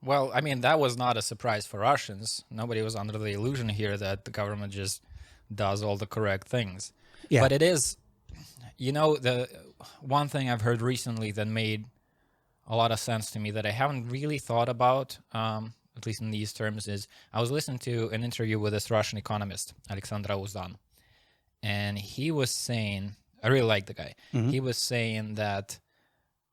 Well, I mean, that was not a surprise for Russians. Nobody was under the illusion here that the government just does all the correct things. Yeah. But it is, the one thing I've heard recently that made a lot of sense to me that I haven't really thought about, at least in these terms, is I was listening to an interview with this Russian economist, Alexandra Uzan, and he was saying, I really like the guy. Hmm. He was saying that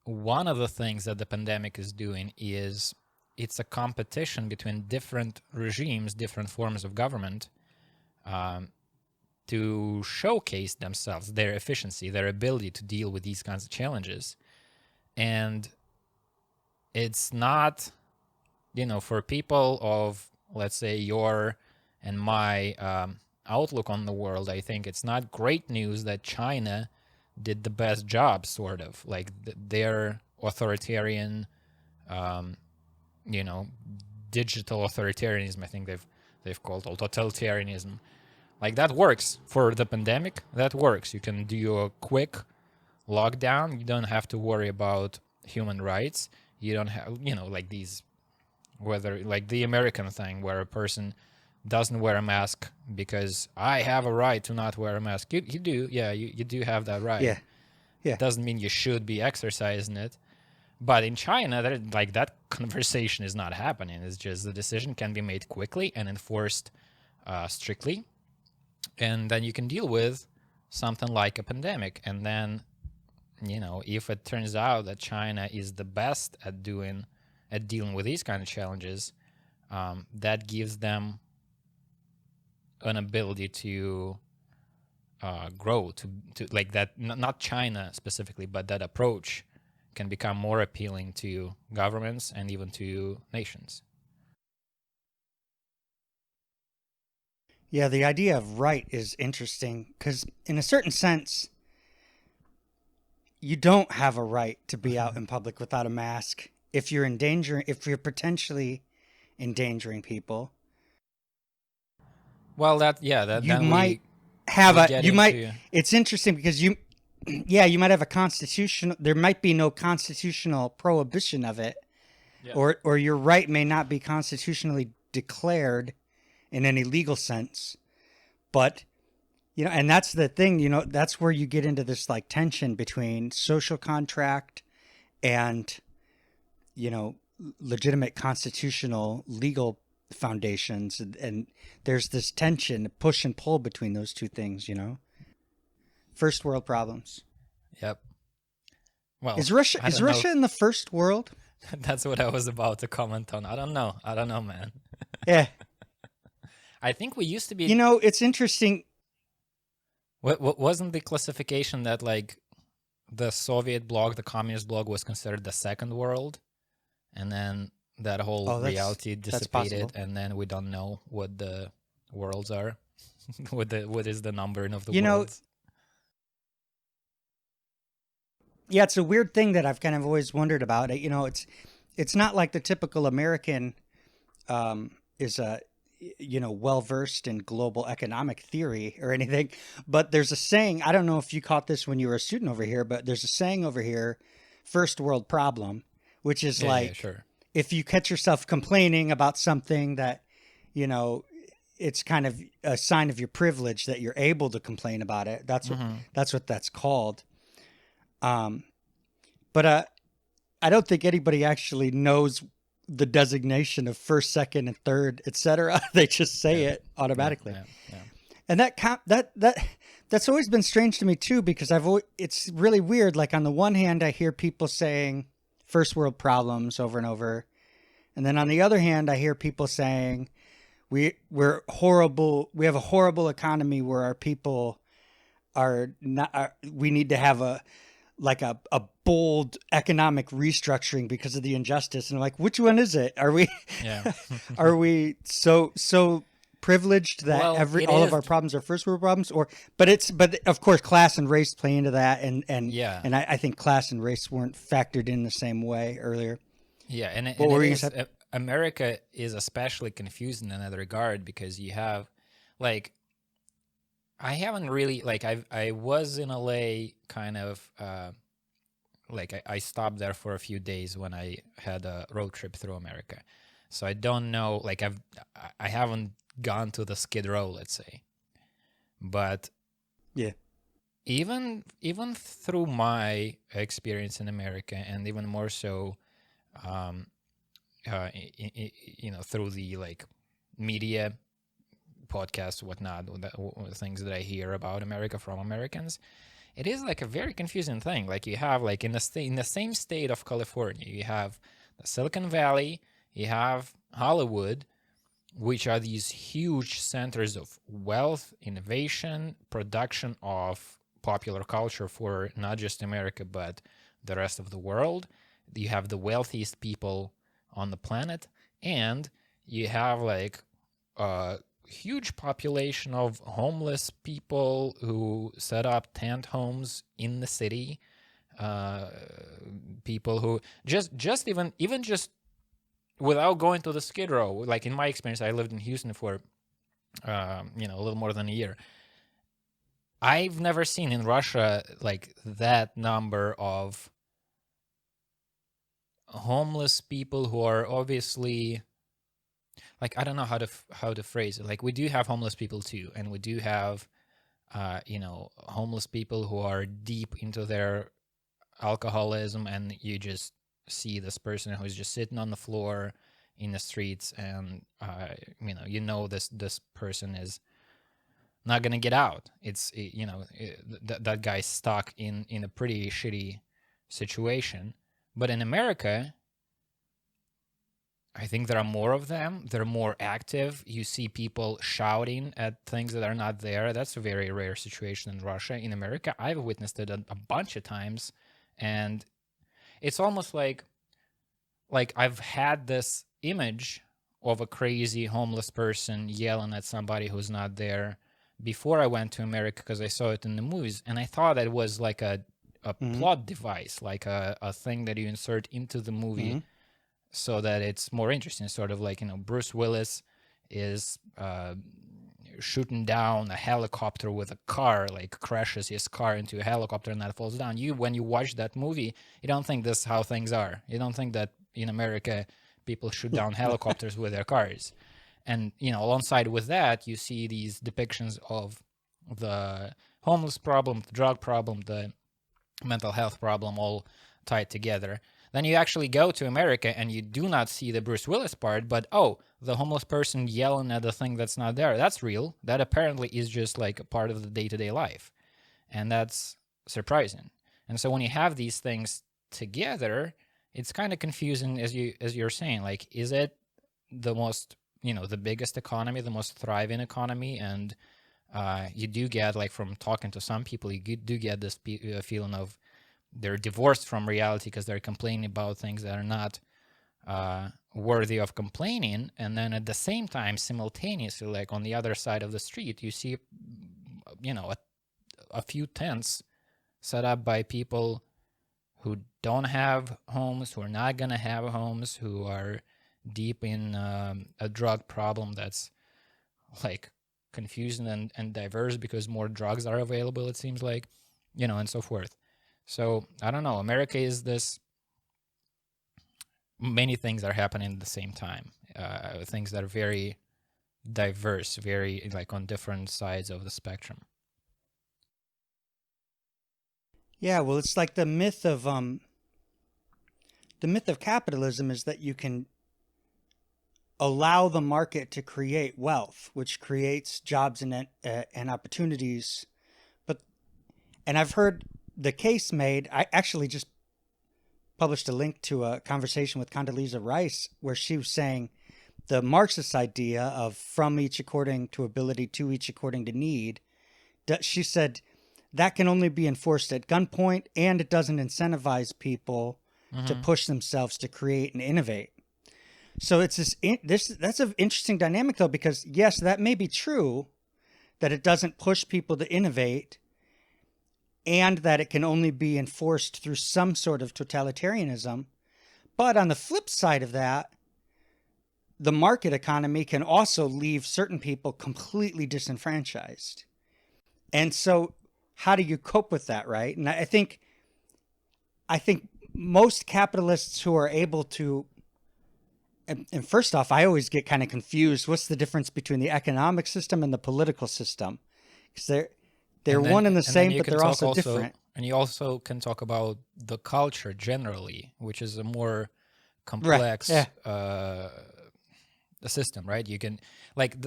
one of the things that the pandemic is doing is it's a competition between different regimes, different forms of government, um, to showcase themselves, their efficiency, their ability to deal with these kinds of challenges. And it's not, for people of, let's say, your and my outlook on the world, I think it's not great news that China did the best job, sort of. Like their authoritarian, um, you know, digital authoritarianism, I think they've called it totalitarianism. Like that works for the pandemic. That works. You can do a quick lockdown. You don't have to worry about human rights. You don't have, like these, whether like the American thing where a person doesn't wear a mask because I have a right to not wear a mask. You do, yeah, you do have that right. Yeah. Yeah. Doesn't mean you should be exercising it. But in China, like that conversation is not happening. It's just the decision can be made quickly and enforced strictly, and then you can deal with something like a pandemic. And then, if it turns out that China is the best at dealing with these kind of challenges, that gives them an ability to grow to like that. Not China specifically, but that approach can become more appealing to governments and even to nations. Yeah, the idea of right is interesting because, in a certain sense, you don't have a right to be out in public without a mask if you're potentially endangering people. Well, that You then might we have we a, get you might, into it's interesting because yeah, you might have a constitutional, there might be no constitutional prohibition of it, yeah. or your right may not be constitutionally declared in any legal sense. But, and that's the thing, that's where you get into this like tension between social contract and, you know, legitimate constitutional legal foundations. And there's this tension, push and pull between those two things. First world problems. Yep. Well, Is Russia I is don't know. Russia in the first world? That's what I was about to comment on. I don't know. I don't know, man. Yeah. I think we used to be. It's interesting. What wasn't the classification that like the Soviet bloc, the communist bloc, was considered the second world, and then that whole Oh, reality that's dissipated, possible. and then we don't know what the worlds are. What is the numbering of the You know, worlds? yeah, it's a weird thing that I've kind of always wondered about it. It's not like the typical American is well versed in global economic theory or anything. But there's a saying. I don't know if you caught this when you were a student over here, but there's a saying over here, first world problem, which is Yeah, like sure. if you catch yourself complaining about something that, you know, it's kind of a sign of your privilege that you're able to complain about it. That's what that's called. Um, but I don't think anybody actually knows the designation of first, second, and third, etc. They just say Yeah, it automatically, yeah. and that's always been strange to me too, because it's really weird. Like on the one hand, I hear people saying first world problems over and over, and then on the other hand, I hear people saying we're horrible. We have a horrible economy where our people are not. We need to have a bold economic restructuring because of the injustice. And I'm like, which one is it? Are we Yeah. are we so privileged that Well, it all of is. our problems are first world problems? But of course class and race play into that, Yeah. and I think class and race weren't factored in the same way earlier. Yeah, and What were it you is gonna say? America is especially confused in that regard because you have like I haven't really like I was in LA kind of like I stopped there for a few days when I had a road trip through America. So I don't know, like I haven't gone to the Skid Row, let's say. But Yeah. even through my experience in America, and even more so, um, through the like media, podcasts, whatnot, things that I hear about America from Americans, it is like a very confusing thing. Like you have like in the same state of California, you have the Silicon Valley, you have Hollywood, which are these huge centers of wealth, innovation, production of popular culture for not just America, but the rest of the world. You have the wealthiest people on the planet, and you have like a huge population of homeless people who set up tent homes in the city. People who just even just without going to the Skid Row, like in my experience, I lived in Houston for a little more than a year. I've never seen in Russia like that number of homeless people who are obviously, like, I don't know how to phrase it. Like we do have homeless people too, and we do have homeless people who are deep into their alcoholism, and you just see this person who's just sitting on the floor in the streets, and this person is not gonna get out. It's that guy's stuck in a pretty shitty situation. But in America, I think there are more of them. They're more active. You see people shouting at things that are not there. That's a very rare situation in Russia. In America, I've witnessed it a bunch of times, and it's almost like I've had this image of a crazy homeless person yelling at somebody who's not there before I went to America, because I saw it in the movies, and I thought it was like a plot device, like a thing that you insert into the movie so that it's more interesting. Sort of like, Bruce Willis is shooting down a helicopter with a car, like crashes his car into a helicopter and that falls down. When you watch that movie, you don't think this is how things are. You don't think that in America people shoot down helicopters with their cars. And alongside with that, you see these depictions of the homeless problem, the drug problem, the mental health problem, all tied together. Then you actually go to America and you do not see the Bruce Willis part, but the homeless person yelling at the thing that's not there, that's real. That apparently is just like a part of the day-to-day life. And that's surprising. And so when you have these things together, it's kind of confusing, as you're saying. Like, is it the most, the biggest economy, the most thriving economy? And you do get, like, from talking to some people, you do get this feeling of they're divorced from reality because they're complaining about things that are not worthy of complaining. And then at the same time, simultaneously, like on the other side of the street, you see, a few tents set up by people who don't have homes, who are not going to have homes, who are deep in a drug problem that's like confusing and diverse because more drugs are available, it seems like, and so forth. So I don't know. America is this. Many things are happening at the same time. Things that are very diverse, very like on different sides of the spectrum. Yeah, well, it's like the myth of capitalism is that you can allow the market to create wealth, which creates jobs and opportunities. And I've heard the case made. I actually just published a link to a conversation with Condoleezza Rice where she was saying the Marxist idea of from each according to ability to each according to need. She said that can only be enforced at gunpoint, and it doesn't incentivize people to push themselves to create and innovate. So it's that's an interesting dynamic, though, because yes, that may be true, that it doesn't push people to innovate, and that it can only be enforced through some sort of totalitarianism. But on the flip side of that, the market economy can also leave certain people completely disenfranchised. And so how do you cope with that, right? And I think I think most capitalists who are able to, and first off, I always get kind of confused. What's the difference between the economic system and the political system? Because they're one and the same, but they're also different. And you also can talk about the culture generally, which is a more complex Right. system, right? You can, like,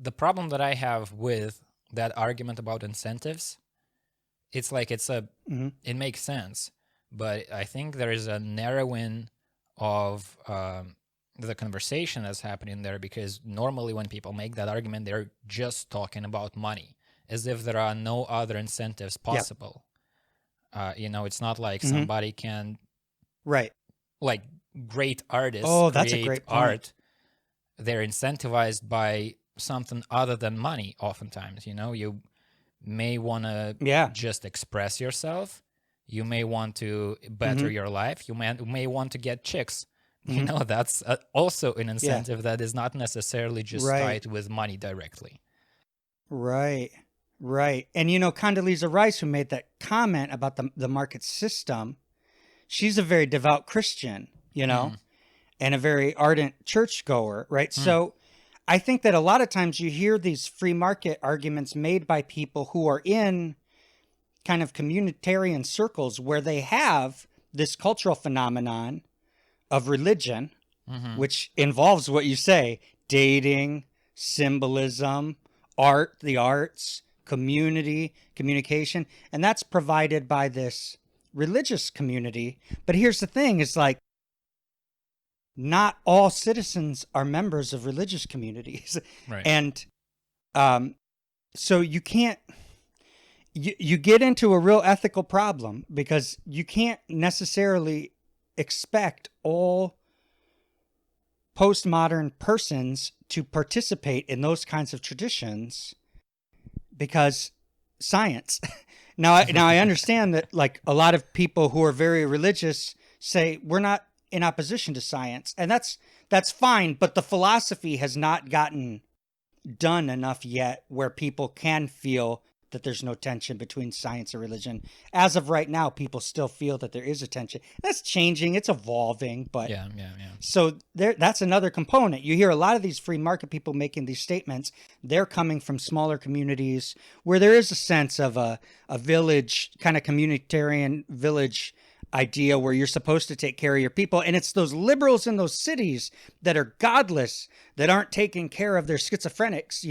the problem that I have with that argument about incentives, it's like it makes sense, but I think there is a narrowing of the conversation that's happening there, because normally when people make that argument, they're just talking about money, as if there are no other incentives possible. It's not like somebody can, right, like, great artists that's a create great point. art. They're incentivized by something other than money. Oftentimes, you may want to just express yourself. You may want to better your life. You may want to get chicks. That's also an incentive that is not necessarily just tied with money directly. Right. And Condoleezza Rice, who made that comment about the market system, she's a very devout Christian, and a very ardent churchgoer, right? So I think that a lot of times you hear these free market arguments made by people who are in kind of communitarian circles where they have this cultural phenomenon of religion, which involves what you say, dating, symbolism, art, the arts, community, communication, and that's provided by this religious community. But here's the thing, is like, not all citizens are members of religious communities. Right. And so you can't, you get into a real ethical problem, because you can't necessarily expect all postmodern persons to participate in those kinds of traditions, because science. Now I understand that, like, a lot of people who are very religious say we're not in opposition to science, and that's fine, but the philosophy has not gotten done enough yet where people can feel that there's no tension between science and religion. As of right now, people still feel that there is a tension. That's changing, it's evolving, but yeah. So that's another component. You hear a lot of these free market people making these statements. They're coming from smaller communities where there is a sense of a village, kind of communitarian village idea where you're supposed to take care of your people. And it's those liberals in those cities that are godless, that aren't taking care of their schizophrenics,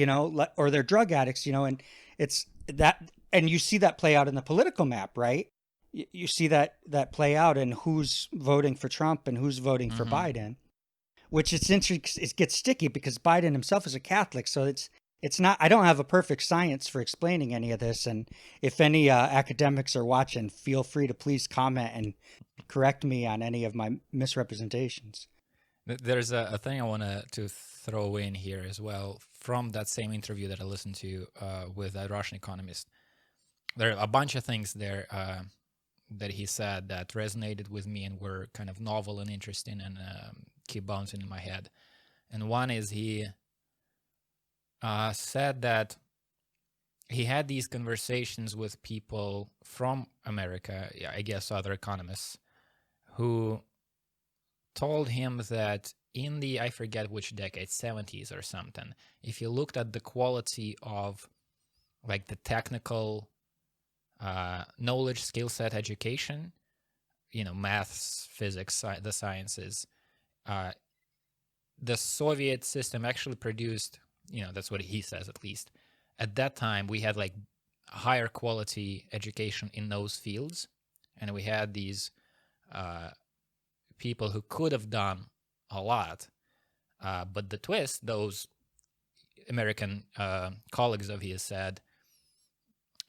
or their drug addicts, and it's that, and you see that play out in the political map, right? You see that play out in who's voting for Trump and who's voting for Biden, which it's interesting. It gets sticky because Biden himself is a Catholic. So it's not, I don't have a perfect science for explaining any of this. And if any academics are watching, feel free to please comment and correct me on any of my misrepresentations. There's a thing I want to throw in here as well from that same interview that I listened to with that Russian economist. There are a bunch of things there that he said that resonated with me and were kind of novel and interesting and keep bouncing in my head. And one is he said that he had these conversations with people from America, I guess other economists, who told him that in the, I forget which decade, 70s or something, if you looked at the quality of, like, the technical knowledge, skill set, education, maths, physics, the sciences, the Soviet system actually produced, that's what he says at least, at that time we had, like, higher quality education in those fields, and we had these people who could have done a lot, but the twist, those American colleagues of his said,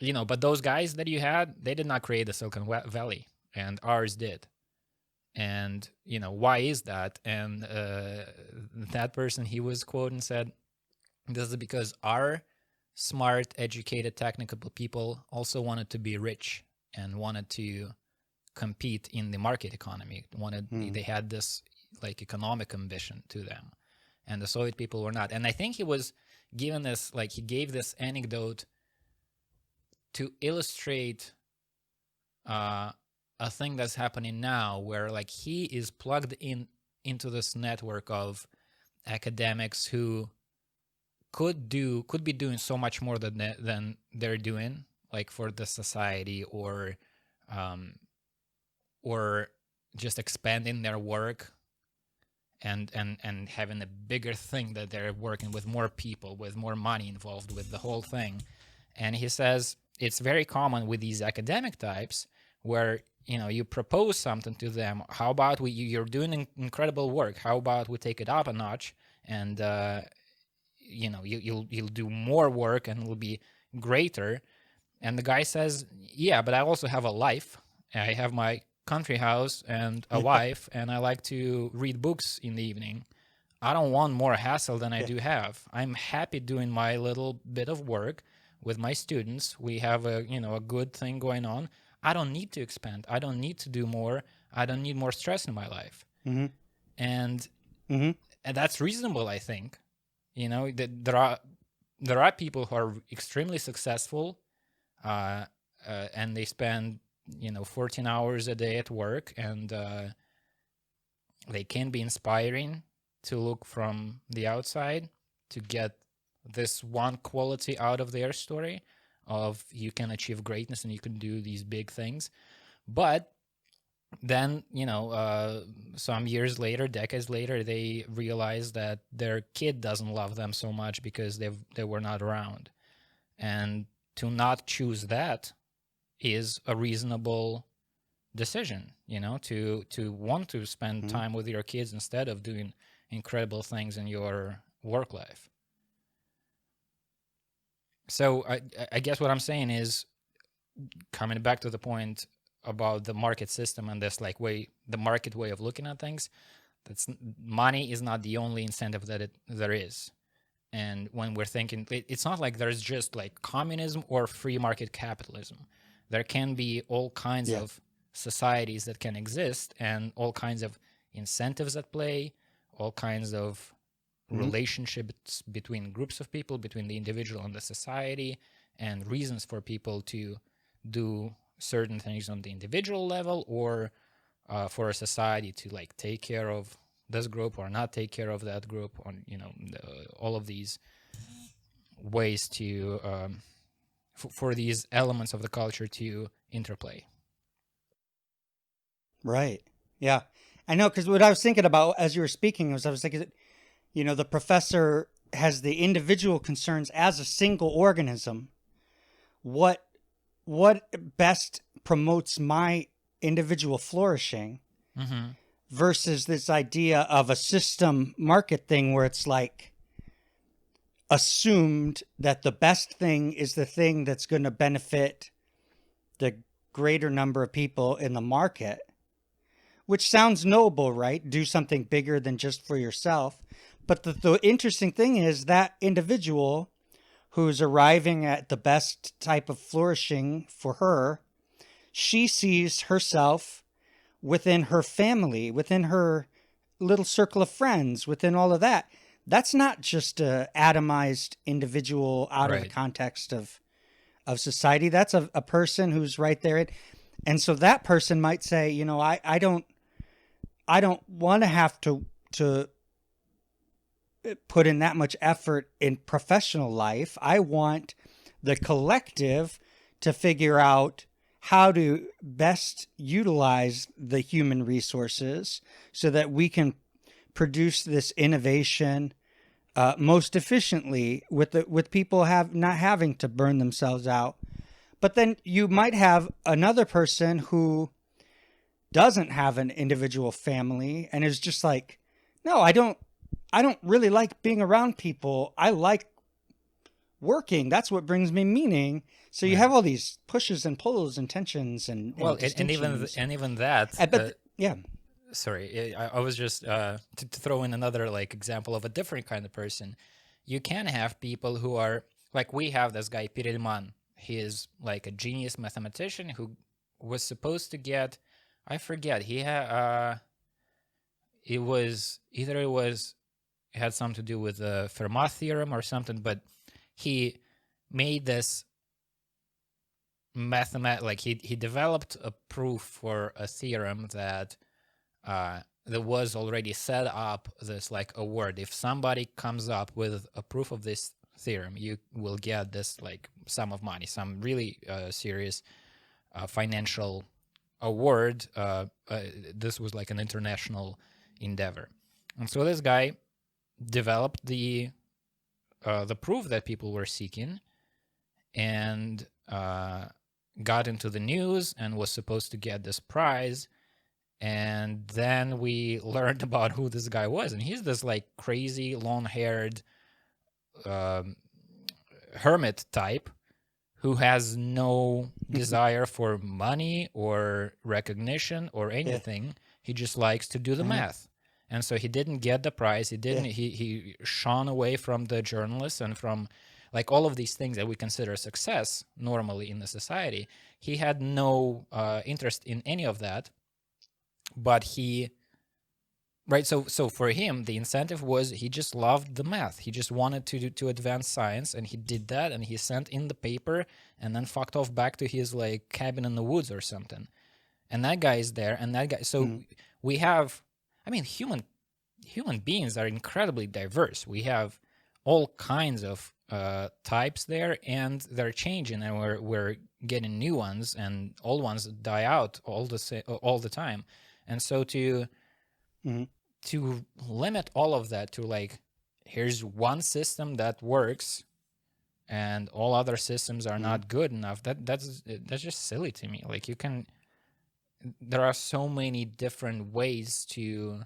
but those guys that you had, they did not create the Silicon Valley, and ours did. And, why is that? And that person he was quoting said, this is because our smart, educated, technical people also wanted to be rich and wanted to compete in the market economy. They had this, like, economic ambition to them, and the Soviet people were not. And I think he was given this, like, he gave this anecdote to illustrate a thing that's happening now where like he is plugged into this network of academics who could be doing so much more than they're doing, like for the society, um, or just expanding their work and having a bigger thing that they're working with more people, with more money involved with the whole thing. And he says it's very common with these academic types where, you know, you propose something to them. How about you're doing incredible work. How about we take it up a notch and, you know, you'll do more work and it'll be greater. And the guy says, yeah, but I also have a life. I have my country house and a wife, and I like to read books in the evening. I don't want more hassle than I do have. I'm happy doing my little bit of work with my students. We have a good thing going on. I don't need to expand. I don't need to do more. I don't need more stress in my life. Mm-hmm. And Mm-hmm. and that's reasonable, I think. You know, there are people who are extremely successful, and they spend 14 hours a day at work, and they can be inspiring to look from the outside to get this one quality out of their story of you can achieve greatness and you can do these big things. But then, some years later, decades later, they realize that their kid doesn't love them so much because they were not around. And to not choose that is a reasonable decision, to want to spend time with your kids instead of doing incredible things in your work life. So I guess what I'm saying is, coming back to the point about the market system and this the market way of looking at things, that's money is not the only incentive that there is. And when we're thinking, it's not like there's just like communism or free market capitalism. There can be all kinds of societies that can exist and all kinds of incentives at play, all kinds of relationships between groups of people, between the individual and the society, and reasons for people to do certain things on the individual level, or for a society to like take care of this group or not take care of that group, on all of these ways to for these elements of the culture to interplay. Right. Yeah. I know, because what I was thinking about as you were speaking was I was thinking that, the professor has the individual concerns as a single organism. What best promotes my individual flourishing versus this idea of a system market thing where it's like assumed that the best thing is the thing that's going to benefit the greater number of people in the market, which sounds noble, right? Do something bigger than just for yourself. But the interesting thing is that individual who's arriving at the best type of flourishing for her, she sees herself within her family, within her little circle of friends, within all of that. That's not just a atomized individual out of the context of society. That's a person who's right there. And so that person might say, I don't want to have to put in that much effort in professional life. I want the collective to figure out how to best utilize the human resources so that we can produce this innovation most efficiently with people not having to burn themselves out. But then you might have another person who doesn't have an individual family and is just like, no, I don't really like being around people. I like working. That's what brings me meaning. So you have all these pushes and pulls and tensions and even that. But yeah. Sorry, I was just to throw in another like example of a different kind of person. You can have people who are like, we have this guy Pirilman. He is like a genius mathematician who was supposed to get, I forget, it had something to do with the Fermat theorem or something, but he made this like he developed a proof for a theorem that there was already set up this like a word. If somebody comes up with a proof of this theorem, you will get this like sum of money, some really serious financial award. This was like an international endeavor, and so this guy developed the proof that people were seeking, and got into the news and was supposed to get this prize. And then we learned about who this guy was, and he's this like crazy long-haired hermit type who has no desire for money or recognition or anything. Yeah. He just likes to do the math. And so he didn't get the prize. He didn't. Yeah. He shone away from the journalists and from like all of these things that we consider success normally in the society. He had no interest in any of that. But he, right, so for him, the incentive was he just loved the math. He just wanted to advance science, and he did that, and he sent in the paper and then fucked off back to his, like, cabin in the woods or something. And that guy is there, and that guy, so we have, I mean, human beings are incredibly diverse. We have all kinds of types there, and they're changing, and we're getting new ones, and old ones die out all the time. And so to limit all of that to like, here's one system that works, and all other systems are not good enough. That's just silly to me. Like there are so many different ways to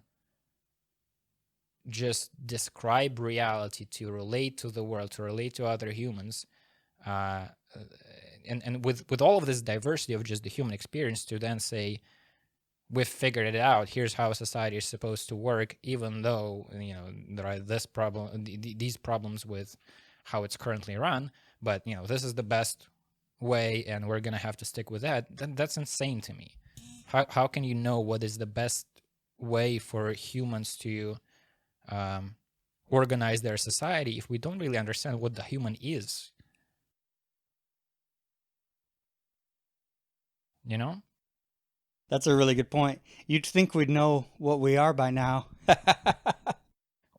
just describe reality, to relate to the world, to relate to other humans, and with all of this diversity of just the human experience, to then say, we've figured it out. Here's how society is supposed to work, even though there are these problems with how it's currently run. But this is the best way, and we're gonna have to stick with that. That's insane to me. How can you know what is the best way for humans to organize their society if we don't really understand what the human is? That's a really good point. You'd think we'd know what we are by now.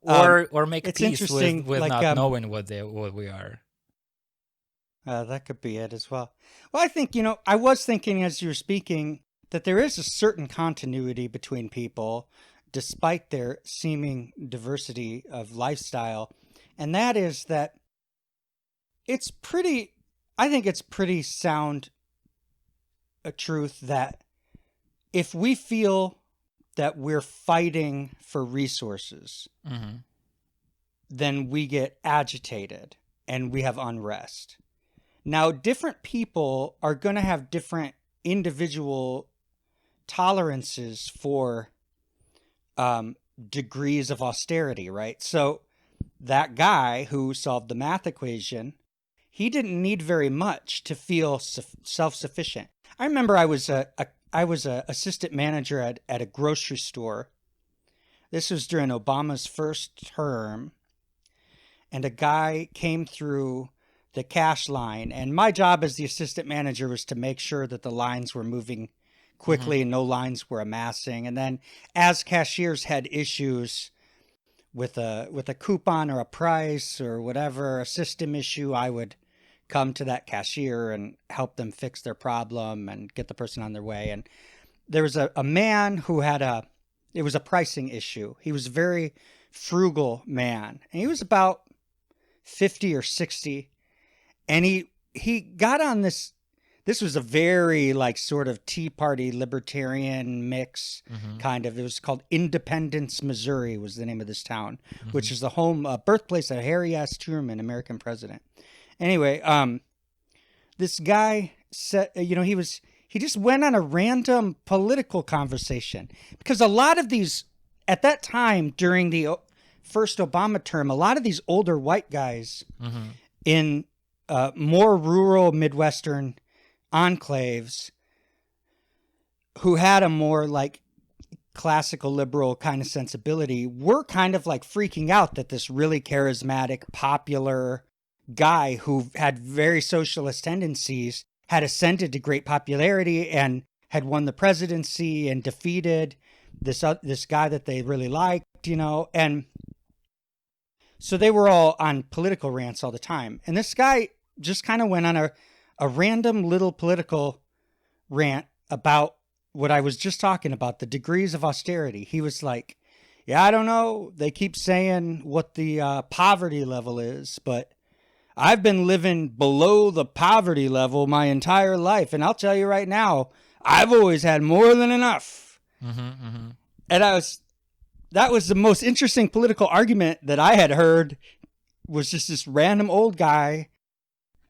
or make peace with like, not knowing what we are. That could be it as well. Well, I think, I was thinking as you were speaking that there is a certain continuity between people despite their seeming diversity of lifestyle. And that is that I think it's pretty sound a truth that if we feel that we're fighting for resources, then we get agitated and we have unrest. Now, different people are going to have different individual tolerances for degrees of austerity, right? So that guy who solved the math equation, he didn't need very much to feel self-sufficient. I remember I was a assistant manager at a grocery store. This was during Obama's first term, and a guy came through the cash line, and my job as the assistant manager was to make sure that the lines were moving quickly and no lines were amassing. And then as cashiers had issues with a coupon or a price or whatever, a system issue, I would come to that cashier and help them fix their problem and get the person on their way. And there was a man who it was a pricing issue. He was a very frugal man, and he was about 50 or 60. And he got on this was a very like sort of Tea Party libertarian mix kind of. It was called Independence, Missouri was the name of this town, which is the birthplace of Harry S. Truman, American president. Anyway, this guy said, he just went on a random political conversation, because a lot of these, at that time during the first Obama term, a lot of these older white guys in more rural Midwestern enclaves who had a more like classical liberal kind of sensibility were kind of like freaking out that this really charismatic, popular guy who had very socialist tendencies had ascended to great popularity and had won the presidency and defeated this guy that they really liked, and so they were all on political rants all the time. And this guy just kind of went on a random little political rant about what I was just talking about, the degrees of austerity. He was like, yeah, I don't know. They keep saying what the poverty level is, but I've been living below the poverty level my entire life. And I'll tell you right now, I've always had more than enough. Mm-hmm, mm-hmm. And that was the most interesting political argument that I had heard, was just this random old guy.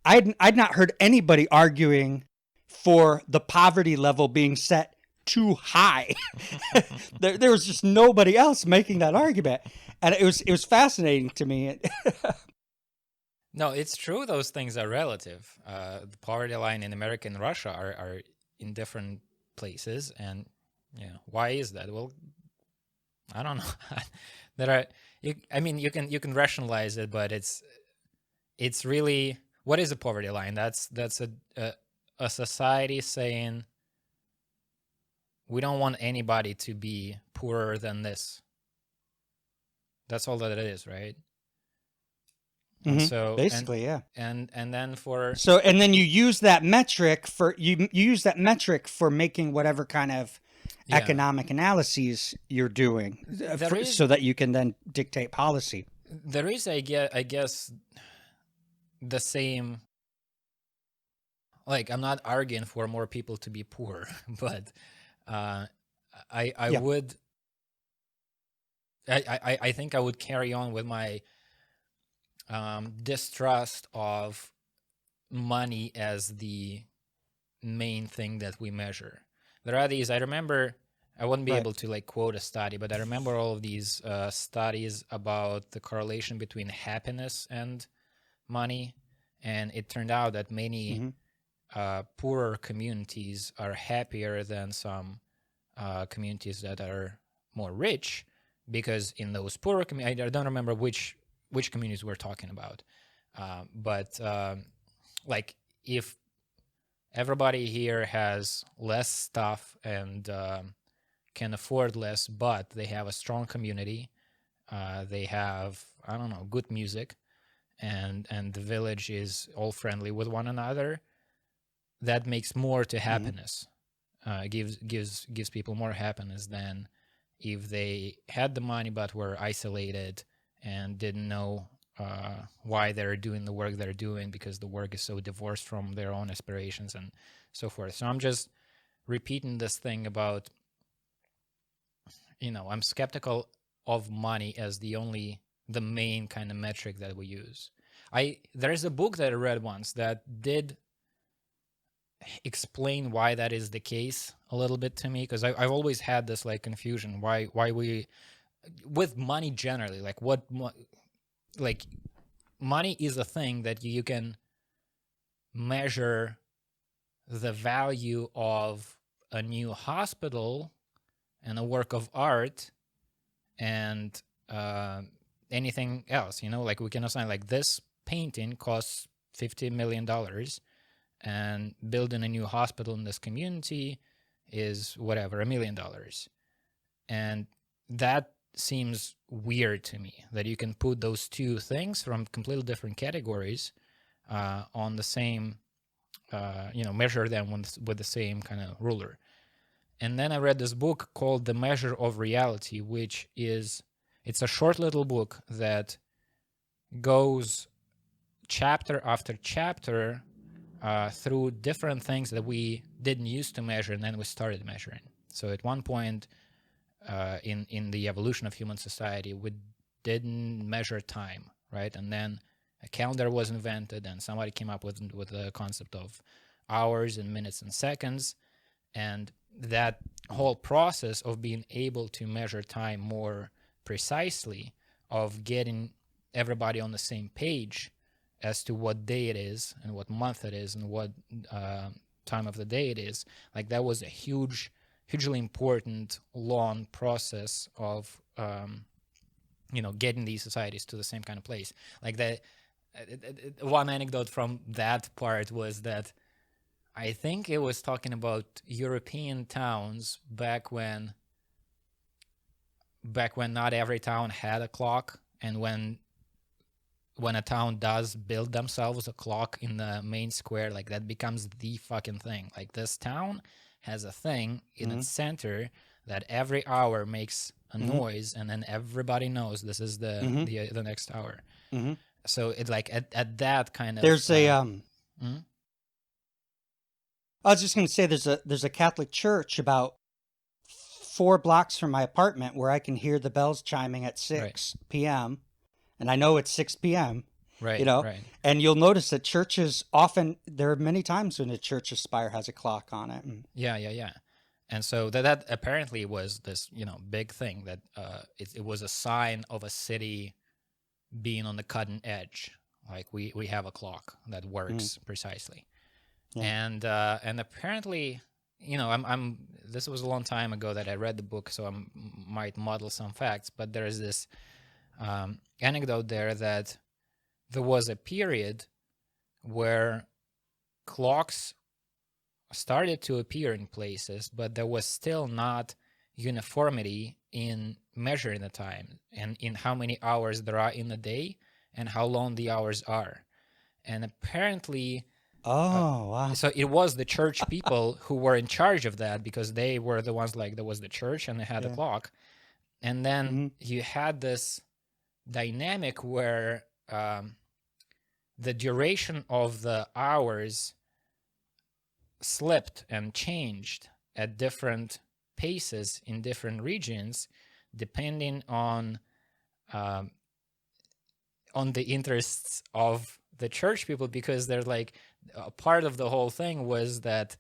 I'd not heard anybody arguing for the poverty level being set too high. there was just nobody else making that argument. And it was fascinating to me. No, it's true. Those things are relative. The poverty line in America and Russia are in different places. And why is that? Well, I don't know. There are, you can rationalize it, but it's really, what is a poverty line? That's a society saying, we don't want anybody to be poorer than this. That's all that it is, right? Mm-hmm. So basically, yeah. And then and then you use that metric for you use that metric for making whatever kind of economic analyses you're doing, so that you can then dictate policy. There is, I guess, the same. Like, I'm not arguing for more people to be poor, but I would. I think I would carry on with my distrust of money as the main thing that we measure. There are these, I remember, I wouldn't be able to quote a study, but I remember all of these studies about the correlation between happiness and money. And it turned out that many poorer communities are happier than some communities that are more rich, because in those poorer communities, I don't remember which communities we're talking about, but if everybody here has less stuff and can afford less, but they have a strong community, they have, I don't know, good music, and the village is all friendly with one another, that makes more to happiness. Gives people more happiness than if they had the money but were isolated and didn't know why they're doing the work they're doing, because the work is so divorced from their own aspirations and so forth. So I'm just repeating this thing about, I'm skeptical of money as the main kind of metric that we use. There's a book that I read once that did explain why that is the case a little bit to me, because I've always had this confusion why we, with money generally, money is a thing that you can measure the value of a new hospital and a work of art and anything else, we can assign this painting costs $50 million and building a new hospital in this community is whatever, $1 million. And that seems weird to me, that you can put those two things from completely different categories on the same, measure them with the same kind of ruler. And then I read this book called The Measure of Reality, which it's a short little book that goes chapter after chapter through different things that we didn't used to measure, and then we started measuring. So at one point in the evolution of human society, we didn't measure time, right? And then a calendar was invented, and somebody came up with the concept of hours and minutes and seconds. And that whole process of being able to measure time more precisely, of getting everybody on the same page as to what day it is and what month it is and what time of the day it is, that was a hugely important, long process of, getting these societies to the same kind of place. One anecdote from that part was that I think it was talking about European towns back when not every town had a clock, and when a town does build themselves a clock in the main square, like that becomes the fucking thing. Like this town has a thing in its center that every hour makes a noise, and then everybody knows this is the next hour. So it's like at that kind of There's I was just going to say there's a Catholic church about 4 blocks from my apartment where I can hear the bells chiming at 6 p.m. and I know it's 6 p.m. right, right. And you'll notice that churches often, there are many times when a church's spire has a clock on it. Yeah. And so that apparently was this, big thing that it was a sign of a city being on the cutting edge. Like we have a clock that works precisely. Yeah. And apparently, I'm this was a long time ago that I read the book, so I might muddle some facts, but there is this anecdote there that there was a period where clocks started to appear in places, but there was still not uniformity in measuring the time and in how many hours there are in a day and how long the hours are. And apparently, wow. So it was the church people who were in charge of that, because they were the ones, like, there was the church and they had the clock. And then you had this dynamic where the duration of the hours slipped and changed at different paces in different regions, depending on the interests of the church people, because they're like, a part of the whole thing was that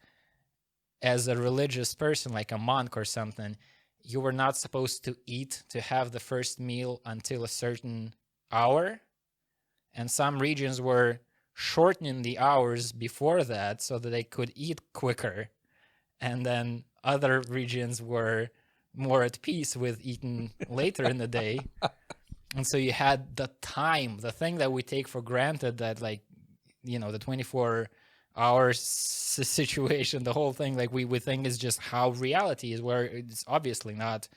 as a religious person, like a monk or something, you were not supposed to eat, to have the first meal until a certain hour. And some regions were shortening the hours before that so that they could eat quicker. And then other regions were more at peace with eating later in the day. And so you had the time, the thing that we take for granted, that, like, the 24 hours situation, the whole thing, like we think is just how reality is, where it's obviously not,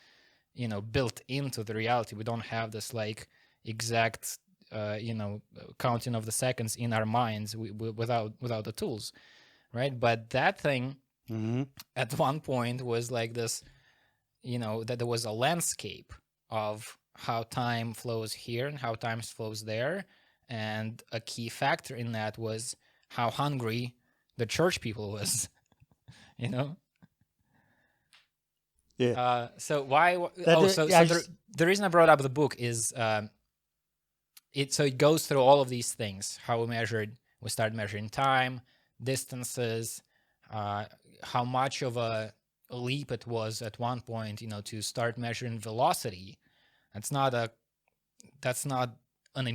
built into the reality. We don't have this like exact, counting of the seconds in our minds without the tools, right? But that thing at one point was like this, that there was a landscape of how time flows here and how time flows there. And a key factor in that was how hungry the church people was, Yeah. So why? The reason I brought up the book is it goes through all of these things. How we start measuring time, distances, how much of a leap it was at one point, to start measuring velocity. That's not an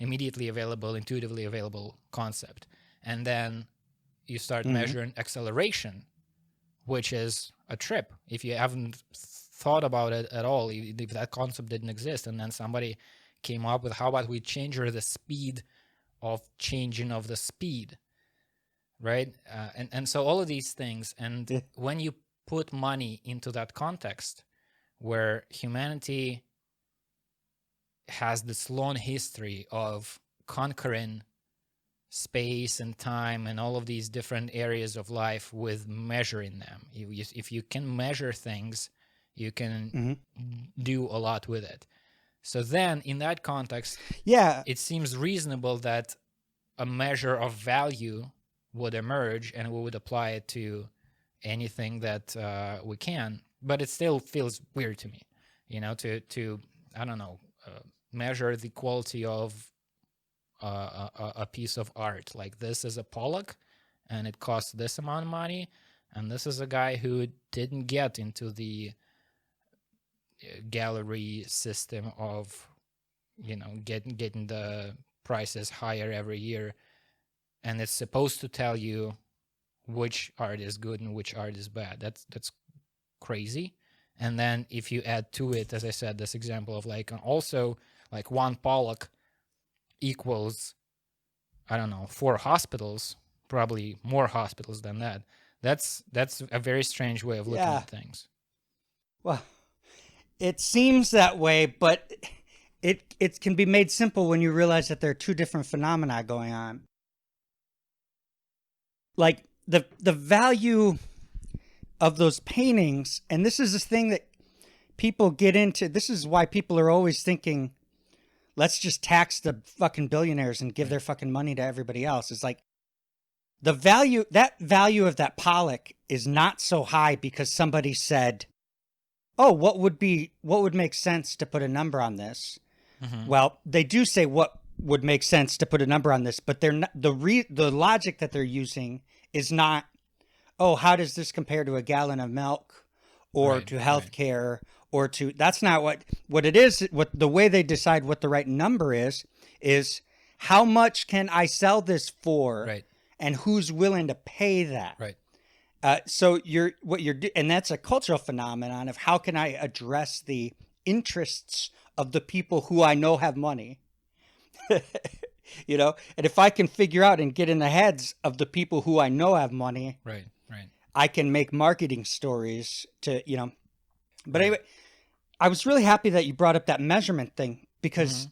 immediately available, intuitively available concept. And then you start measuring acceleration, which is a trip if you haven't thought about it at all, if that concept didn't exist. And then somebody came up with, how about we change the speed of changing of the speed, right? And so all of these things. And when you put money into that context, where humanity has this long history of conquering space and time and all of these different areas of life with measuring them. If you can measure things, you can do a lot with it. So then in that context, it seems reasonable that a measure of value would emerge and we would apply it to anything that we can. But it still feels weird to me, to I don't know, measure the quality of a piece of art. Like, this is a Pollock and it costs this amount of money, and this is a guy who didn't get into the gallery system of getting the prices higher every year, and it's supposed to tell you which art is good and which art is bad. That's crazy. And then if you add to it, as I said, this example of also one Pollock equals, I don't know, 4 hospitals, probably more hospitals than that. That's a very strange way of looking Yeah. at things. Well, it seems that way, but it can be made simple when you realize that there are two different phenomena going on. Like the value of those paintings, and this is this thing that people get into. This is why people are always thinking, let's just tax the fucking billionaires and give their fucking money to everybody else. It's like the value of that Pollock is not so high because somebody said, oh, what would make sense to put a number on this? Mm-hmm. Well, they do say what would make sense to put a number on this, but they're not, the logic that they're using is not, oh, how does this compare to a gallon of milk or Right, to healthcare or to, that's not what it is. What the way they decide what the right number is how much can I sell this for, Right. and who's willing to pay that. Right. So and that's a cultural phenomenon of how can I address the interests of the people who I know have money, and if I can figure out and get in the heads of the people who I know have money, Right. Right. I can make marketing stories to, but Right. anyway, I was really happy that you brought up that measurement thing because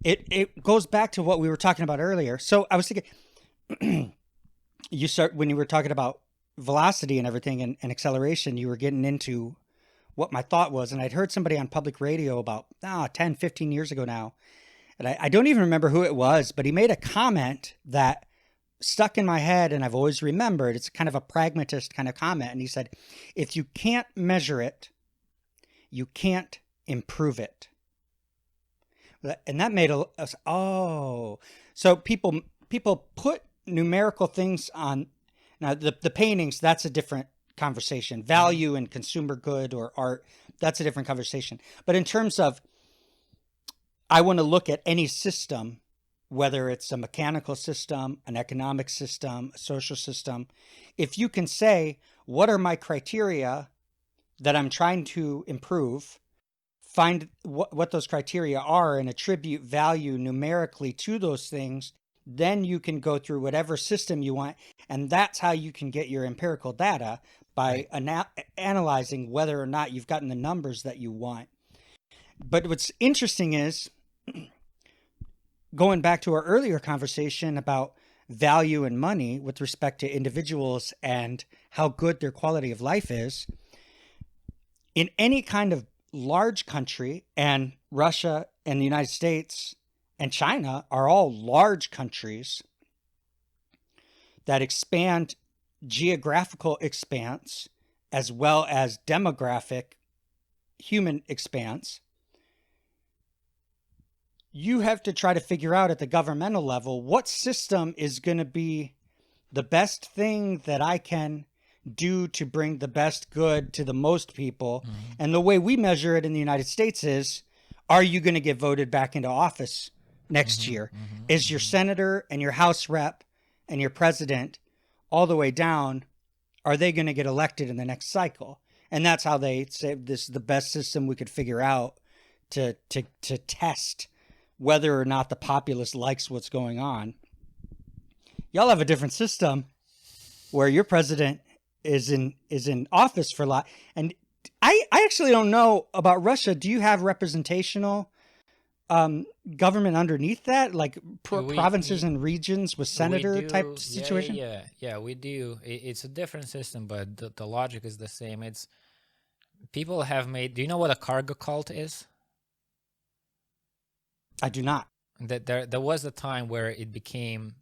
it goes back to what we were talking about earlier. So I was thinking, when you were talking about velocity and everything and acceleration, you were getting into what my thought was. And I'd heard somebody on public radio about 10, 15 years ago now. And I don't even remember who it was, but he made a comment that stuck in my head and I've always remembered. It's kind of a pragmatist kind of comment. And he said, if you can't measure it, you can't improve it. And that made so people put numerical things on. Now, the paintings, that's a different conversation. Value and consumer good or art, that's a different conversation. But in terms of, I want to look at any system, whether it's a mechanical system, an economic system, a social system, if you can say, what are my criteria that I'm trying to improve, find what those criteria are and attribute value numerically to those things, then you can go through whatever system you want. And that's how you can get your empirical data by analyzing whether or not you've gotten the numbers that you want. But what's interesting is, going back to our earlier conversation about value and money with respect to individuals and how good their quality of life is, in any kind of large country, and Russia and the United States and China are all large countries that expand geographical expanse as well as demographic human expanse. You have to try to figure out at the governmental level what system is going to be the best thing that I can do to bring the best good to the most people. Mm-hmm. And the way we measure it in the United States is, are you going to get voted back into office next year? Mm-hmm. Is your senator and your House rep and your president all the way down, are they going to get elected in the next cycle? And that's how they say this is the best system we could figure out to test whether or not the populace likes what's going on. Y'all have a different system where your president is in office for a lot. And I actually don't know about Russia. Do you have representational government underneath that, like provinces and regions with senator type situation? Yeah, we do. It's a different system, but the logic is the same. It's people have made. Do you know what a cargo cult is? I do not. That there was a time where it became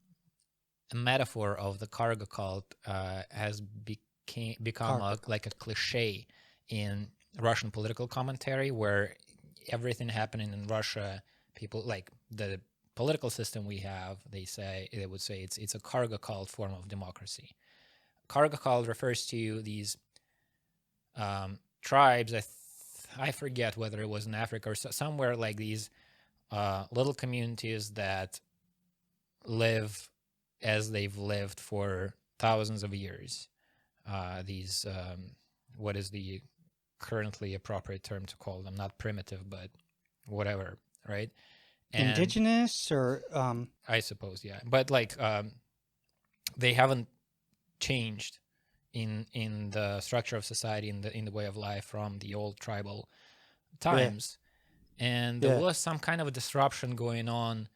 a metaphor of the cargo cult has become like a cliche in Russian political commentary, where everything happening in Russia, people like the political system we have, they would say it's a cargo cult form of democracy. Cargo cult refers to these tribes. I forget whether it was in Africa or somewhere, like these little communities that live as they've lived for thousands of years. These, what is the currently appropriate term to call them? Not primitive, but whatever, right? And indigenous or I suppose, yeah. But like they haven't changed in the structure of society, in the way of life from the old tribal times. And there was some kind of a disruption going on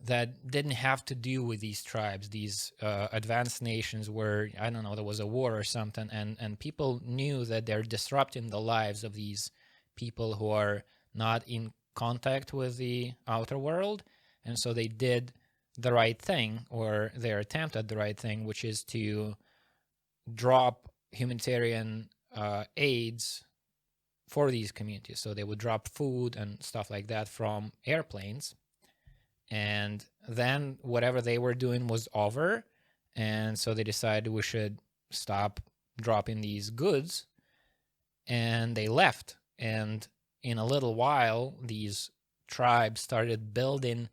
that didn't have to do with these tribes, these advanced nations where, I don't know, there was a war or something, and people knew that they're disrupting the lives of these people who are not in contact with the outer world. And so they did the right thing, or their attempt at the right thing, which is to drop humanitarian aids for these communities. So they would drop food and stuff like that from airplanes. And then whatever they were doing was over. And so they decided we should stop dropping these goods. And they left. And in a little while, these tribes started building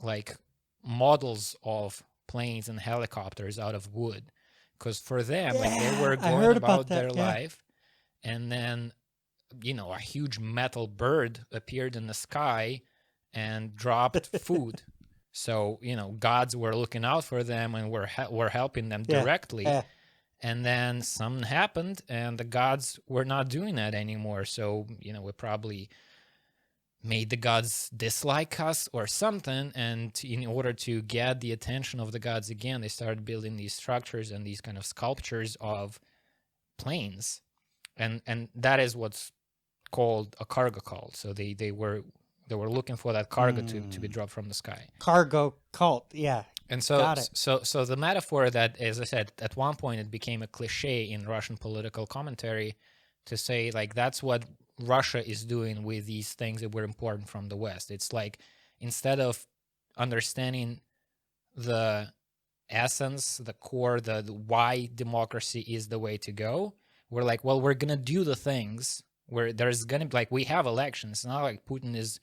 like models of planes and helicopters out of wood. Because for them, like, they were going about their life. And then, a huge metal bird appeared in the sky and dropped food. So, gods were looking out for them and were helping them directly. And then something happened and the gods were not doing that anymore. So, we probably made the gods dislike us or something. And in order to get the attention of the gods again, they started building these structures and these kind of sculptures of planes. And that is what's called a cargo cult. So they were looking for that cargo to be dropped from the sky. Cargo cult, yeah. And so the metaphor that, as I said, at one point it became a cliche in Russian political commentary to say, like, that's what Russia is doing with these things that were important from the West. It's like, instead of understanding the essence, the core, the why democracy is the way to go, we're like, well, we're gonna do the things where there's gonna be, like, we have elections. It's not like Putin is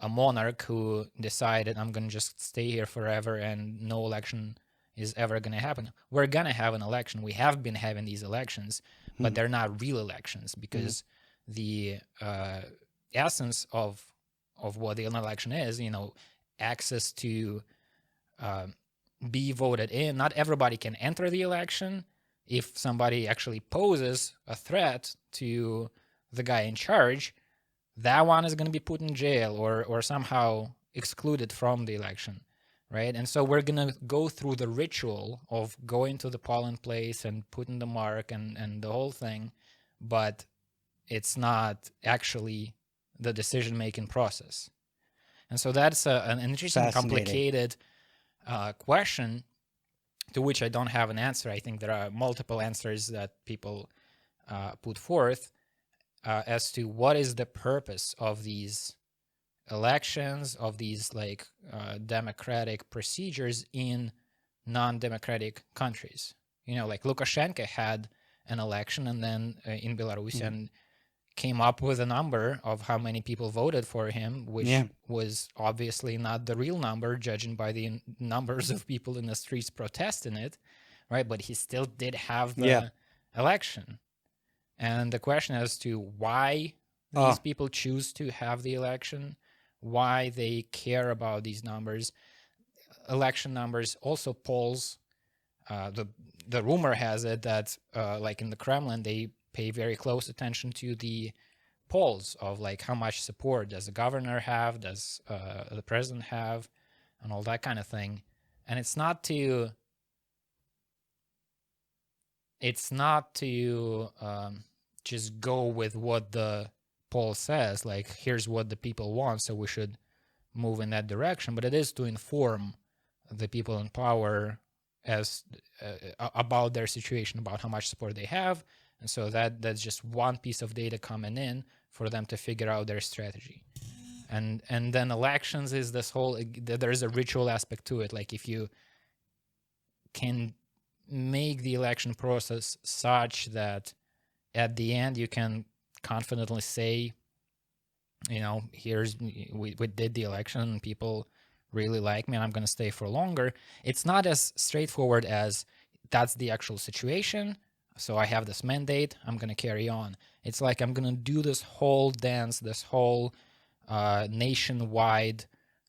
a monarch who decided, I'm gonna just stay here forever and no election is ever gonna happen. We're gonna have an election. We have been having these elections, but they're not real elections, because the essence of what the election is, access to be voted in. Not everybody can enter the election. If somebody actually poses a threat to the guy in charge, that one is going to be put in jail or somehow excluded from the election, right? And so we're going to go through the ritual of going to the polling place and putting the mark and the whole thing, but it's not actually the decision-making process. And so that's an interesting, complicated question to which I don't have an answer. I think there are multiple answers that people put forth as to what is the purpose of these elections, of these democratic procedures in non-democratic countries. Like Lukashenko had an election and then in Belarus and came up with a number of how many people voted for him, which was obviously not the real number, judging by the numbers of people in the streets protesting it, right? But he still did have the election. And the question as to why these people choose to have the election, why they care about these numbers, election numbers, also polls. The rumor has it that like in the Kremlin, they pay very close attention to the polls of like how much support does the governor have, does the president have, and all that kind of thing. And it's not to just go with what the poll says, like here's what the people want, so we should move in that direction, but it is to inform the people in power as about their situation, about how much support they have. And so that's just one piece of data coming in for them to figure out their strategy. And then elections is this whole, there's a ritual aspect to it. Like if you can make the election process such that at the end you can confidently say, here's, we did the election and people really like me and I'm going to stay for longer. It's not as straightforward as that's the actual situation. So I have this mandate, I'm going to carry on. It's like I'm going to do this whole dance, this whole nationwide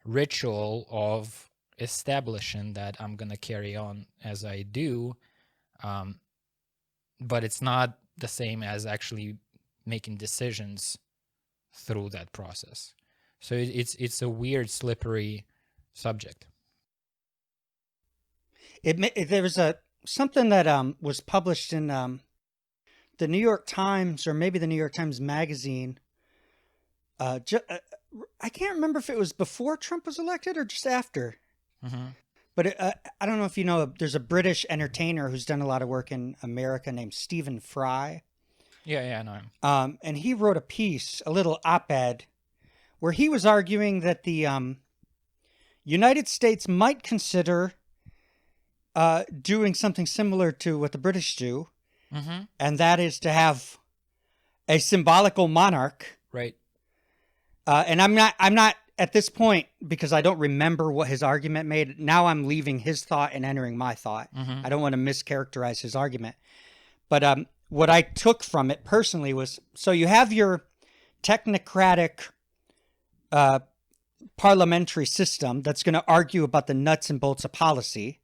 ritual of establishing that I'm gonna carry on as I do, but it's not the same as actually making decisions through that process. So it's a weird, slippery subject. There was something that was published in the New York Times, or maybe the New York Times Magazine. I can't remember if it was before Trump was elected or just after. Mm-hmm. But I don't know if you know, there's a British entertainer who's done a lot of work in America named Stephen Fry. Yeah, I know him. And he wrote a piece, a little op-ed, where he was arguing that the United States might consider doing something similar to what the British do, Mm-hmm. and that is to have a symbolical monarch. Right. And I'm not at this point, because I don't remember what his argument made. Now I'm leaving his thought and entering my thought. Mm-hmm. I don't want to mischaracterize his argument. But what I took from it personally was, so you have your technocratic parliamentary system that's going to argue about the nuts and bolts of policy,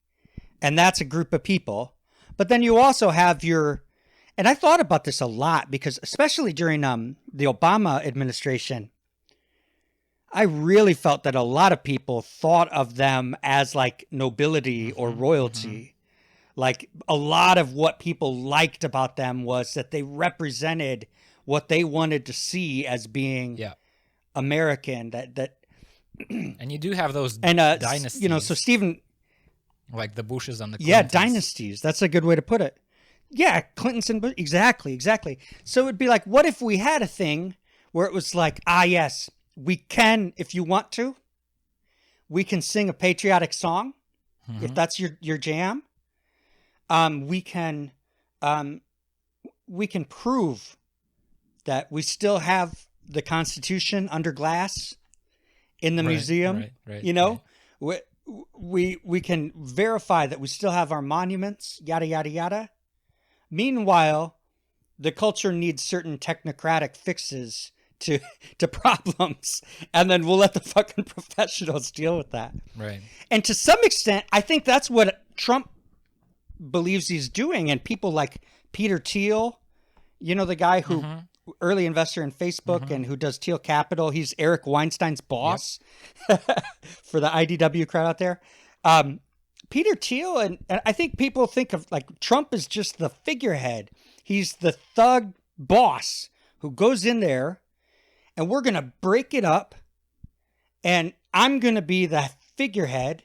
and that's a group of people. But then you also have and I thought about this a lot, because especially during the Obama administration, I really felt that a lot of people thought of them as like nobility or royalty. Mm-hmm. Like a lot of what people liked about them was that they represented what they wanted to see as being American. That and you do have those dynasties. You know, so Stephen, like the Bushes and the Clintons. Yeah, dynasties. That's a good way to put it. Yeah, Clintons and Bush. Exactly. So it'd be like, what if we had a thing where it was like, yes, we can, if you want to, we can sing a patriotic song, if that's your jam. We can prove that we still have the Constitution under glass in the museum. Right, you know, we can verify that we still have our monuments, yada, yada, yada. Meanwhile, the culture needs certain technocratic fixes to problems, and then we'll let the fucking professionals deal with that. Right. And to some extent, I think that's what Trump believes he's doing. And people like Peter Thiel, you know, the guy who early investor in Facebook and who does Thiel Capital. He's Eric Weinstein's boss for the IDW crowd out there. Peter Thiel, and I think people think of like Trump as just the figurehead. He's the thug boss who goes in there, and we're going to break it up, and I'm going to be the figurehead.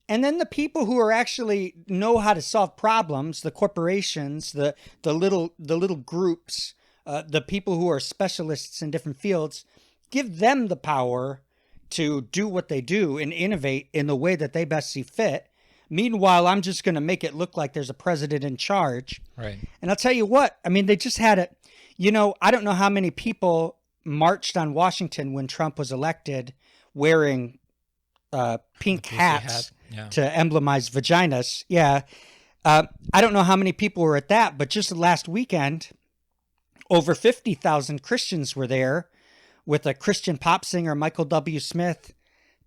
And then the people who are actually know how to solve problems, the corporations, the little groups, the people who are specialists in different fields, give them the power to do what they do and innovate in the way that they best see fit. Meanwhile, I'm just going to make it look like there's a president in charge. Right. And I'll tell you what, I mean, they just had it. You know, I don't know how many people marched on Washington when Trump was elected wearing pink hats to emblemize vaginas. Yeah. I don't know how many people were at that, but just last weekend, over 50,000 Christians were there with a Christian pop singer, Michael W. Smith,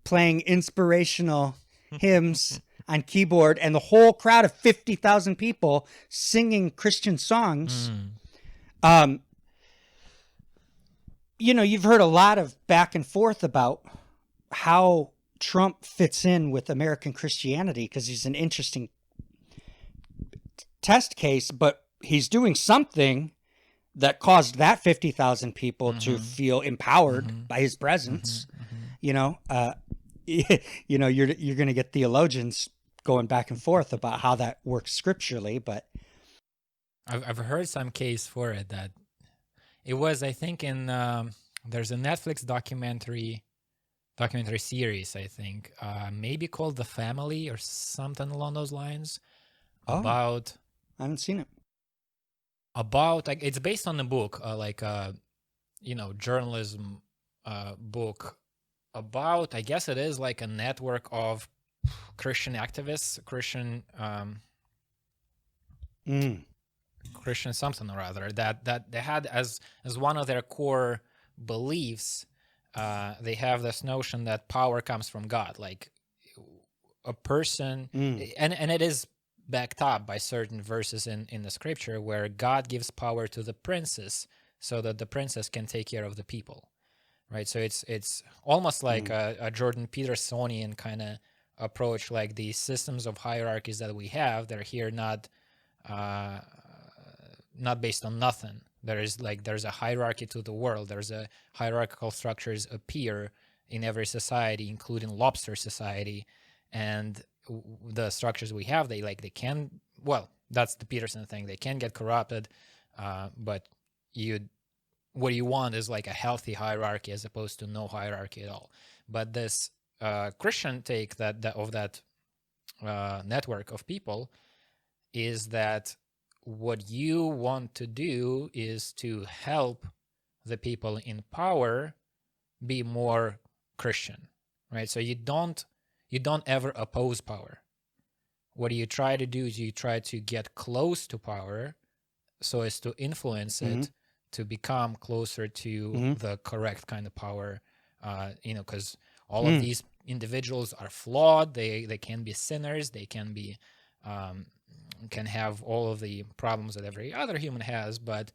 playing inspirational hymns on keyboard, and the whole crowd of 50,000 people singing Christian songs. You know, you've heard a lot of back and forth about how Trump fits in with American Christianity because he's an interesting test case, but he's doing something that caused that 50,000 people to feel empowered by his presence. You know, you know, you're going to get theologians going back and forth about how that works scripturally, but I've heard some case for it that it was, I think, in there's a Netflix documentary series, I think, maybe called The Family or something along those lines. About I haven't seen it. About like it's based on the book, you know, journalism book about, I guess it is like a network of Christian activists, Christian something or other that they had as one of their core beliefs. They have this notion that power comes from God. Like a person, and it is backed up by certain verses in the scripture where God gives power to the princes so that the princess can take care of the people, right? So it's almost like a Jordan Petersonian kind of approach, like the systems of hierarchies that we have. They're here not based on nothing. There's a hierarchy to the world. There's a hierarchical structures appear in every society, including lobster society, and the structures we have, they can, well, that's the Peterson thing. They can get corrupted, but what you want is like a healthy hierarchy as opposed to no hierarchy at all. But this Christian take of that network of people is that what you want to do is to help the people in power be more Christian, right? So you don't ever oppose power. What you try to do is you try to get close to power so as to influence it to become closer to the correct kind of power, because all of these individuals are flawed. They can be sinners. They can have all of the problems that every other human has, but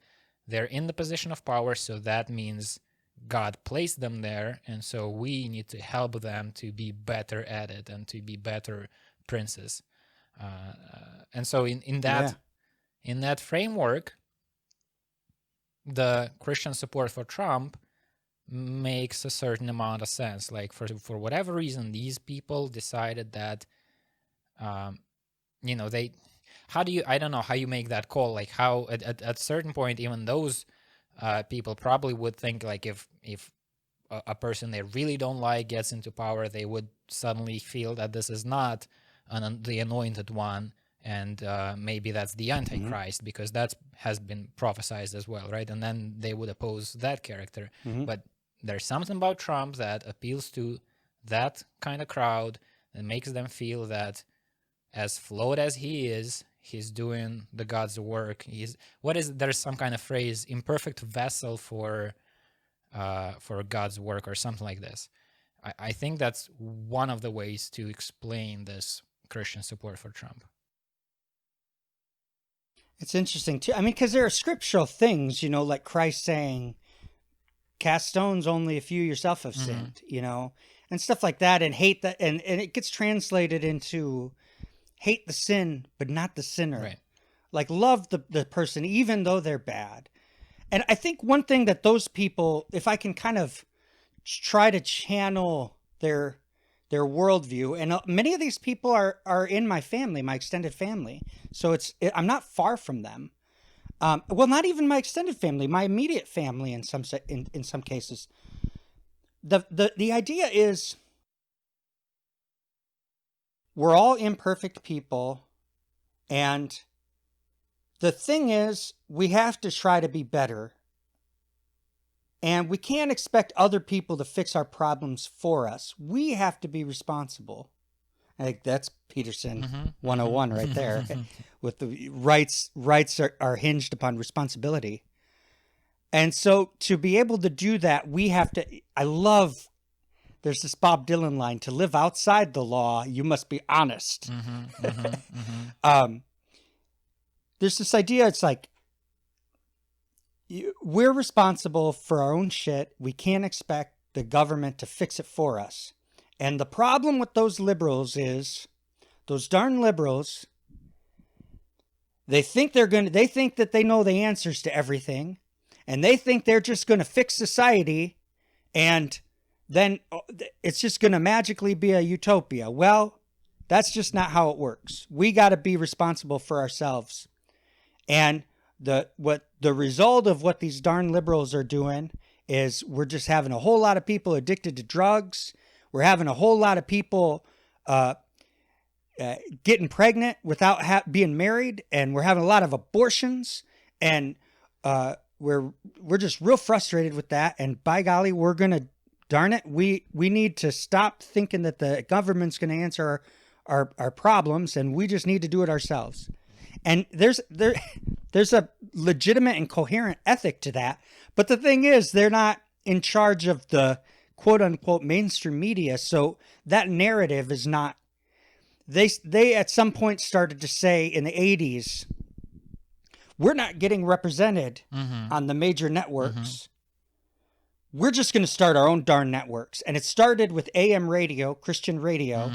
they're in the position of power, so that means God placed them there, and so we need to help them to be better at it and to be better princes. And so in that framework, the Christian support for Trump makes a certain amount of sense. Like for whatever reason, these people decided that, I don't know how you make that call. Like how at a certain point, even those people probably would think like if a person they really don't like gets into power, they would suddenly feel that this is not the anointed one, and maybe that's the Antichrist, because that has been prophesied as well, right? And then they would oppose that character. But there's something about Trump that appeals to that kind of crowd and makes them feel that as flawed as he is, he's doing the God's work. There's some kind of phrase, imperfect vessel for God's work or something like this. I think that's one of the ways to explain this Christian support for Trump. It's interesting too. I mean, because there are scriptural things, like Christ saying, cast stones only if you yourself have sinned, and stuff like that, and hate that. And it gets translated into hate the sin, but not the sinner. Right. Like love the person, even though they're bad. And I think one thing that those people, if I can kind of try to channel their worldview, and many of these people are in my family, my extended family. So I'm not far from them. Well, not even my extended family, my immediate family in some cases. The idea is we're all imperfect people, and the thing is we have to try to be better, and we can't expect other people to fix our problems for us. We have to be responsible. I think that's Peterson 101 right there. With the rights are hinged upon responsibility. And so to be able to do that, we have to, there's this Bob Dylan line, to live outside the law, you must be honest. There's this idea, it's like, we're responsible for our own shit. We can't expect the government to fix it for us. And the problem with those liberals is, those darn liberals, they think that they know the answers to everything, and they think they're just going to fix society, and then it's just going to magically be a utopia. Well, that's just not how it works. We got to be responsible for ourselves. And the result of what these darn liberals are doing is we're just having a whole lot of people addicted to drugs. We're having a whole lot of people getting pregnant without being married, and we're having a lot of abortions, and we're just real frustrated with that. And by golly, we're gonna, darn it, we need to stop thinking that the government's gonna answer our problems, and we just need to do it ourselves. And there's a legitimate and coherent ethic to that. But the thing is, they're not in charge of the quote unquote mainstream media. So that narrative is not, they at some point started to say in the 80s, we're not getting represented on the major networks. We're just going to start our own darn networks. And it started with AM radio, Christian radio,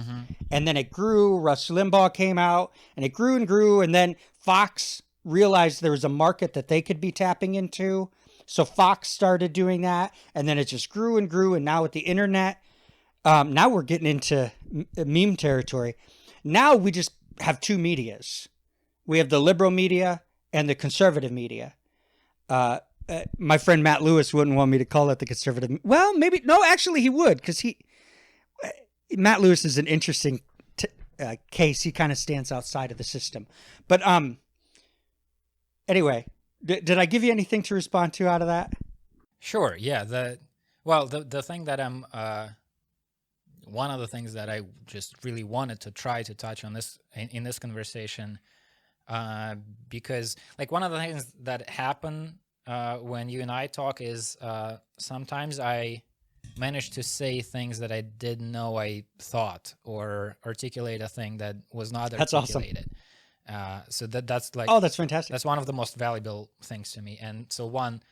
and then it grew. Rush Limbaugh came out, and it grew and grew, and then Fox realized there was a market that they could be tapping into. So Fox started doing that, and then it just grew and grew, and now with the internet, now we're getting into meme territory. Now we just have two medias. We have the liberal media and the conservative media. My friend Matt Lewis wouldn't want me to call it the conservative. Well, maybe. No, actually he would, because Matt Lewis is an interesting case. He kind of stands outside of the system. But anyway, did I give you anything to respond to out of that? Sure. Yeah. The thing that I'm one of the things that I just really wanted to try to touch on this in this conversation, because like one of the things that happen when you and I talk is sometimes I manage to say things that I didn't know I thought, or articulate a thing that was not articulated. That's awesome. So that's like, oh, that's fantastic. That's one of the most valuable things to me. And so one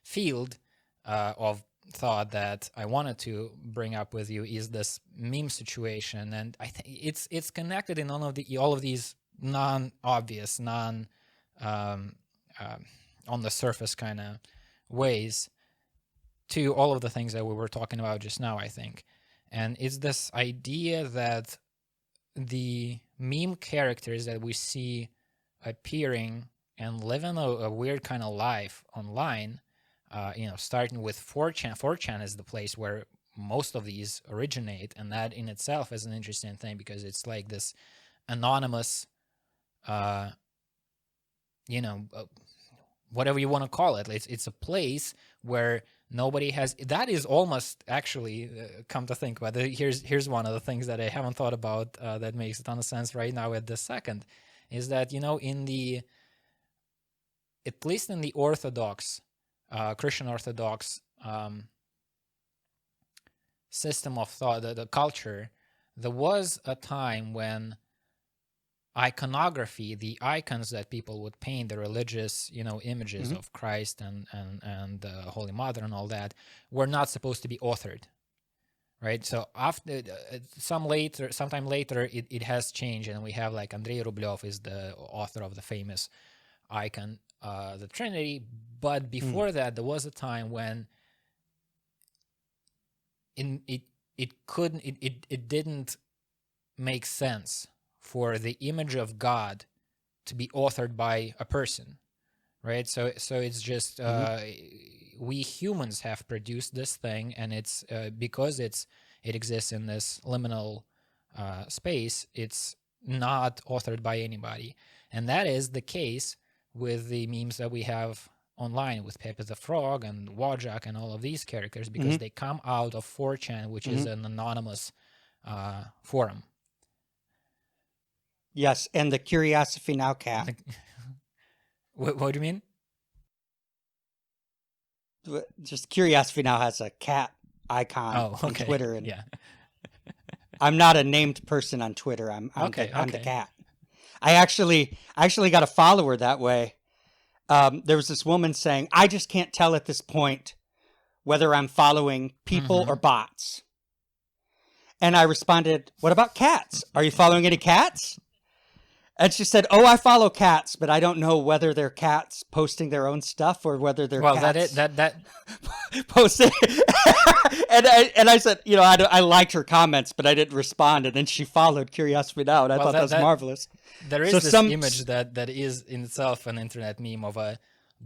field of thought that I wanted to bring up with you is this meme situation, and I think it's connected in all of these non-obvious, on the surface kind of ways to all of the things that we were talking about just now, I think. And it's this idea that the meme characters that we see appearing and living a weird kind of life online, starting with 4chan. 4chan is the place where most of these originate, and that in itself is an interesting thing because it's like this anonymous, whatever you want to call it. It's a place where nobody has. That is almost actually, come to think about it. Here's one of the things that I haven't thought about that makes a ton of sense right now at this second, is that at least in the Orthodox, Christian Orthodox system of thought, the culture, there was a time when iconography, the icons that people would paint, the religious, images of Christ and the Holy Mother and all that, were not supposed to be authored, right? So after sometime later, it has changed, and we have like Andrei Rublev is the author of the famous icon, the Trinity. But before that, there was a time when it didn't make sense for the image of God to be authored by a person, right? So it's just we humans have produced this thing, and it's because it exists in this liminal space. It's not authored by anybody, and that is the case with the memes that we have online with Pepe the Frog and Wojak and all of these characters, because they come out of 4chan, which is an anonymous forum. Yes, and the Curiosity Now cat. What do you mean? Just Curiosity Now has a cat icon on Twitter, and yeah. I'm not a named person on Twitter. I'm the cat. I actually got a follower that way. There was this woman saying, "I just can't tell at this point whether I'm following people or bots." And I responded, "What about cats? Are you following any cats?" And she said, "Oh, I follow cats, but I don't know whether they're cats posting their own stuff or whether they're cats that posting." and I said, I liked her comments, but I didn't respond. And then she followed Curiosity Now, and I thought that was marvelous. There is this image that is in itself an internet meme of a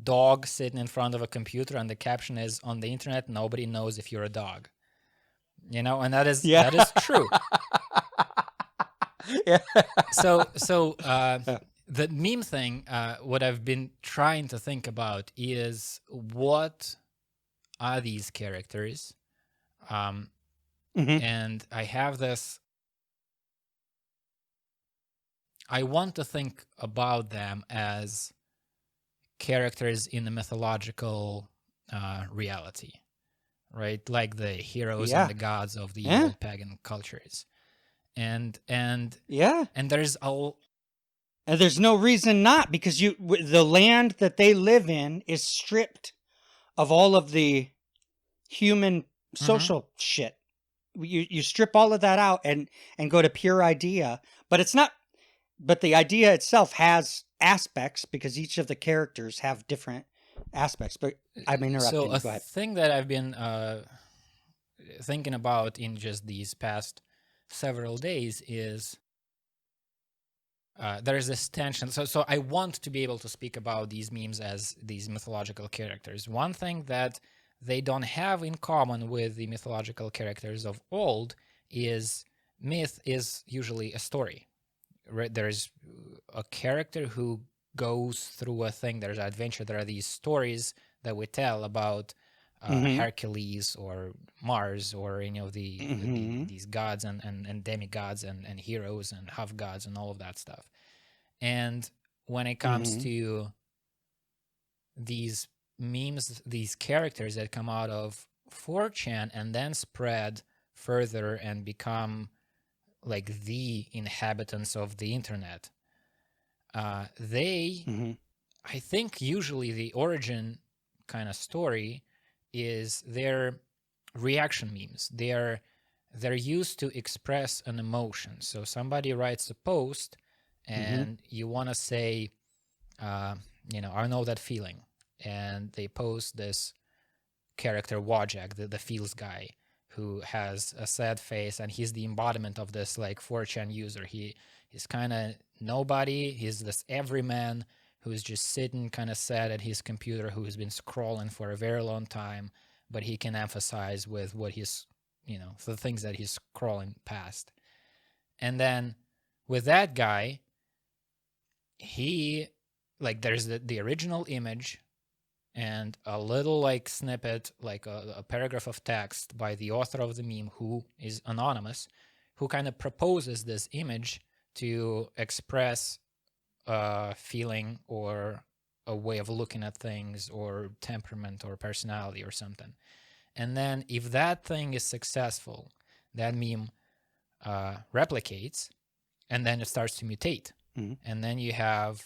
dog sitting in front of a computer, and the caption is, "On the internet, nobody knows if you're a dog." And that is true. Yeah. So the meme thing, what I've been trying to think about is, what are these characters? And I have this, I want to think about them as characters in the mythological reality, right? Like the heroes and the gods of the old pagan cultures. and Yeah. and there's And there's no reason not, because the land that they live in is stripped of all of the human Mhm. social shit. You strip all of that out and go to pure idea, but it's not. But the idea itself has aspects because each of the characters have different aspects. But I'm so interrupting a you. Go ahead. thing that I've been thinking about in just these past several days is there is this tension. So I want to be able to speak about these memes as these mythological characters. One thing that they don't have in common with the mythological characters of old is myth is usually a story. Right? There's a character who goes through a thing. There's an adventure. There are these stories that we tell about Mm-hmm. Hercules or Mars or any of Mm-hmm. these gods and demigods and heroes and half gods and all of that stuff. And when it comes Mm-hmm. to these memes, these characters that come out of 4chan and then spread further and become like the inhabitants of the internet, they, Mm-hmm. I think usually the origin kind of story is their reaction memes. They're used to express an emotion. So somebody writes a post Mm-hmm. and you want to say, I know that feeling. And they post this character Wojak, the feels guy, who has a sad face, and he's the embodiment of this like 4chan user. He's kind of nobody. He's this everyman who's just sitting kind of sad at his computer, who has been scrolling for a very long time, but he can emphasize with what he's, the things that he's scrolling past. And then with that guy, he like there's the original image and a little like snippet, like a paragraph of text by the author of the meme, who is anonymous, who kind of proposes this image to express a feeling or a way of looking at things or temperament or personality or something. And then if that thing is successful, that meme replicates, and then it starts to mutate. Mm-hmm. And then you have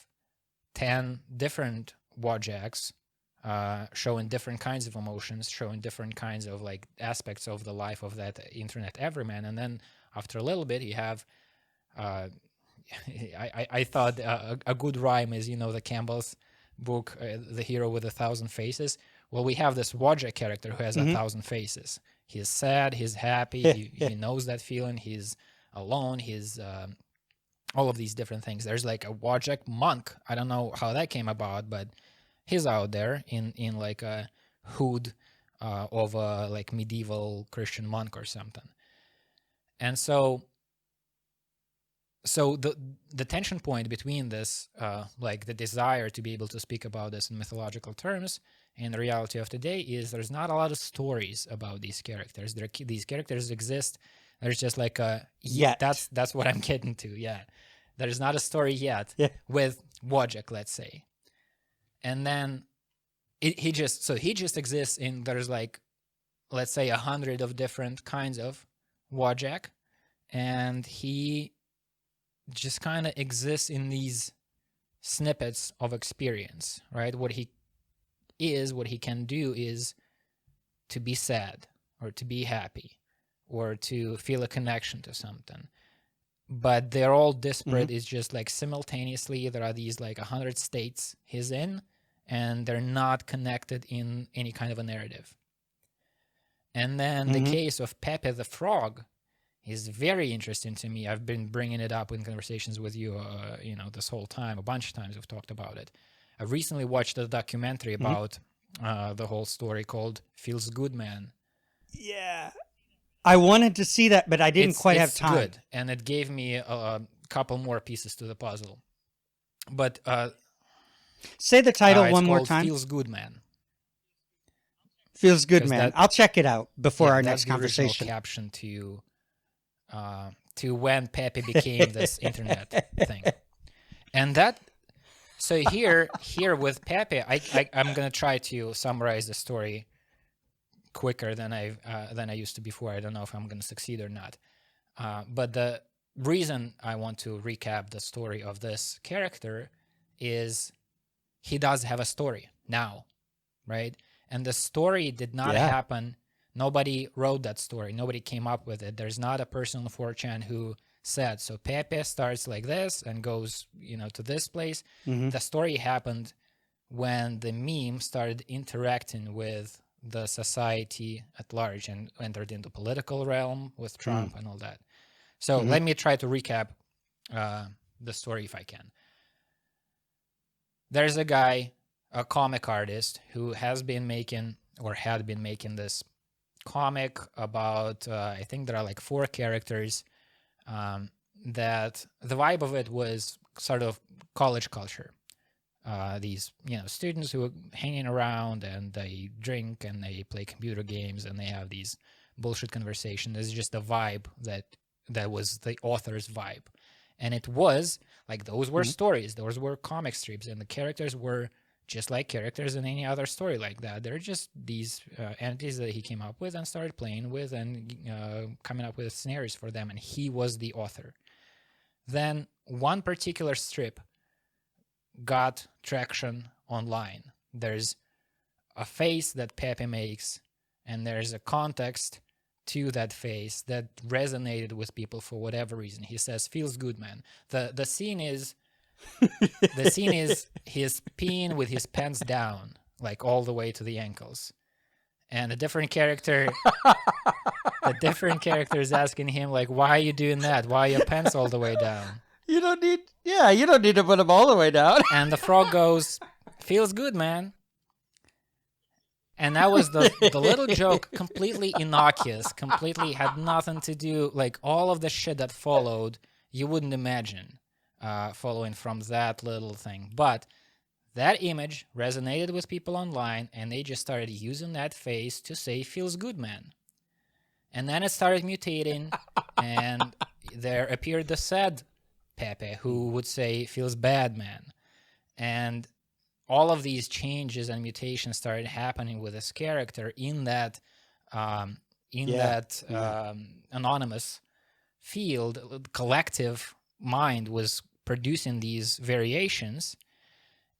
10 different Wojaks showing different kinds of emotions, showing different kinds of like aspects of the life of that internet everyman. And then after a little bit, you have, I thought a good rhyme is, the Campbell's book, The Hero with 1,000 Faces. Well, we have this Wojak character who has 1,000 faces. He's sad, he's happy, he knows that feeling, he's alone, he's all of these different things. There's like a Wojak monk. I don't know how that came about, but he's out there in like a hood of a like medieval Christian monk or something. And so the tension point between this, like the desire to be able to speak about this in mythological terms and the reality of today, is there's not a lot of stories about these characters. These characters exist. There's just like a Yet. That's what I'm getting to. Yeah, there's not a story yet with Wojak, let's say. And then he just exists in, there's like, let's say 100 of different kinds of Wojak, and he just kind of exists in these snippets of experience, right? What he can do is to be sad or to be happy or to feel a connection to something. But they're all disparate. It's just like simultaneously there are these like 100 states he's in, and they're not connected in any kind of a narrative. And then the case of Pepe the Frog is very interesting to me. I've been bringing it up in conversations with you, this whole time. A bunch of times we've talked about it. I recently watched a documentary about the whole story called Feels Good Man. Yeah. I wanted to see that, but I didn't quite have time. It's good, and it gave me a couple more pieces to the puzzle. But say the title one more called time. Feels Good Man. Feels Good Man. I'll check it out before our next conversation. That's the original caption to when Pepe became this internet thing. And that, so here with Pepe, I'm gonna try to summarize the story quicker than I used to before. I don't know if I'm gonna succeed or not. But reason I want to recap the story of this character is he does have a story now, right? And the story did not happen. Nobody wrote that story. Nobody came up with it. There's not a person on 4chan who said, so Pepe starts like this and goes, to this place. The story happened when the meme started interacting with the society at large and entered into political realm with Trump and all that. So let me try to recap the story if I can. There's a guy, a comic artist, who had been making this comic about, I think there are like 4 characters, that the vibe of it was sort of college culture. These, students who are hanging around and they drink and they play computer games and they have these bullshit conversations. It's just a vibe that was the author's vibe. And it was like, those were stories, those were comic strips, and the characters were just like characters in any other story like that. They're just these entities that he came up with and started playing with and coming up with scenarios for them, and he was the author. Then one particular strip got traction online. There's a face that Pepe makes, and there's a context to that face that resonated with people for whatever reason. He says, "Feels good, man." The scene is he's peeing with his pants down, like all the way to the ankles, and a different character is asking him, like, "Why are you doing that? Why are your pants all the way down?" You don't need to put them all the way down. And the frog goes, "Feels good, man." And that was the little joke, completely innocuous, completely had nothing to do, like all of the shit that followed, you wouldn't imagine following from that little thing. But that image resonated with people online, and they just started using that face to say, "Feels good, man." And then it started mutating, and there appeared the sad Pepe, who would say, "Feels bad, man." And all of these changes and mutations started happening with this character in that anonymous field. Collective mind was producing these variations,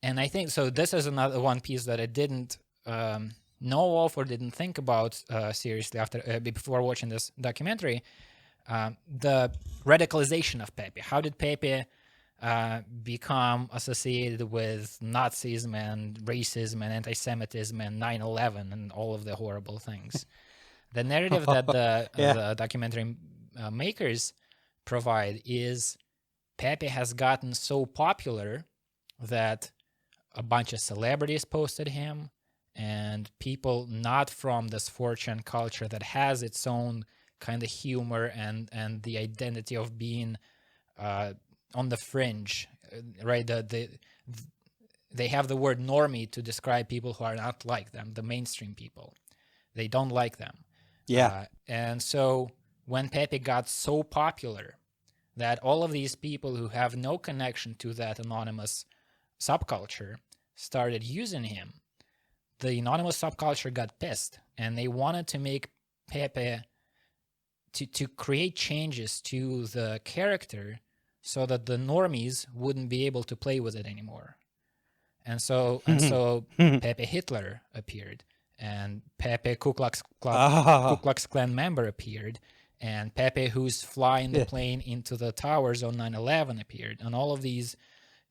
and I think so. This is another one piece that I didn't know of or didn't think about seriously before watching this documentary. The radicalization of Pepe. How did Pepe become associated with Nazism and racism and anti-Semitism and 9/11 and all of the horrible things? The narrative that the documentary makers provide is Pepe has gotten so popular that a bunch of celebrities posted him, and people not from this 4chan culture that has its own kind of humor and the identity of being on the fringe, right? They have the word normie to describe people who are not like them, the mainstream people. They don't like them. Yeah. And so when Pepe got so popular that all of these people who have no connection to that anonymous subculture started using him, the anonymous subculture got pissed, and they wanted to make Pepe to create changes to the character so that the normies wouldn't be able to play with it anymore. And so Pepe Hitler appeared, and Pepe Ku Klux Klan member appeared, and Pepe who's flying the plane into the towers on 9/11 appeared, and all of these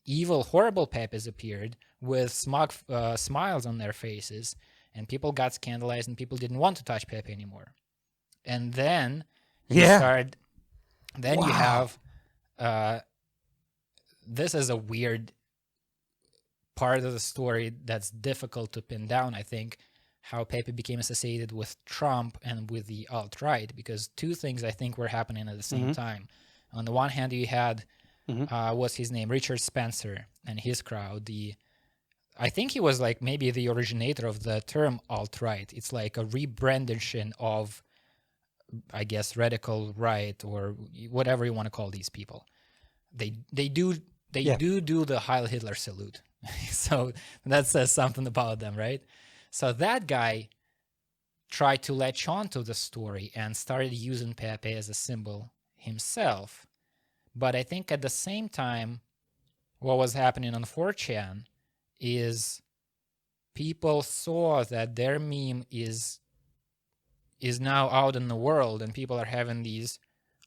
evil, horrible Pepes appeared with smug smiles on their faces, and people got scandalized, and people didn't want to touch Pepe anymore. And then you have this is a weird part of the story that's difficult to pin down, I think, how Pepe became associated with Trump and with the alt-right, because two things I think were happening at the same time. On the one hand, you had, what's his name, Richard Spencer and his crowd. I think he was like maybe the originator of the term alt-right. It's like a rebranding of, I guess, radical right, or whatever you want to call these people. They do the Heil Hitler salute. So that says something about them, right? So that guy tried to latch on to the story and started using Pepe as a symbol himself. But I think at the same time, what was happening on 4chan is people saw that their meme is now out in the world, and people are having these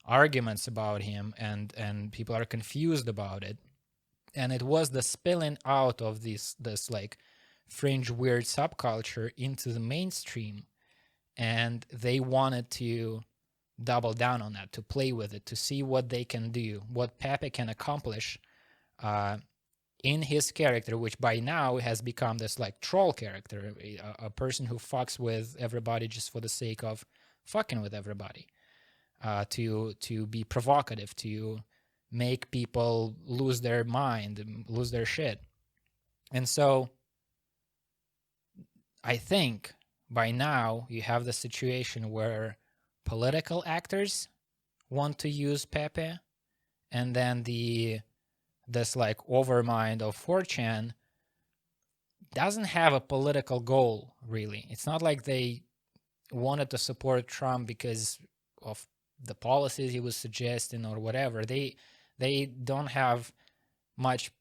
arguments about him, and people are confused about it. And it was the spilling out of this like fringe weird subculture into the mainstream, and they wanted to double down on that, to play with it, to see what they can do, what Pepe can accomplish in his character, which by now has become this like troll character, a person who fucks with everybody just for the sake of fucking with everybody, to be provocative, to make people lose their mind, lose their shit. And so I think by now you have the situation where political actors want to use Pepe, and then this like overmind of 4chan doesn't have a political goal, really. It's not like they wanted to support Trump because of the policies he was suggesting or whatever. They don't have much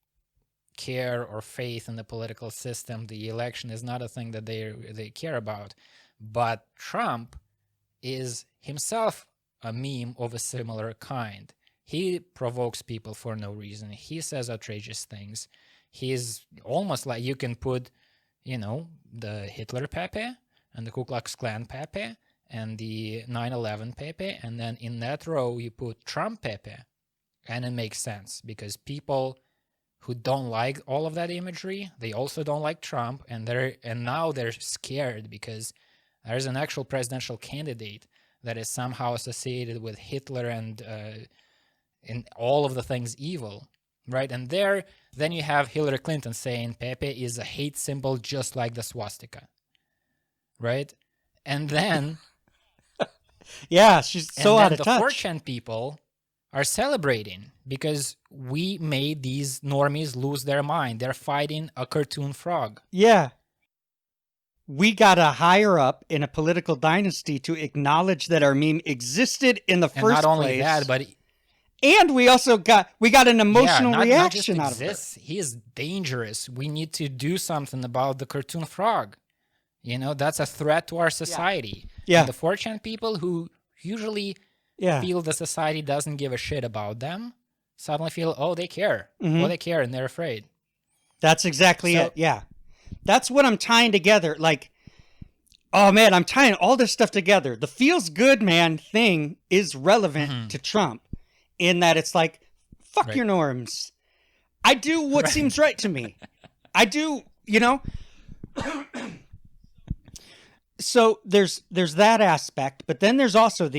care or faith in the political system. The election is not a thing that they care about. But Trump is himself a meme of a similar kind. He provokes people for no reason. He says outrageous things. He's almost like you can put, the Hitler Pepe and the Ku Klux Klan Pepe and the 9/11 Pepe, and then in that row you put Trump Pepe, and it makes sense because people who don't like all of that imagery, they also don't like Trump, and now they're scared because there's an actual presidential candidate that is somehow associated with Hitler and all of the things evil, right? And then you have Hillary Clinton saying Pepe is a hate symbol just like the swastika, right? And then yeah, she's so out of touch. The 4chan people are celebrating because we made these normies lose their mind. They're fighting a cartoon frog. Yeah. We got a higher up in a political dynasty to acknowledge that our meme existed in the first place. And not only that, but... And we also got an emotional reaction out of it. He is dangerous. We need to do something about the cartoon frog. That's a threat to our society. Yeah. And the 4chan people who usually feel the society doesn't give a shit about them suddenly feel, oh, they care. Oh, they care, and they're afraid. That's exactly it. Yeah. That's what I'm tying together. Like, oh man, I'm tying all this stuff together. The feels good man thing is relevant to Trump in that it's like, fuck your norms. I do what seems right to me. I do, So there's that aspect, but then there's also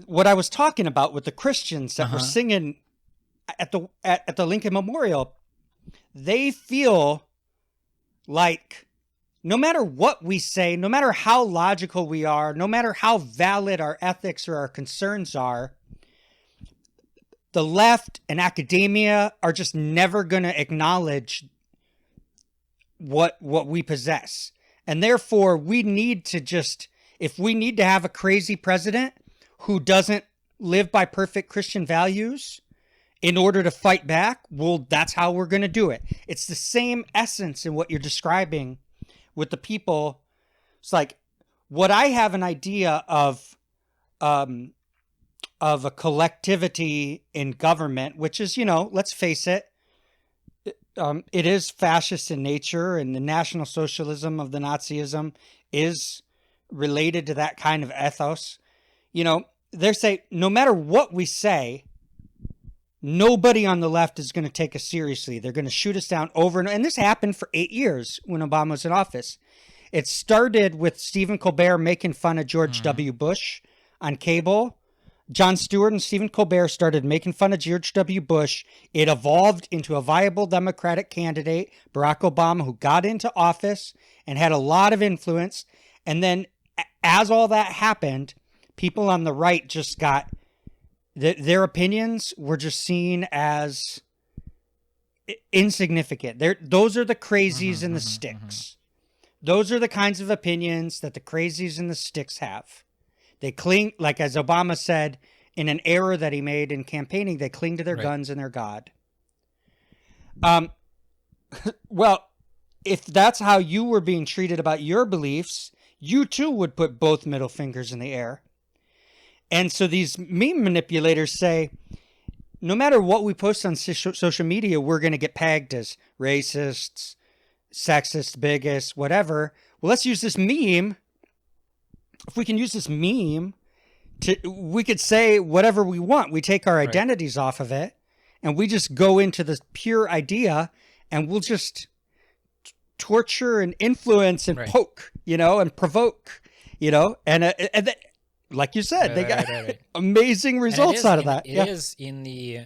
what I was talking about with the Christians that were singing at the Lincoln Memorial. They feel like no matter what we say, no matter how logical we are, no matter how valid our ethics or our concerns are, the left and academia are just never going to acknowledge what we possess. And therefore, we need to if we need to have a crazy president who doesn't live by perfect Christian values in order to fight back, well, that's how we're going to do it. It's the same essence in what you're describing with the people. It's like what I have an idea of a collectivity in government, which is, let's face it, it is fascist in nature, and the National Socialism of the Nazism is related to that kind of ethos. They say no matter what we say, nobody on the left is going to take us seriously. They're going to shoot us down over and this happened for 8 years when Obama was in office. It started with Stephen Colbert making fun of George W. Bush on cable. Jon Stewart and Stephen Colbert started making fun of George W. Bush. It evolved into a viable Democratic candidate, Barack Obama, who got into office and had a lot of influence. And then as all that happened, people on the right just got, their opinions were just seen as insignificant. Those are the crazies and the sticks. Those are the kinds of opinions that the crazies and the sticks have. They cling, like as Obama said in an error that he made in campaigning, they cling to their Right. guns and their God. Well, if that's how you were being treated about your beliefs, you too would put both middle fingers in the air. And so these meme manipulators say, no matter what we post on social media, we're going to get pegged as racists, sexist, bigots, whatever. Well, let's use this meme. If we can use this meme, we could say whatever we want. We take our identities off of it, and we just go into this pure idea, and we'll just torture and influence and poke, and provoke, and like you said, they got amazing results out of that. It is in the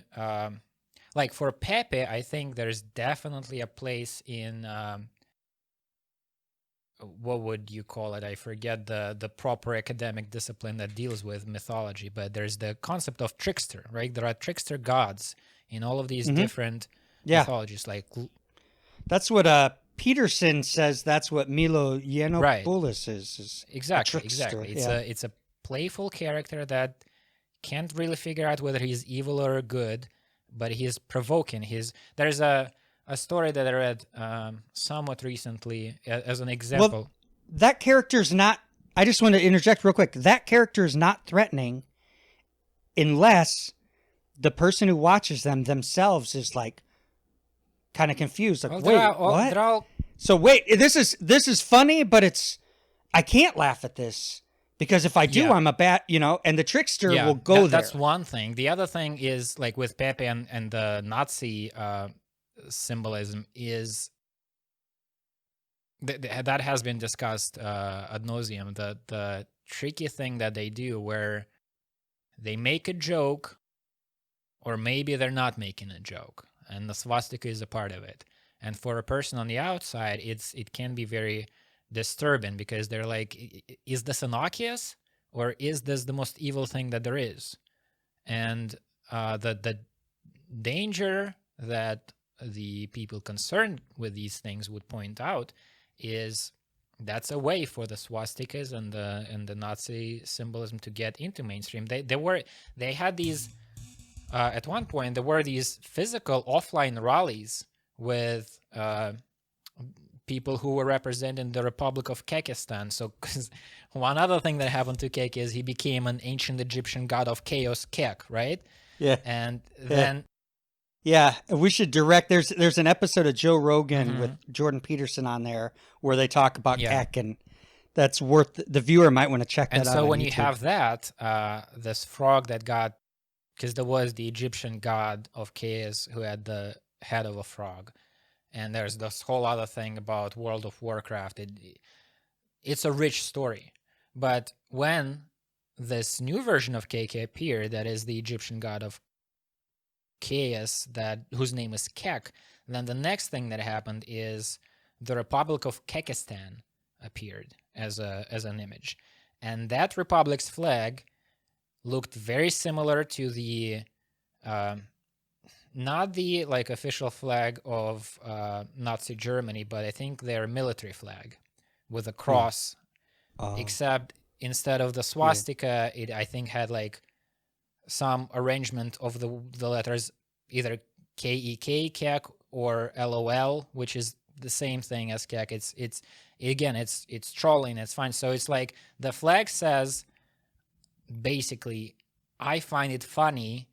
like for Pepe, I think there's definitely a place in what would you call it? I forget the proper academic discipline that deals with mythology, but there's the concept of trickster, right? There are trickster gods in all of these different mythologies. Like that's what Peterson says. That's what Milo Yiannopoulos is exactly. It's a playful character that can't really figure out whether he's evil or good, but he's provoking. There's a story that I read somewhat recently as an example. Well, that character's not, I just want to interject real quick. That character is not threatening unless the person who watches them themselves is like kind of confused. Like, what? So wait, this is funny, but I can't laugh at this. Because if I do, I'm a bad, and the trickster will go there. That's one thing. The other thing is, like with Pepe and the Nazi symbolism, is that has been discussed ad nauseum. The tricky thing that they do where they make a joke, or maybe they're not making a joke, and the swastika is a part of it. And for a person on the outside, it can be very disturbing because they're like, is this innocuous or is this the most evil thing that there is? And the danger that the people concerned with these things would point out is that's a way for the swastikas and the Nazi symbolism to get into mainstream. They had these at one point there were these physical offline rallies with people who were representing the Republic of Kekistan. So, because one other thing that happened to Kek is he became an ancient Egyptian god of chaos, Kek, right? Yeah. And then... Yeah, we should direct... There's an episode of Joe Rogan with Jordan Peterson on there where they talk about Kek, and that's worth... The viewer might want to check that out. And so when YouTube. You have that, this frog that got... Because there was the Egyptian god of chaos who had the head of a frog. And there's this whole other thing about World of Warcraft. It's a rich story. But when this new version of KK appeared, that is the Egyptian god of chaos, whose name is Kek, then the next thing that happened is the Republic of Kekistan appeared as an image. And that republic's flag looked very similar to the... not the official flag of Nazi Germany, but I think their military flag with a cross, except instead of the swastika, it I think had some arrangement of the letters, either K-E-K, Kek, or LOL, which is the same thing as Kek. It's trolling, it's fine. So it's like the flag says, basically, I find it funny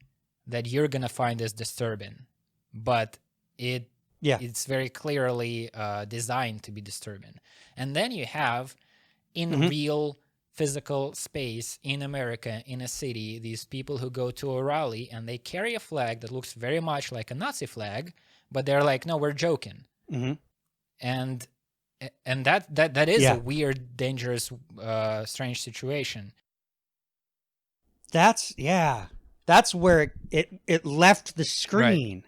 that you're gonna find this disturbing, but it's very clearly designed to be disturbing. And then you have in real physical space in America, in a city, these people who go to a rally and they carry a flag that looks very much like a Nazi flag, but they're like, no, we're joking. And that is a weird, dangerous, strange situation. That's where it left the screen.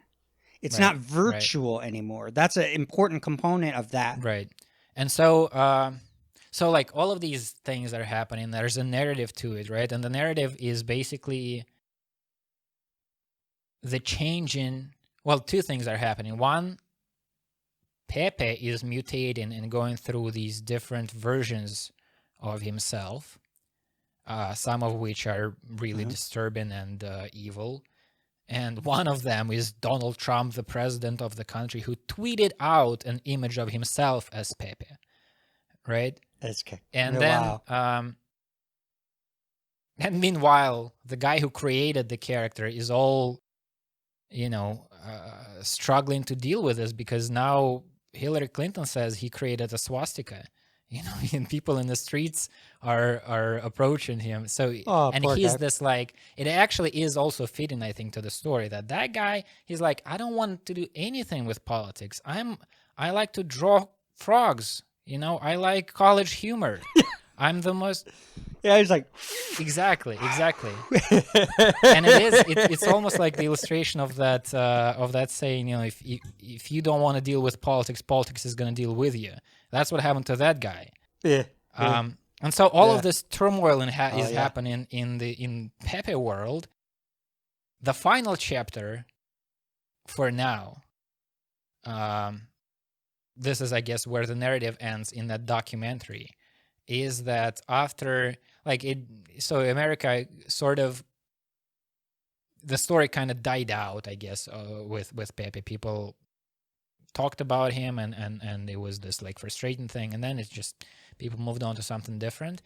It's not virtual anymore. That's an important component of that. Right. And so all of these things that are happening, there's a narrative to it, right? And the narrative is basically the change in, two things are happening. One, Pepe is mutating and going through these different versions of himself. some of which are really disturbing and evil. And one of them is Donald Trump, the president of the country, who tweeted out an image of himself as Pepe, right? That's okay. And Oh, then, wow. and meanwhile, the guy who created the character is all, struggling to deal with this, because now Hillary Clinton says he created a swastika, and people in the streets are approaching him. So, and poor he's guy. this like, it actually is also fitting, I think, to the story that guy, he's like, I don't want to do anything with politics. I like to draw frogs. I like college humor. I'm the most. Yeah, he's like, Exactly. And it's almost like the illustration of that saying, if you don't want to deal with politics, politics is going to deal with you. That's what happened to that guy. yeah. And so all of this turmoil is yeah. happening in Pepe world. The final chapter, for now, this is, I guess, where the narrative ends in that documentary, is that after, so America sort of, the story kind of died out, I guess, with Pepe. People talked about him, and it was this like frustrating thing, and then it's just people moved on to something different.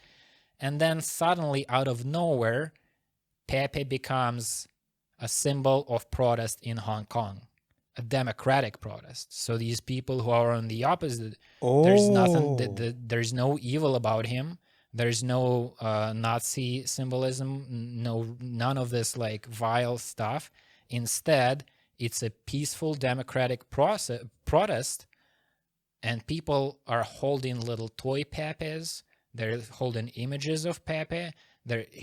And then suddenly, out of nowhere, Pepe becomes a symbol of protest in Hong Kong, a democratic protest. So these people who are on the opposite, there's nothing, there's no evil about him. There's no Nazi symbolism, none of this like vile stuff. Instead, it's a peaceful democratic protest, and people are holding little toy Pepes. They're holding images of Pepe.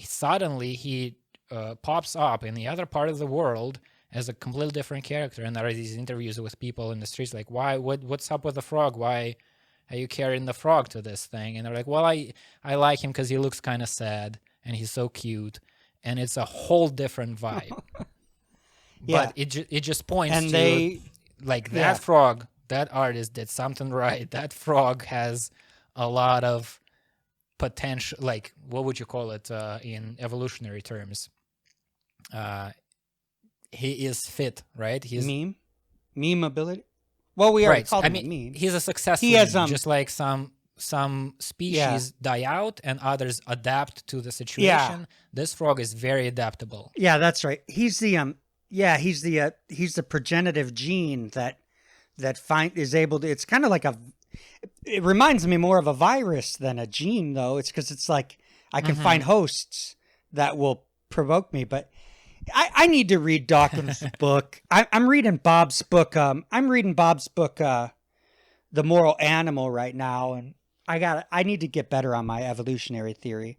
Suddenly he pops up in the other part of the world as a completely different character. And there are these interviews with people in the streets like, what's up with the frog? Why are you carrying the frog to this thing? And they're like, well, I like him because he looks kind of sad and he's so cute. And it's a whole different vibe. Yeah. But it just points that frog, that artist did something right. That frog has a lot of potential, like, what would you call it in evolutionary terms? He is fit, right? He's meme ability. Well, we already called him a meme. He's a successful meme, just like some species die out and others adapt to the situation. Yeah. This frog is very adaptable. Yeah, that's right. He's the he's the progenitive gene that is able to. It's kind of like it reminds me more of a virus than a gene, though. It's because it's like I can find hosts that will provoke me. But I need to read Dawkins' book. I'm reading Bob's book. The Moral Animal, right now, and I need to get better on my evolutionary theory.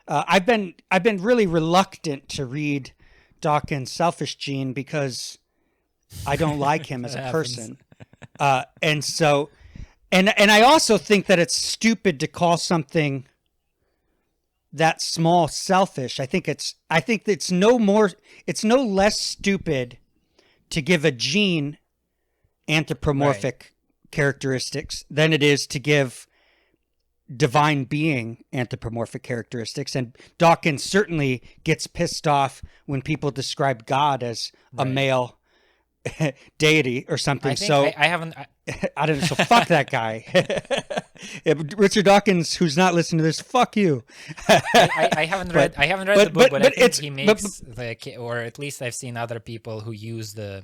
I've been really reluctant to read Dawkins' Selfish Gene because I don't like him as a person. And so, and I also think that it's stupid to call something that small selfish. I think it's no less stupid to give a gene anthropomorphic characteristics than it is to give divine being anthropomorphic characteristics. And Dawkins certainly gets pissed off when people describe God as a male deity or something. I haven't. I don't know. So fuck that guy. Richard Dawkins, who's not listening to this, fuck you. I haven't read the book, but I think he makes or at least I've seen other people who use the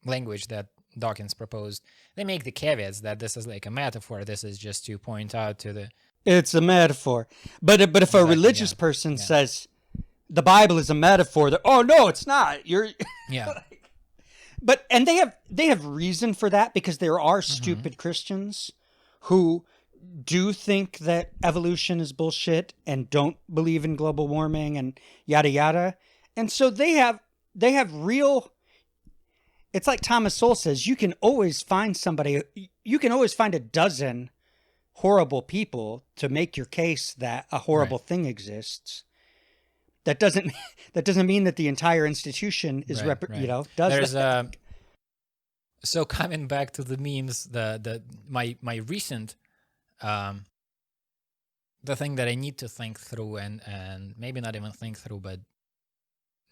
language that Dawkins proposed. They make the caveats that this is like a metaphor. This is just to point out to the. It's a metaphor, but if a religious person says the Bible is a metaphor, oh no, it's not. You're But they have reason for that, because there are stupid Christians who do think that evolution is bullshit and don't believe in global warming and yada yada. And so they have real. It's like Thomas Sowell says, you can always find a dozen horrible people to make your case that a horrible thing exists. That doesn't mean that the entire institution is does that. So coming back to the memes, my recent the thing that I need to think through and maybe not even think through, but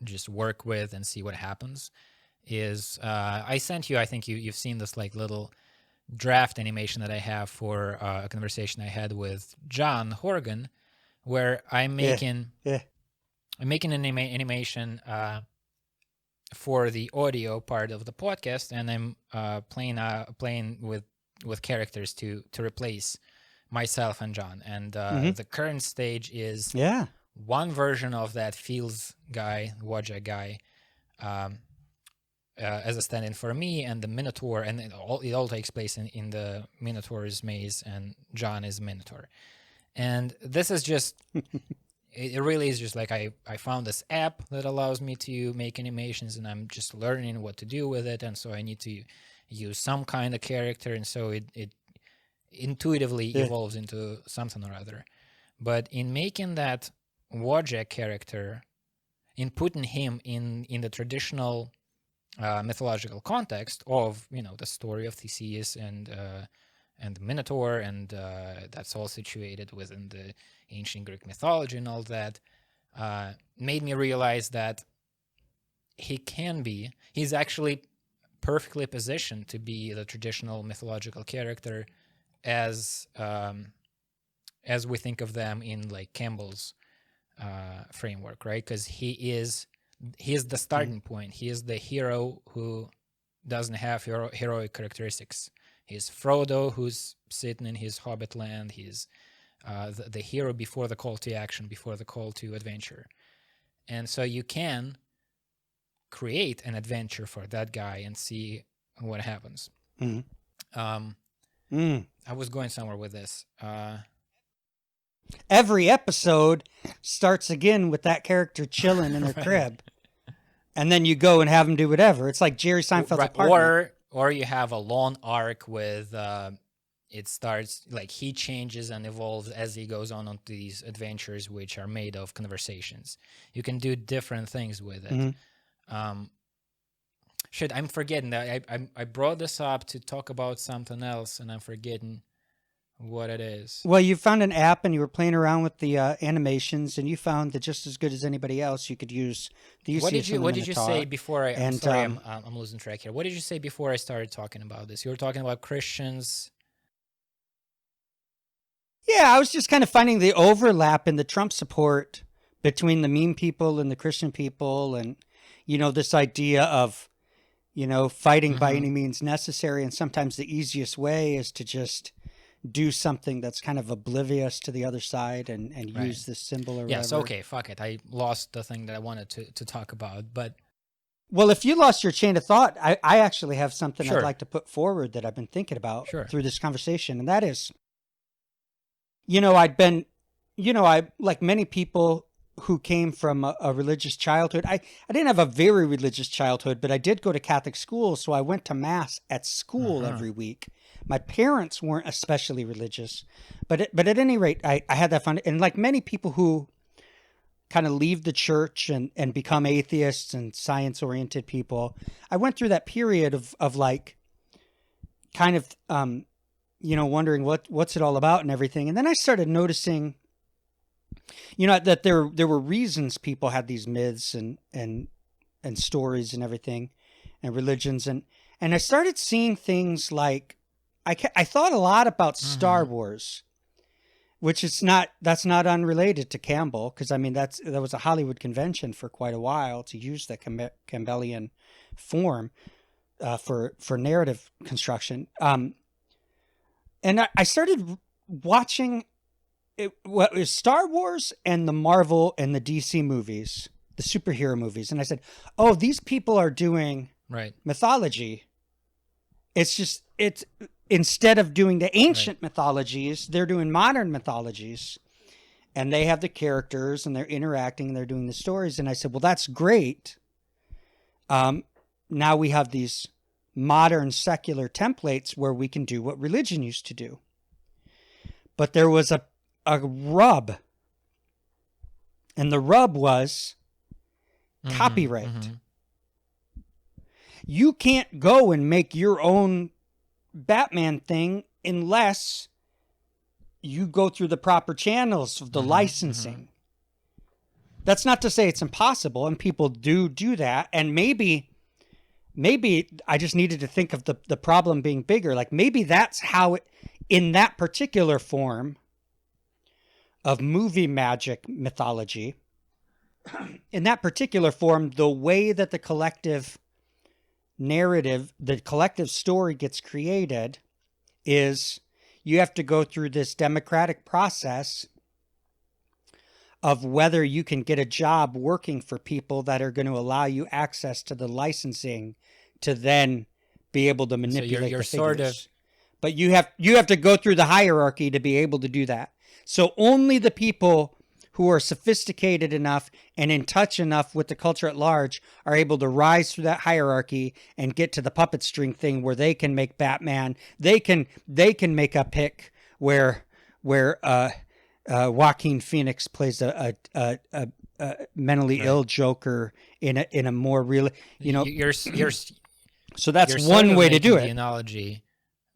just work with and see what happens is I sent you, I think you've seen this like little draft animation that I have for a conversation I had with John Horgan, where I'm making an animation for the audio part of the podcast, and I'm playing with characters to replace myself and John. And the current stage is one version of that Fields guy, Wojak guy, as a stand-in for me, and the Minotaur, and it all takes place in the Minotaur's maze, and John is Minotaur. And this is just, it really is just like I found this app that allows me to make animations, and I'm just learning what to do with it, and so I need to use some kind of character, and so it intuitively evolves into something or other. But in making that Wojak character, in putting him in the traditional mythological context of, the story of Theseus and the Minotaur, and that's all situated within the ancient Greek mythology and all that, made me realize that he's actually perfectly positioned to be the traditional mythological character as we think of them in like Campbell's framework, right? Because he is the starting point. He is the hero who doesn't have heroic characteristics. He's Frodo, who's sitting in his hobbit land. He's the hero before the call to action, before the call to adventure. And so you can create an adventure for that guy and see what happens. I was going somewhere with this. Every episode starts again with that character chilling in their crib. And then you go and have them do whatever. It's like Jerry Seinfeld's apartment. Or you have a long arc with it starts like he changes and evolves as he goes on these adventures, which are made of conversations. You can do different things with it. Shit, I'm forgetting that I brought this up to talk about something else, and I'm forgetting what it is. Well, you found an app and you were playing around with the animations, and you found that just as good as anybody else, you could use the What did you say before I'm losing track here. What did you say before I started talking about this? You were talking about Christians. Yeah, I was just kind of finding the overlap in the Trump support between the meme people and the Christian people, and this idea of fighting by any means necessary, and sometimes the easiest way is to just do something that's kind of oblivious to the other side and use this symbol or whatever. Yes, okay, fuck it. I lost the thing that I wanted to talk about, but... Well, if you lost your chain of thought, I actually have something I'd like to put forward that I've been thinking about through this conversation, and that is, I like many people who came from a religious childhood. I didn't have a very religious childhood, but I did go to Catholic school, so I went to Mass at school every week. My parents weren't especially religious, but at any rate, I had that fun. And like many people who kind of leave the church and become atheists and science-oriented people, I went through that period of like kind of, wondering what's it all about and everything. And then I started noticing, that there were reasons people had these myths and stories and everything and religions. And I started seeing things like, I thought a lot about Star Wars, which that's not unrelated to Campbell. Cause I mean, that was a Hollywood convention for quite a while to use the Campbellian form, for narrative construction. And I started watching it was Star Wars and the Marvel and the DC movies, the superhero movies. And I said, oh, these people are doing mythology. It's instead of doing the ancient mythologies, they're doing modern mythologies, and they have the characters and they're interacting and they're doing the stories. And I said, well, that's great. Now we have these modern secular templates where we can do what religion used to do. But there was a rub. And the rub was copyright. You can't go and make your own Batman thing unless you go through the proper channels of the licensing. That's not to say it's impossible, and people do that. And maybe I just needed to think of the problem being bigger. Like maybe that's how it, in that particular form of movie magic mythology, in that particular form, the way that the collective narrative, the collective story gets created is you have to go through this democratic process of whether you can get a job working for people that are going to allow you access to the licensing to then be able to manipulate you're the figures. sort of, but you have to go through the hierarchy to be able to do that. So only the people who are sophisticated enough and in touch enough with the culture at large are able to rise through that hierarchy and get to the puppet string thing where they can make Batman. They can make a pick where Joaquin Phoenix plays a mentally ill Joker in a more real, you're so that's you're one sort of way to do making the it. analogy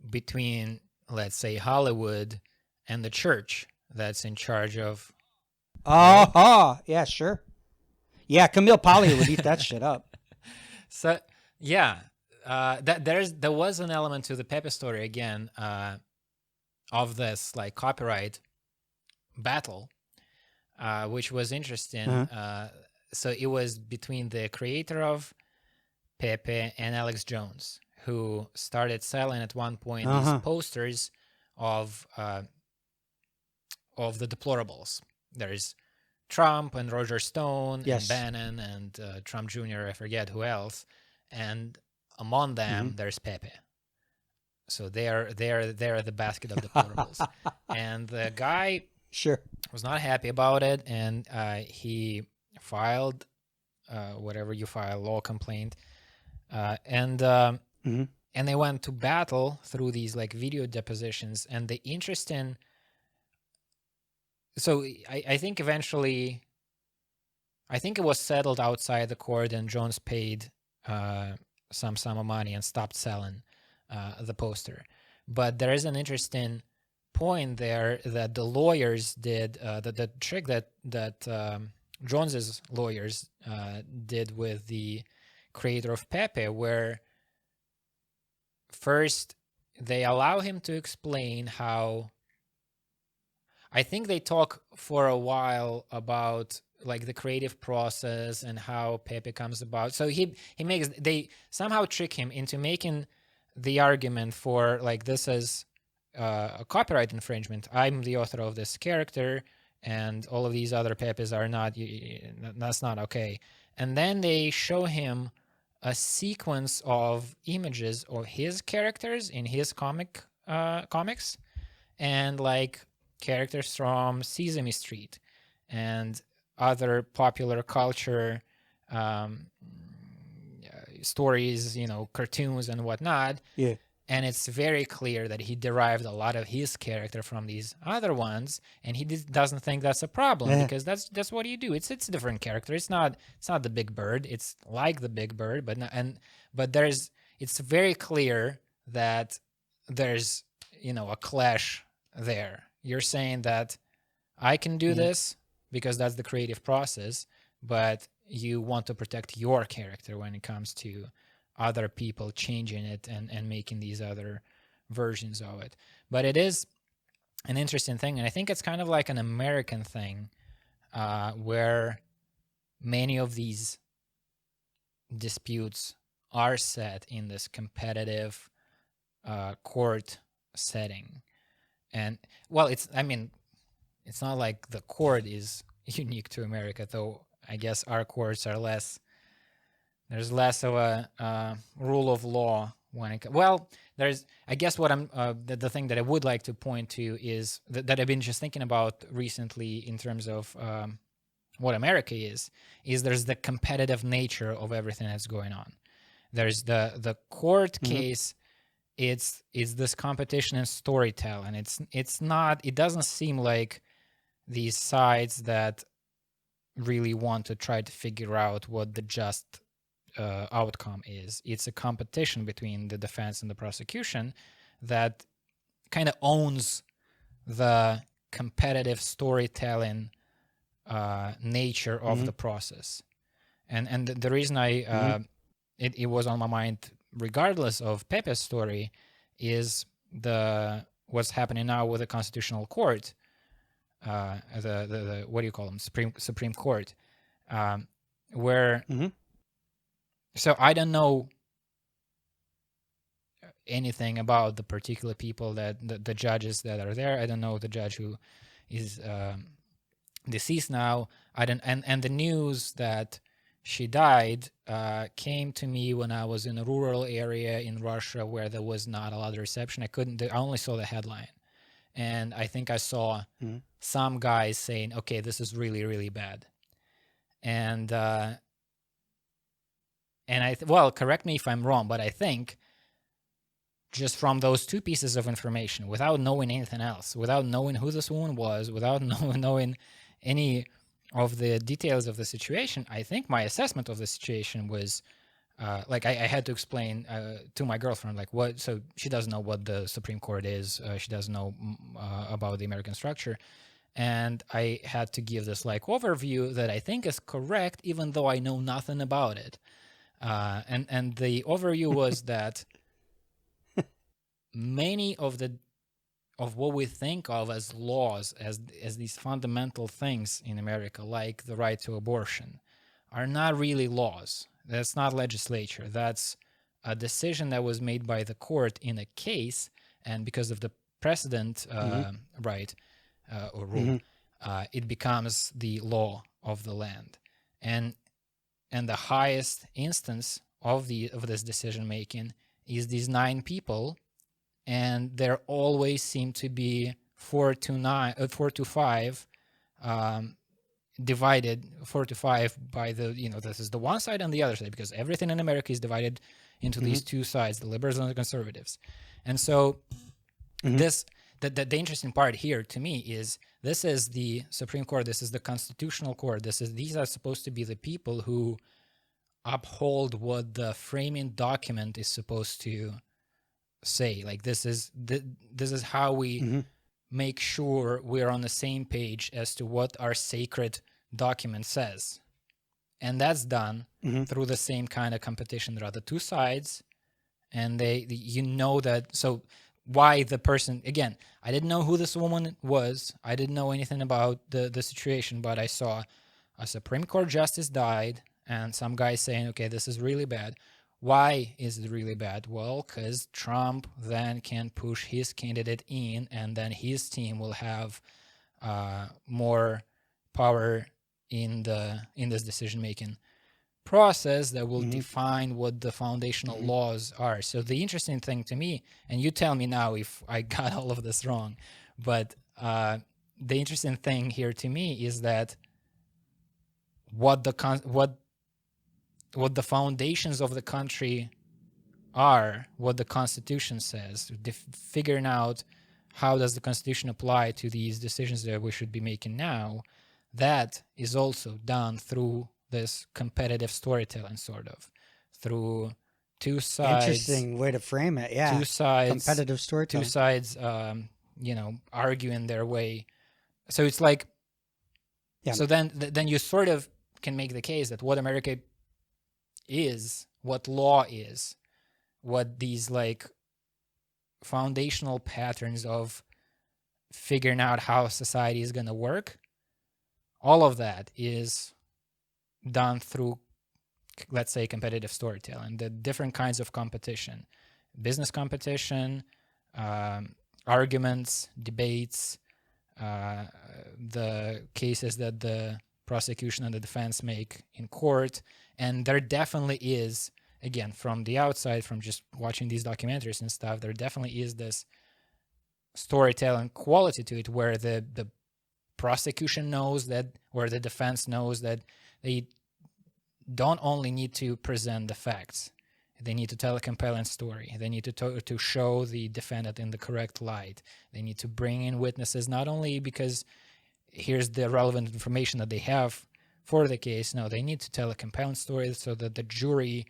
between, let's say, Hollywood and the church that's in charge of. Oh, yeah, sure. Yeah, Camille Paglia would eat that shit up. So yeah, there was an element to the Pepe story again, of this like copyright battle, which was interesting. So it was between the creator of Pepe and Alex Jones, who started selling at one point these posters of the deplorables. There's Trump and Roger Stone and Bannon and Trump Jr. I forget who else, and among them there's Pepe. So they're the basket of deplorables, and the guy was not happy about it, and he filed whatever you file, law complaint, and they went to battle through these like video depositions. And the interesting, so I think eventually, I think it was settled outside the court, and Jones paid some sum of money and stopped selling the poster. But there is an interesting point there that the lawyers did, the trick that Jones's lawyers did with the creator of Pepe, where first they allow him to explain how, I think they talk for a while about like the creative process and how Pepe comes about. So they somehow trick him into making the argument for like, this is a copyright infringement. I'm the author of this character, and all of these other Pepes are not. That's not okay. And then they show him a sequence of images of his characters in his comics, and like characters from Sesame Street and other popular culture stories, cartoons and whatnot. Yeah. And it's very clear that he derived a lot of his character from these other ones, and he doesn't think that's a problem, because that's what you do. It's a different character. It's not the Big Bird. It's like the Big Bird, but it's very clear that there's a clash there. You're saying that I can do this because that's the creative process, but you want to protect your character when it comes to other people changing it and making these other versions of it. But it is an interesting thing, and I think it's kind of like an American thing, where many of these disputes are set in this competitive court setting. And well, it's not like the court is unique to America, though I guess our courts are there's less of a rule of law when there's, I guess what I'm, the thing that I would like to point to is that I've been just thinking about recently in terms of what America is there's the competitive nature of everything that's going on. There's the court case. It's this competition in storytelling. It doesn't seem like these sides that really want to try to figure out what the just outcome is. It's a competition between the defense and the prosecution that kind of owns the competitive storytelling nature of the process. And the reason it was on my mind, regardless of Pepe's story, is what's happening now with the Constitutional Court, the what do you call them, Supreme Court, where so I don't know anything about the particular people that the judges that are there. I don't know the judge who is deceased now. I don't, and the news that she died came to me when I was in a rural area in Russia where there was not a lot of reception. I only saw the headline, and I think I saw some guys saying, "Okay, this is really, really bad," and well, correct me if I'm wrong, but I think just from those two pieces of information, without knowing anything else, without knowing who this woman was, without knowing any of the details of the situation, I think my assessment of the situation was like I had to explain to my girlfriend, like, what, so she doesn't know what the Supreme Court is, she doesn't know about the American structure, and I had to give this like overview that I think is correct, even though I know nothing about it. And the overview was that many of what we think of as laws, as these fundamental things in America, like the right to abortion, are not really laws. That's not legislature. That's a decision that was made by the court in a case, and because of the precedent right or rule, it becomes the law of the land. And the highest instance of this decision making is these 9 people. And there always seem to be 4 to 5 divided, 4 to 5 by this is the one side and the other side, because everything in America is divided into these two sides, the liberals and the conservatives. And so the interesting part here to me is this is the Supreme Court, this is the Constitutional Court, these are supposed to be the people who uphold what the framing document is supposed to say. Like, this is how we make sure we're on the same page as to what our sacred document says, and that's done through the same kind of competition. There are the two sides, and that. So why the person, again, I didn't know who this woman was, I didn't know anything about the situation, but I saw a Supreme Court justice died, and some guy saying, okay, this is really bad. Why is it really bad? Well, because Trump then can push his candidate in, and then his team will have more power in this decision-making process that will define what the foundational laws are. So the interesting thing to me, and you tell me now if I got all of this wrong, but the interesting thing here to me is that what the foundations of the country are, what the Constitution says, figuring out how does the Constitution apply to these decisions that we should be making now, that is also done through this competitive storytelling, sort of, through two sides. Interesting way to frame it, yeah. Two sides. Competitive storytelling. Two sides, arguing their way. So it's like, so then you sort of can make the case that what America is, what law is, what these like foundational patterns of figuring out how society is going to work, all of that is done through, let's say, competitive storytelling, the different kinds of competition, business competition, arguments, debates, the cases that the prosecution and the defense make in court. And there definitely is, again, from the outside, from just watching these documentaries and stuff, there definitely is this storytelling quality to it, where the prosecution knows that, or the defense knows that they don't only need to present the facts, they need to tell a compelling story. They need to show the defendant in the correct light. They need to bring in witnesses, not only because here's the relevant information that they have for the case. No, they need to tell a compelling story so that the jury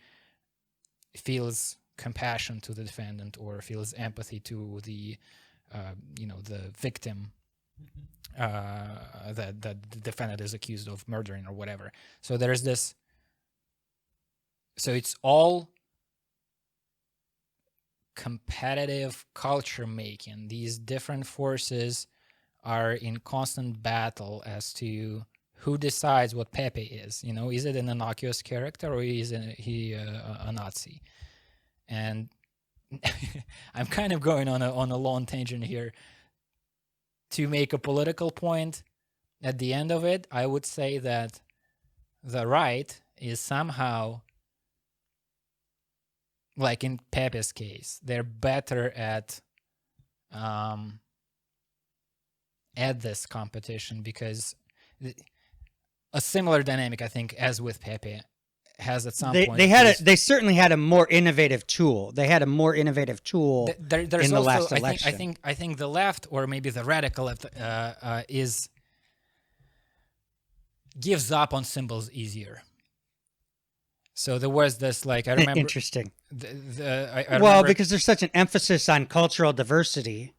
feels compassion to the defendant or feels empathy to the the victim that the defendant is accused of murdering or whatever. So there's this. So it's all competitive culture making. These different forces are in constant battle as to who decides what Pepe is. Is it an innocuous character or is he a Nazi? And I'm kind of going on a long tangent here. To make a political point, at the end of it, I would say that the right is somehow, like in Pepe's case, they're better at this competition, because a similar dynamic, I think, as with Pepe, has at some point. They certainly had a more innovative tool. They had a more innovative tool in the last election. I think the left, or maybe the radical left, gives up on symbols easier. So there was this, like, I remember. Interesting. I remember, because there's such an emphasis on cultural diversity.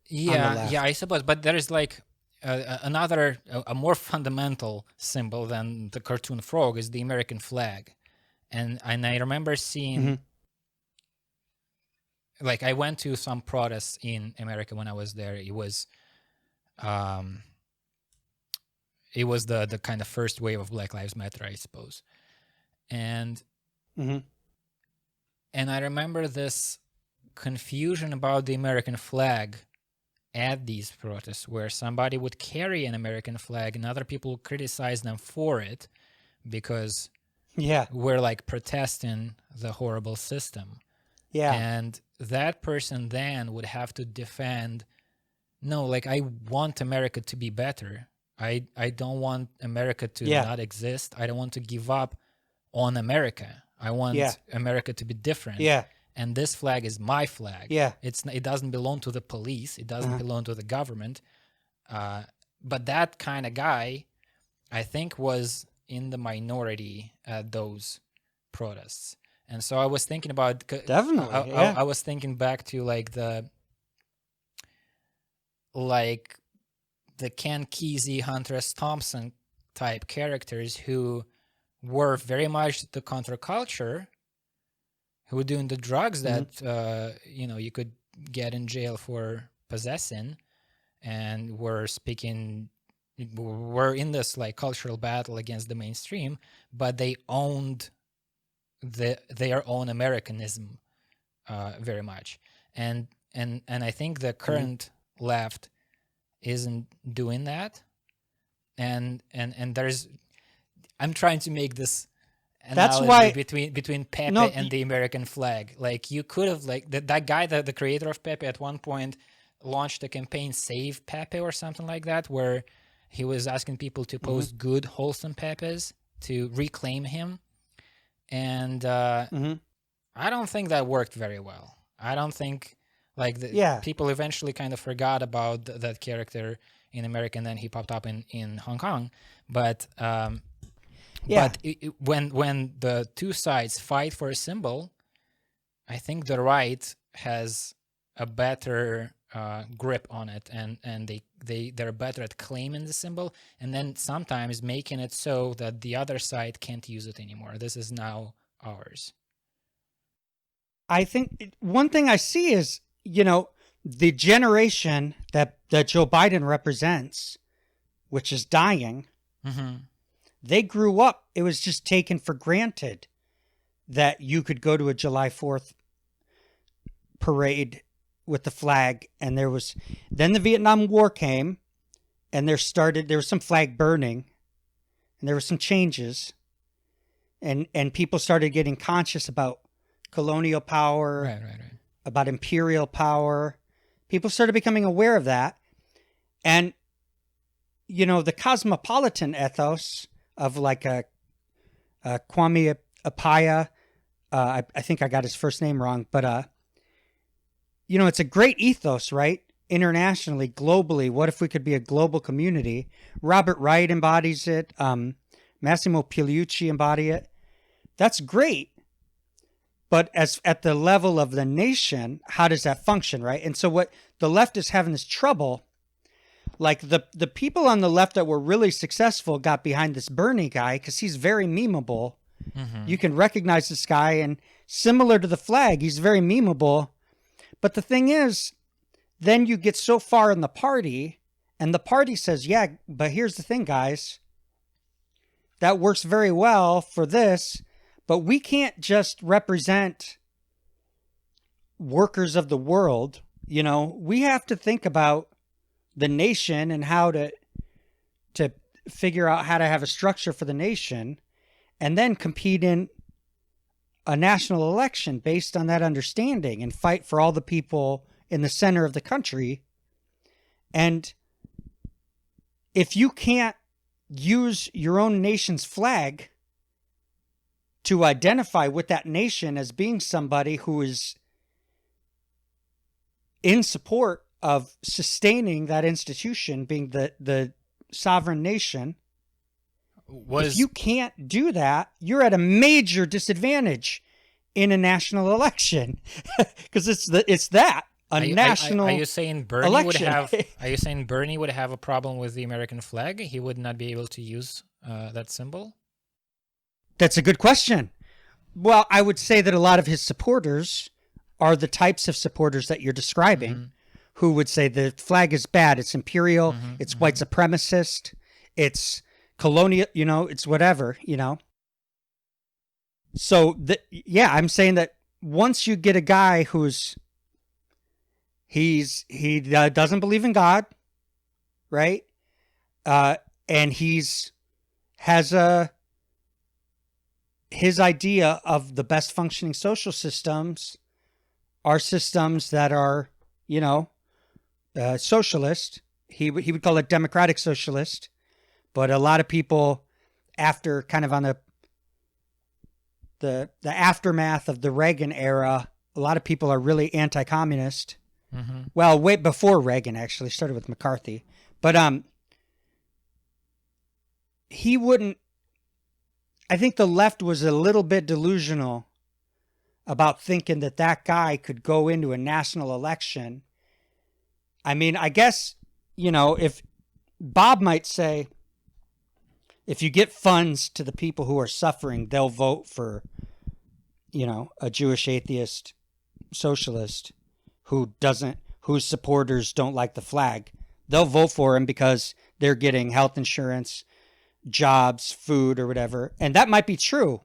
Yeah, I suppose. But there is like a more fundamental symbol than the cartoon frog is the American flag. And I remember seeing, like, I went to some protests in America when I was there. It was the kind of first wave of Black Lives Matter, I suppose. And I remember this confusion about the American flag at these protests, where somebody would carry an American flag and other people would criticize them for it because we're like protesting the horrible system. Yeah. And that person then would have to defend, no, like, I want America to be better. I don't want America to not exist. I don't want to give up on America. I want America to be different. Yeah. And this flag is my flag. Yeah. It doesn't belong to the police. It doesn't belong to the government. But that kind of guy, I think, was in the minority at those protests. And so I was thinking about... Definitely, I was thinking back to, like, the Ken Kesey, Hunter S. Thompson type characters who were very much the counterculture, who were doing the drugs that you could get in jail for possessing, and were in this, like, cultural battle against the mainstream, but they owned their own Americanism very much, and I think the current left isn't doing that, and there's, I'm trying to make this analogy between Pepe and the American flag. Like, you could have, like, that guy, the creator of Pepe, at one point launched a campaign, Save Pepe or something like that, where he was asking people to post good, wholesome Pepes to reclaim him. And I don't think that worked very well. I don't think, like, people eventually kind of forgot about that character in America, and then he popped up in Hong Kong. But but when the two sides fight for a symbol, I think the right has a better grip on it, and they're better at claiming the symbol, and then sometimes making it so that the other side can't use it anymore. This is now ours. I think one thing I see is, the generation that Joe Biden represents, which is dying, they grew up, it was just taken for granted that you could go to a July 4th parade with the flag, and then the Vietnam War came, and there was some flag burning, and there were some changes, and people started getting conscious about colonial power, right. About imperial power. People started becoming aware of that, and the cosmopolitan ethos of, like, a Kwame Appiah, I think I got his first name wrong, but it's a great ethos, right? Internationally, globally, what if we could be a global community? Robert Wright embodies it. Massimo Pigliucci embody it. That's great. But as at the level of the nation, how does that function, right? And so what the left is having this trouble, like the people on the left that were really successful got behind this Bernie guy because he's very memeable. You can recognize this guy, and similar to the flag, he's very memeable. But the thing is, then you get so far in the party, and the party says, yeah, but here's the thing, guys. That works very well for this, but we can't just represent workers of the world. You know, we have to think about the nation and how to figure out how to have a structure for the nation, and then compete in a national election based on that understanding and fight for all the people in the center of the country. And if you can't use your own nation's flag to identify with that nation as being somebody who is in support of sustaining that institution, being the sovereign nation, if you can't do that, you're at a major disadvantage in a national election because it's that national. Are you saying Bernie election. would have? Are you saying Bernie would have a problem with the American flag? He would not be able to use that symbol. That's a good question. Well, I would say that a lot of his supporters are the types of supporters that you're describing, who would say the flag is bad, it's imperial, it's white supremacist, it's colonial, you know, it's whatever, you know. So, I'm saying that once you get a guy who's he doesn't believe in God, right? And his idea of the best functioning social systems are systems that are, you know, socialist. He would call it democratic socialist, but a lot of people, after kind of on the aftermath of the Reagan era, a lot of people are really anti-communist. Well, way before Reagan, actually started with McCarthy, but he wouldn't. I think the left was a little bit delusional about thinking that guy could go into a national election. I mean, I guess, you know, if Bob might say, if you get funds to the people who are suffering, they'll vote for, you know, a Jewish atheist socialist whose supporters don't like the flag. They'll vote for him because they're getting health insurance, jobs, food, or whatever. And that might be true.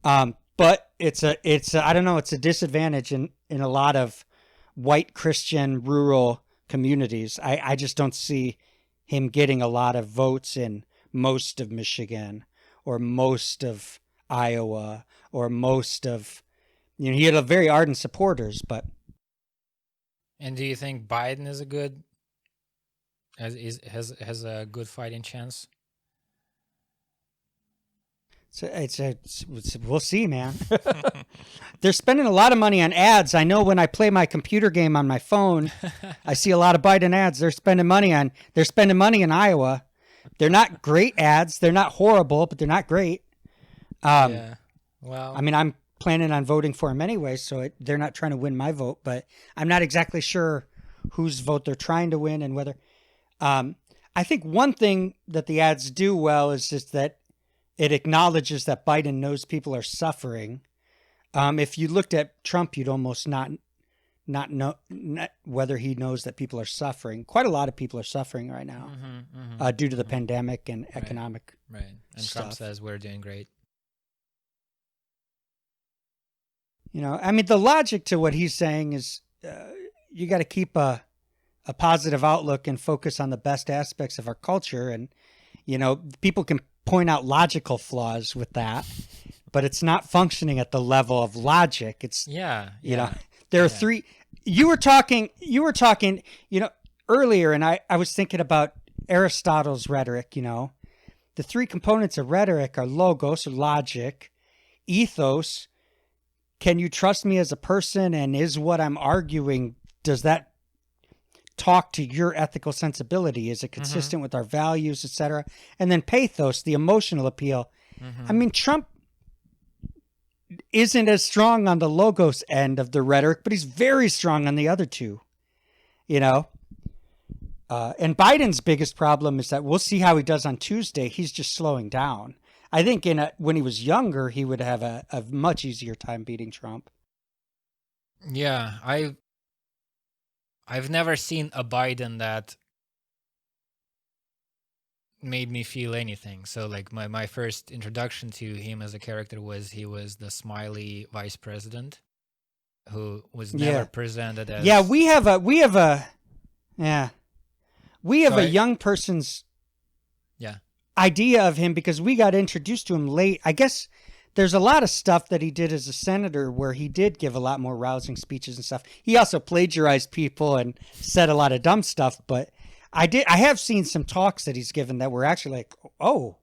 But it's I don't know, it's a disadvantage in a lot of white Christian rural communities. I just don't see him getting a lot of votes in most of Michigan or most of Iowa or most of, you know, he had a very ardent supporters, but. And do you think Biden is has a good fighting chance? We'll see, man. They're spending a lot of money on ads. I know when I play my computer game on my phone, I see a lot of Biden ads. They're spending money in Iowa. They're not great ads. They're not horrible, but they're not great. Yeah. Well, I mean, I'm planning on voting for him anyway, so they're not trying to win my vote, but I'm not exactly sure whose vote they're trying to win and whether. I think one thing that the ads do well is just that it acknowledges that Biden knows people are suffering. If you looked at Trump, you'd almost not know whether he knows that people are suffering. Quite a lot of people are suffering right now due to the pandemic and economic And stuff. Trump says we're doing great. You know, I mean, the logic to what he's saying is you got to keep a positive outlook and focus on the best aspects of our culture. And, you know, people can point out logical flaws with that, but it's not functioning at the level of logic. It's, you know, there are three. You were talking, you know, earlier, and I was thinking about Aristotle's rhetoric. You know, the three components of rhetoric are logos, or logic, ethos. Can you trust me as a person? And is what I'm arguing, does that talk to your ethical sensibility? Is it consistent with our values, etc.? And then pathos, the emotional appeal. I mean, Trump isn't as strong on the logos end of the rhetoric, but he's very strong on the other two. You know, and Biden's biggest problem is that we'll see how he does on Tuesday. He's just slowing down. I think when he was younger, he would have a much easier time beating Trump. Yeah, I've never seen a Biden that made me feel anything. So like my first introduction to him as a character was he was the smiley vice president who was never presented as. Yeah, we have a young person's idea of him because we got introduced to him late. I guess there's a lot of stuff that he did as a senator where he did give a lot more rousing speeches and stuff. He also plagiarized people and said a lot of dumb stuff, but I have seen some talks that he's given that were actually like, oh,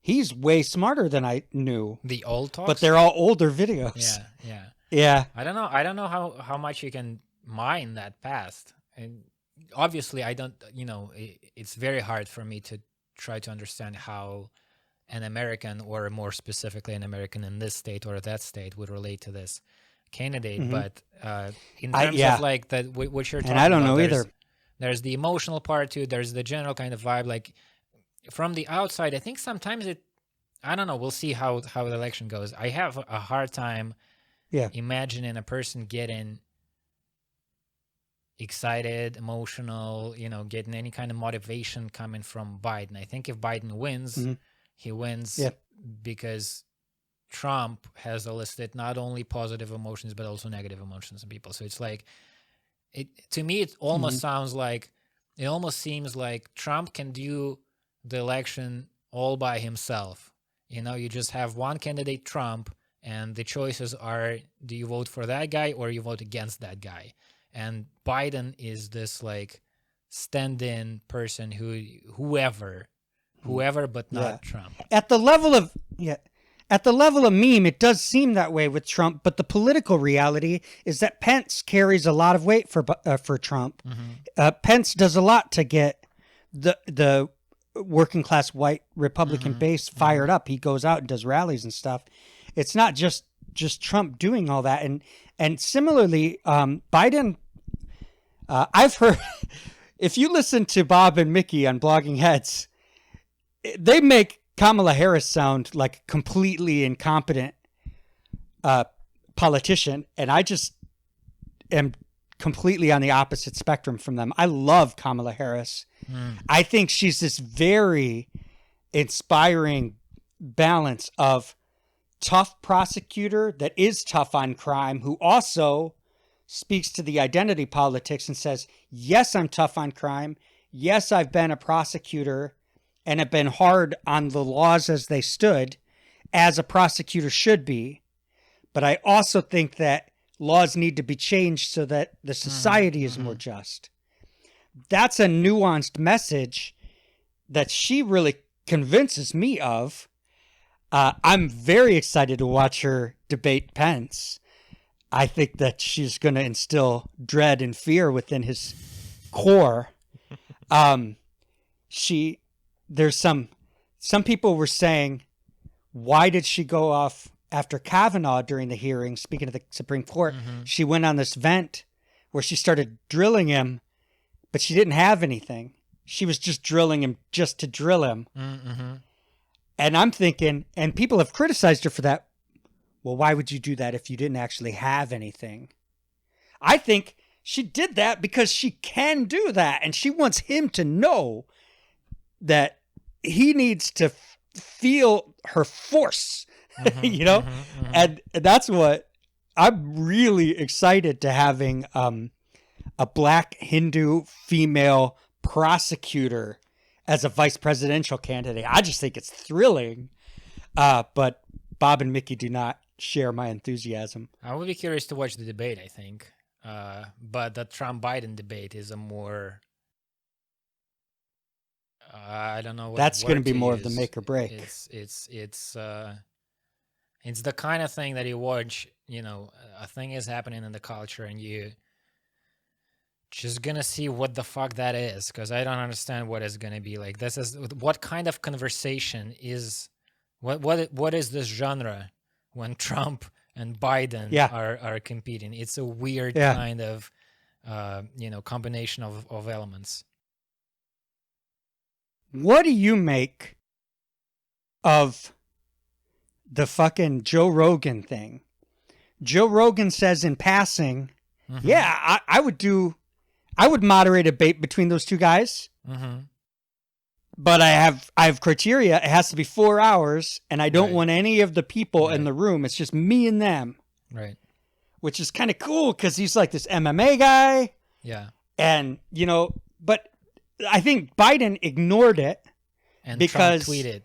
he's way smarter than I knew. The old talks? But they're all older videos. Yeah. I don't know how much you can mine that past. And obviously I don't, it's very hard for me to try to understand how an American, or more specifically an American in this state or that state, would relate to this candidate. Mm-hmm. But in terms of like that, what you're talking about, and I don't know either. There's the emotional part too. There's the general kind of vibe. Like from the outside, I think sometimes I don't know. We'll see how the election goes. I have a hard time imagining a person getting excited, emotional, getting any kind of motivation coming from Biden. I think if Biden wins, he wins because Trump has elicited not only positive emotions, but also negative emotions in people. So it's like, to me, it almost sounds like, it almost seems like Trump can do the election all by himself. You just have one candidate, Trump, and the choices are, do you vote for that guy or you vote against that guy? And Biden is this like stand-in person whoever, but not Trump. At the level of meme, it does seem that way with Trump, but the political reality is that Pence carries a lot of weight for Trump. Mm-hmm. Pence does a lot to get the working class white Republican base fired up. He goes out and does rallies and stuff. It's not just Trump doing all that. And similarly, Biden, I've heard, if you listen to Bob and Mickey on Blogging Heads, they make Kamala Harris sound like a completely incompetent politician. And I just am completely on the opposite spectrum from them. I love Kamala Harris. I think she's this very inspiring balance of tough prosecutor that is tough on crime, who also speaks to the identity politics and says, yes, I'm tough on crime. Yes, I've been a prosecutor and have been hard on the laws as they stood, as a prosecutor should be. But I also think that laws need to be changed so that the society is more just. That's a nuanced message that she really convinces me of. I'm very excited to watch her debate Pence. I think that she's going to instill dread and fear within his core. There's some people were saying, why did she go off after Kavanaugh during the hearing? Speaking of the Supreme Court, she went on this vent where she started drilling him, but she didn't have anything. She was just drilling him just to drill him. Mm-hmm. And I'm thinking, and people have criticized her for that. Well, why would you do that if you didn't actually have anything? I think she did that because she can do that. And she wants him to know that he needs to feel her force, And that's what I'm really excited to having a black Hindu female prosecutor as a vice presidential candidate. I just think it's thrilling. But Bob and Mickey do not share my enthusiasm. I would be curious to watch the debate, I think. But the Trump-Biden debate is a more... I don't know what that's going to be more use. Of the make or break. It's the kind of thing that you watch, a thing is happening in the culture and you just gonna see what the fuck that is, because I don't understand what it's gonna be like. This is what kind of conversation is what is this genre when Trump and Biden Yeah. are competing. It's a weird Yeah. kind of combination of elements. What do you make of the fucking Joe Rogan thing? Joe Rogan says in passing, Mm-hmm. yeah, I would moderate a debate between those two guys. Mm-hmm. But I have criteria. It has to be 4 hours, and I don't Right. want any of the people in Right. the room. It's just me and them, Right. which is kind of cool because he's like this MMA guy. Yeah. And, but I think Biden ignored it. And Because- Trump tweeted.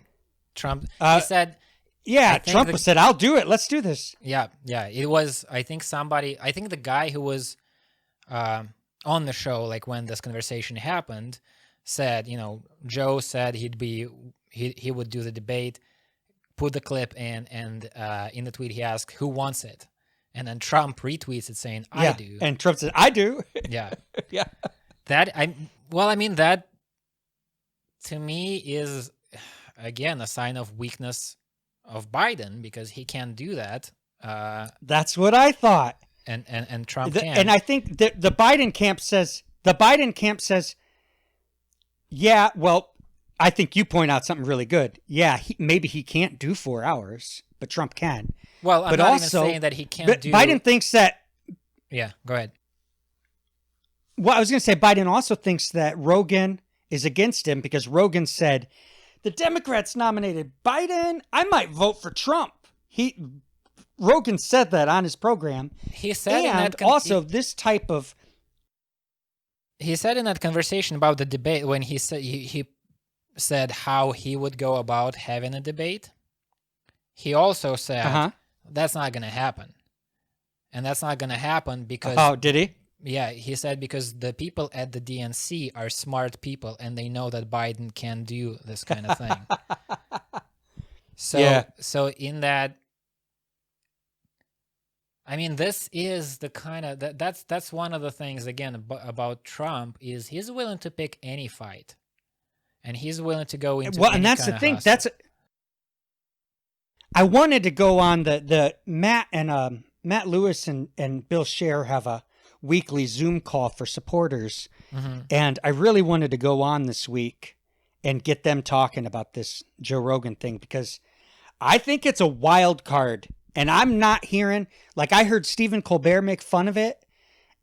Trump, Uh, he said, Yeah, I think Trump said, I'll do it. Let's do this. yeah, it was, I think the guy who was on the show, like when this conversation happened, said, Joe said he would do the debate, put the clip in, and in the tweet he asked, who wants it? And then Trump retweets it saying, I Yeah. do. And Trump said, I do. Yeah. Yeah. That, to me is, again, a sign of weakness of Biden, because he can't do that. That's what I thought. And Trump can. And I think that the Biden camp says, yeah, well, I think you point out something really good. Yeah, maybe he can't do 4 hours, but Trump can. Well, I'm but not also, even saying that he can't but do. Biden thinks that. Yeah, go ahead. Well, I was going to say Biden also thinks that Rogan is against him because Rogan said, the Democrats nominated Biden. I might vote for Trump. Rogan said that on his program. He said, and also this type of. He said in that conversation about the debate, when he said how he would go about having a debate, he also said that's not going to happen. And that's not going to happen because... Oh, did he? Yeah, he said because the people at the DNC are smart people and they know that Biden can do this kind of thing. So in that... I mean, this is the kind of... That's one of the things, again, about Trump, is he's willing to pick any fight. And he's willing to go into and that's the thing. I wanted to go on the Matt and Matt Lewis and Bill Scher have a weekly Zoom call for supporters. Mm-hmm. And I really wanted to go on this week and get them talking about this Joe Rogan thing, because I think it's a wild card. And I'm not hearing, like, I heard Stephen Colbert make fun of it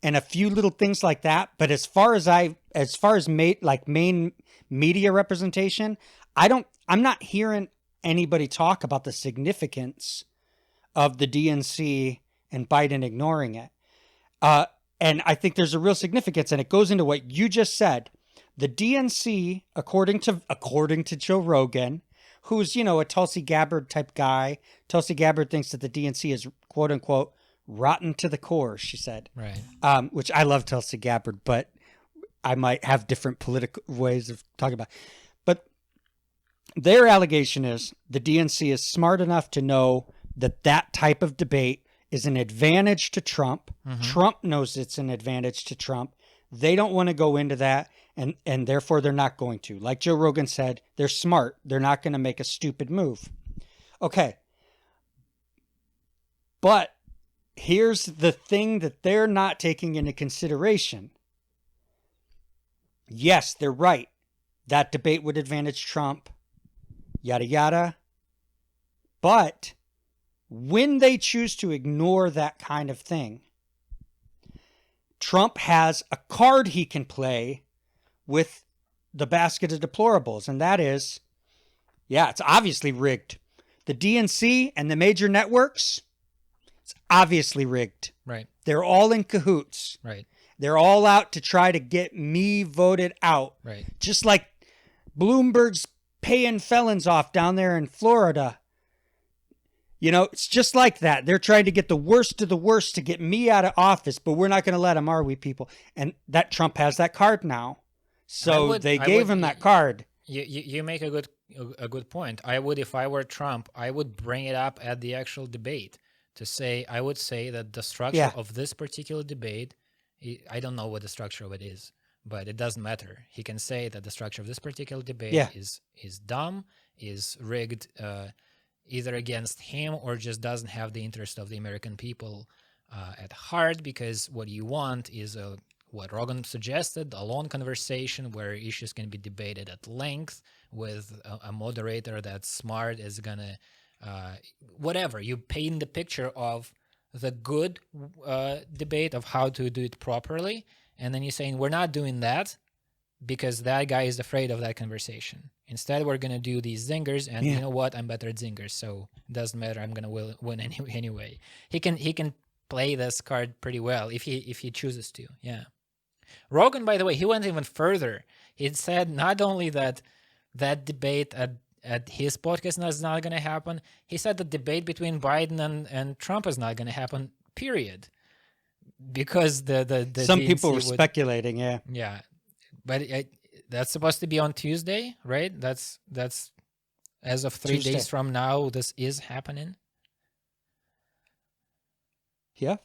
and a few little things like that. But as far as main media representation, I'm not hearing anybody talk about the significance of the DNC and Biden ignoring it. And I think there's a real significance, and it goes into what you just said. The DNC, according to Joe Rogan, who's, a Tulsi Gabbard type guy. Tulsi Gabbard thinks that the DNC is, quote unquote, rotten to the core, she said. Right. Which I love Tulsi Gabbard, but I might have different political ways of talking about it. But their allegation is the DNC is smart enough to know that type of debate is an advantage to Trump. Mm-hmm. Trump knows it's an advantage to Trump. They don't want to go into that, and therefore they're not going to. Like Joe Rogan said, they're smart. They're not going to make a stupid move. Okay. But here's the thing that they're not taking into consideration. Yes, they're right. That debate would advantage Trump, yada, yada. But when they choose to ignore that kind of thing, Trump has a card he can play with the basket of deplorables, and that is, it's obviously rigged. The DNC and the major networks, it's obviously rigged. Right. They're all in cahoots. Right. They're all out to try to get me voted out. Right. Just like Bloomberg's paying felons off down there in Florida. It's just like that. They're trying to get the worst of the worst to get me out of office, but we're not going to let them, are we, people? And that Trump has that card now. So they gave him that card. You make a good point. I would, if I were Trump, I would bring it up at the actual debate I would say that the structure of this particular debate, I don't know what the structure of it is, but it doesn't matter. He can say that the structure of this particular debate is dumb, is rigged, either against him or just doesn't have the interest of the American people at heart, because what you want is what Rogan suggested, a long conversation where issues can be debated at length with a moderator that's smart, is gonna whatever, you paint the picture of the good debate of how to do it properly, and then you're saying we're not doing that because that guy is afraid of that conversation. Instead, we're going to do these zingers, and you know what? I'm better at zingers, so it doesn't matter. I'm going to win anyway. He can play this card pretty well if he chooses to. Yeah. Rogan, by the way, he went even further. He said not only that debate at his podcast is not going to happen, he said the debate between Biden and Trump is not going to happen, period. Because the some DNC people were speculating, yeah. But that's supposed to be on Tuesday, right? That's as of 3 days from now, this is happening. Yeah.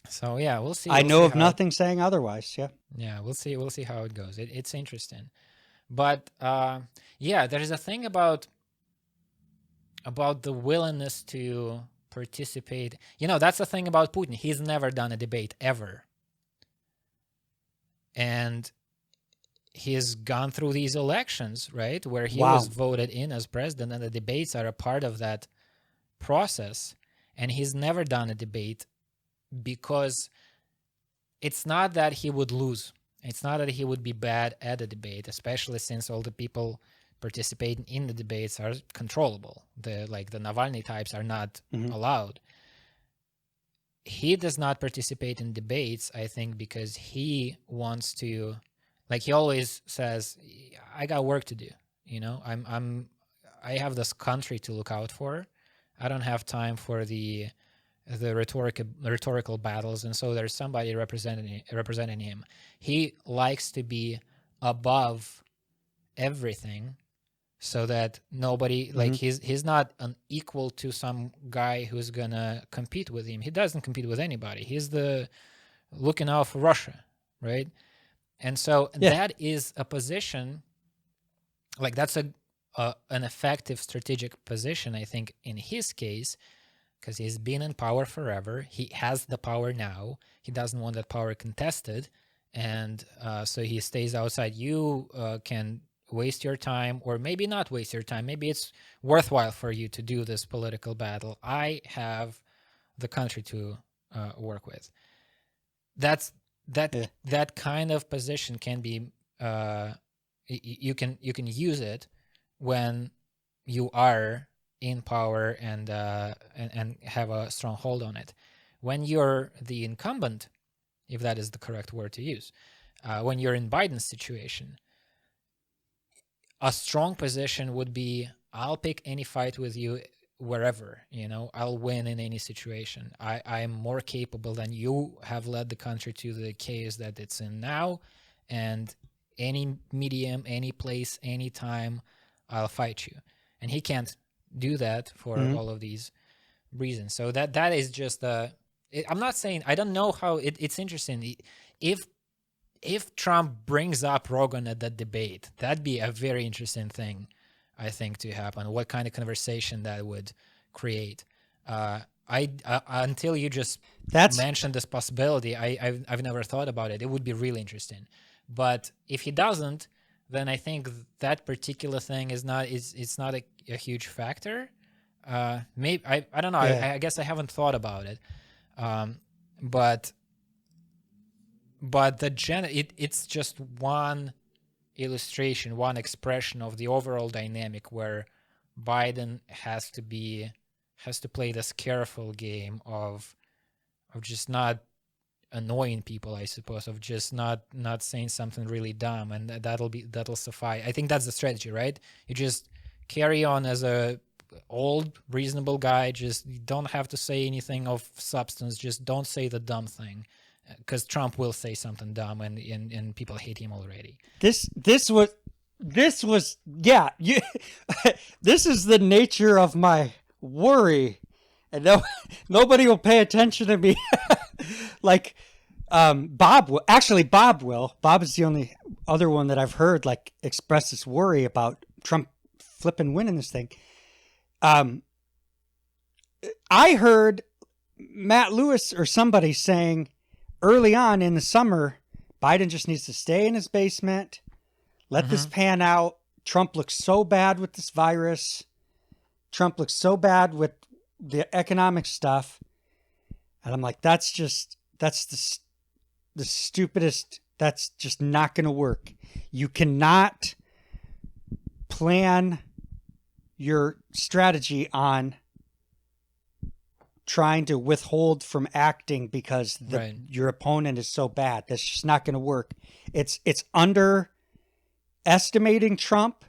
So yeah, we'll see. I know of nothing saying otherwise. Yeah. Yeah, we'll see. We'll see how it goes. It's interesting, but yeah, there is a thing about the willingness to participate. That's the thing about Putin. He's never done a debate ever, and he's gone through these elections, right, where he was voted in as president, and the debates are a part of that process. And he's never done a debate because it's not that he would lose. It's not that he would be bad at a debate, especially since all the people participating in the debates are controllable. The Navalny types are not allowed. He does not participate in debates, I think, because he wants to. He always says, I got work to do. I have this country to look out for. I don't have time for the rhetorical battles. And so there's somebody representing him. He likes to be above everything so that nobody, he's not an equal to some guy who's going to compete with him. He doesn't compete with anybody. He's the looking out for Russia, right? And so that is a position, that's an effective strategic position, I think, in his case, because he's been in power forever. He has the power now. He doesn't want that power contested. And so he stays outside. You can waste your time, or maybe not waste your time. Maybe it's worthwhile for you to do this political battle. I have the country to work with. That kind of position can be you can use it when you are in power and have a strong hold on it. When you're the incumbent, if that is the correct word to use, when you're in Biden's situation, a strong position would be, I'll pick any fight with you wherever, I'll win in any situation. I'm more capable than you have led the country to the chaos that it's in now, and any medium, any place, any time, I'll fight you. And he can't do that for all of these reasons. So that is just I'm not saying, I don't know how it's interesting. If Trump brings up Rogan at that debate, that'd be a very interesting thing, I think, to happen. What kind of conversation that would create. Until you just mentioned this possibility, I've never thought about it. It would be really interesting. But if he doesn't, then I think that particular thing is not a huge factor. Maybe I don't know. Yeah. I guess I haven't thought about it. But it's just one illustration, one expression of the overall dynamic where Biden has to play this careful game of just not annoying people, I suppose, of just not saying something really dumb, and that'll suffice. I think that's the strategy, right? You just carry on as a old reasonable guy. Just you don't have to say anything of substance. Just don't say the dumb thing, because Trump will say something dumb, and people hate him already. This was yeah. This is the nature of my worry, and nobody will pay attention to me. Bob will. Actually, Bob will. Bob is the only other one that I've heard express this worry about Trump flipping winning this thing. I heard Matt Lewis or somebody saying early on in the summer, Biden just needs to stay in his basement, let this pan out. Trump looks so bad with this virus. Trump looks so bad with the economic stuff. And I'm like, that's the stupidest. That's just not going to work. You cannot plan your strategy on trying to withhold from acting because your opponent is so bad. That's just not going to work. It's underestimating Trump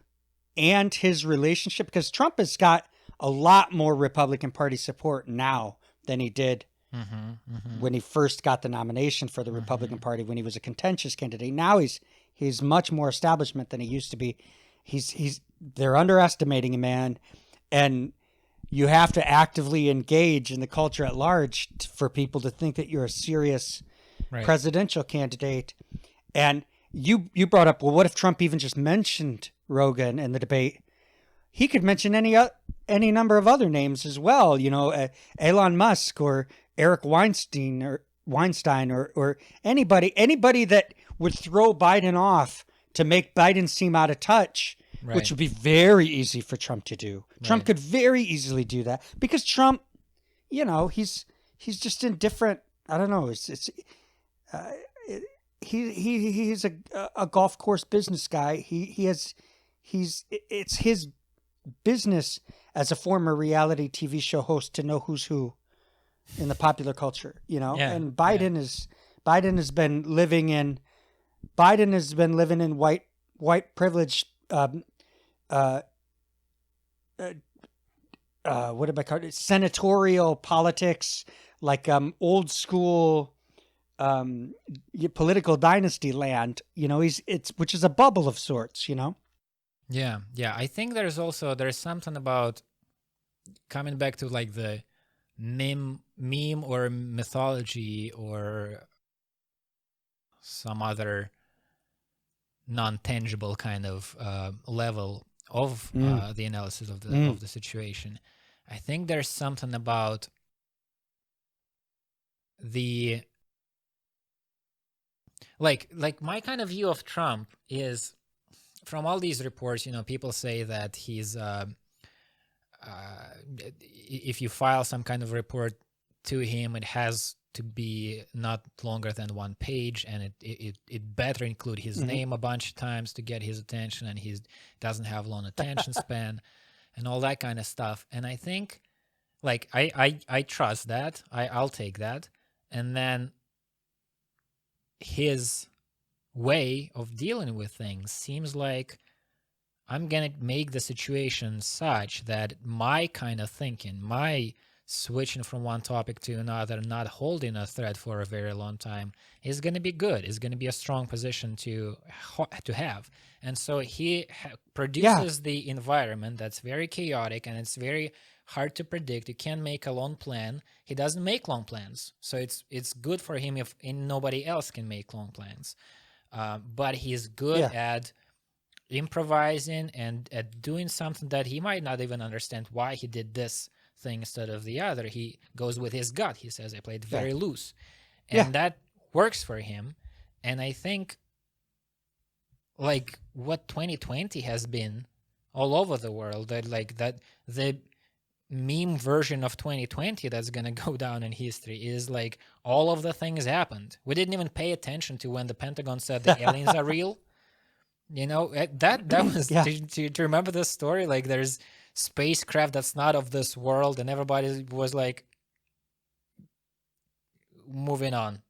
and his relationship, because Trump has got a lot more Republican Party support now than he did when he first got the nomination for the Republican Party, when he was a contentious candidate. Now he's much more establishment than he used to be. They're underestimating him, man. And you have to actively engage in the culture at large for people to think that you're a serious presidential candidate. And you brought up, well, what if Trump even just mentioned Rogan in the debate? He could mention any number of other names as well. You know, Elon Musk or Eric Weinstein or anybody that would throw Biden off to make Biden seem out of touch. Which would be very easy for Trump to do. Trump could very easily do that, because Trump, you know, he's just indifferent. I don't know. He's a golf course business guy. It's his business as a former reality TV show host to know who's who in the popular culture, you know. And Biden has been living in white privilege. What am I called? Senatorial politics, like old school political dynasty land. You know, which is a bubble of sorts. You know. Yeah. I think there's something about coming back to like the meme or mythology or some other non-tangible kind of level of the analysis of the situation. I think there's something about the like my kind of view of Trump is, from all these reports, you know, people say that he's if you file some kind of report to him, it has to be not longer than one page, and it better include his name a bunch of times to get his attention, and he doesn't have long attention span and all that kind of stuff. And I think, like, I trust that. I'll take that. And then his way of dealing with things seems like, I'm going to make the situation such that my kind of thinking, my switching from one topic to another, not holding a thread for a very long time, is going to be good. Is going to be a strong position to have. And so he produces the environment that's very chaotic, and it's very hard to predict. You can't make a long plan. He doesn't make long plans, so it's good for him if nobody else can make long plans. But he's good at improvising and at doing something that he might not even understand why he did this thing instead of the other. He goes with his gut. He says, I played very loose. And that works for him. And I think, like, what 2020 has been all over the world, that the meme version of 2020 that's going to go down in history is like, all of the things happened. We didn't even pay attention to when the Pentagon said the aliens are real. You know, that was, to remember this story, like, there's spacecraft that's not of this world, and everybody was like, moving on.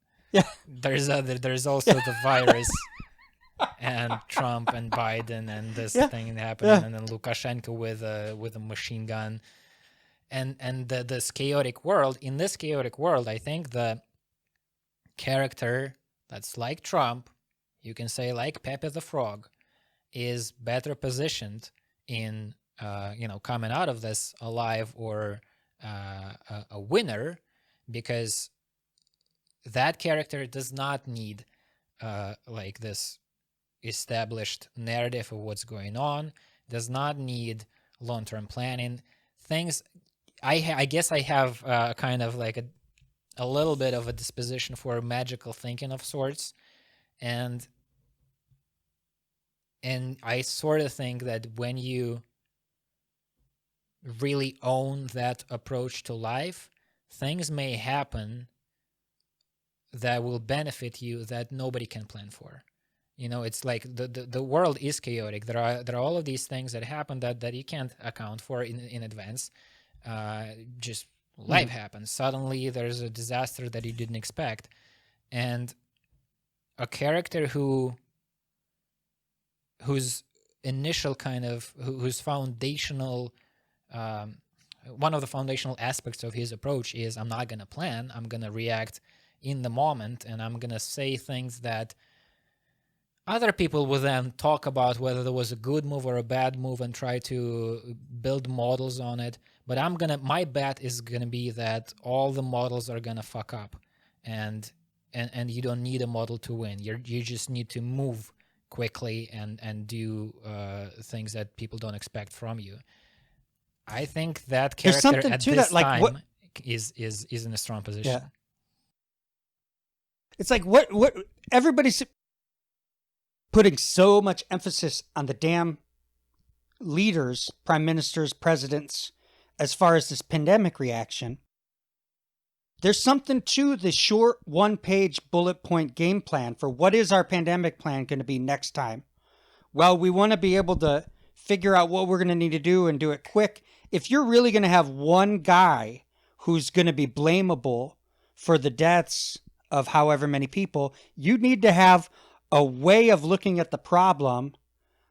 There's also the virus and Trump and Biden and this thing happening, and then Lukashenko with a machine gun, and this chaotic world. In this chaotic world, I think the character that's like Trump, you can say like Pepe the Frog, is better positioned in coming out of this alive or a winner, because that character does not need like this established narrative of what's going on, does not need long-term planning. Things, I guess I have kind of like a little bit of a disposition for magical thinking of sorts, and I sort of think that when you really own that approach to life, things may happen that will benefit you that nobody can plan for. You know, it's like the world is chaotic. There are all of these things that happen that you can't account for in advance. Just life happens. Suddenly there's a disaster that you didn't expect. And a character whose initial kind of whose foundational one of the foundational aspects of his approach is, I'm not going to plan, I'm going to react in the moment, and I'm going to say things that other people will then talk about whether there was a good move or a bad move and try to build models on it. But my bet is gonna be that all the models are gonna fuck up, and you don't need a model to win. You just need to move quickly and do things that people don't expect from you. I think that character at this time is in a strong position. Yeah. It's like what everybody's putting so much emphasis on the damn leaders, prime ministers, presidents, as far as this pandemic reaction. There's something to the short one-page bullet point game plan for what is our pandemic plan going to be next time. Well, we want to be able to figure out what we're going to need to do and do it quick. If you're really going to have one guy who's going to be blamable for the deaths of however many people, you need to have a way of looking at the problem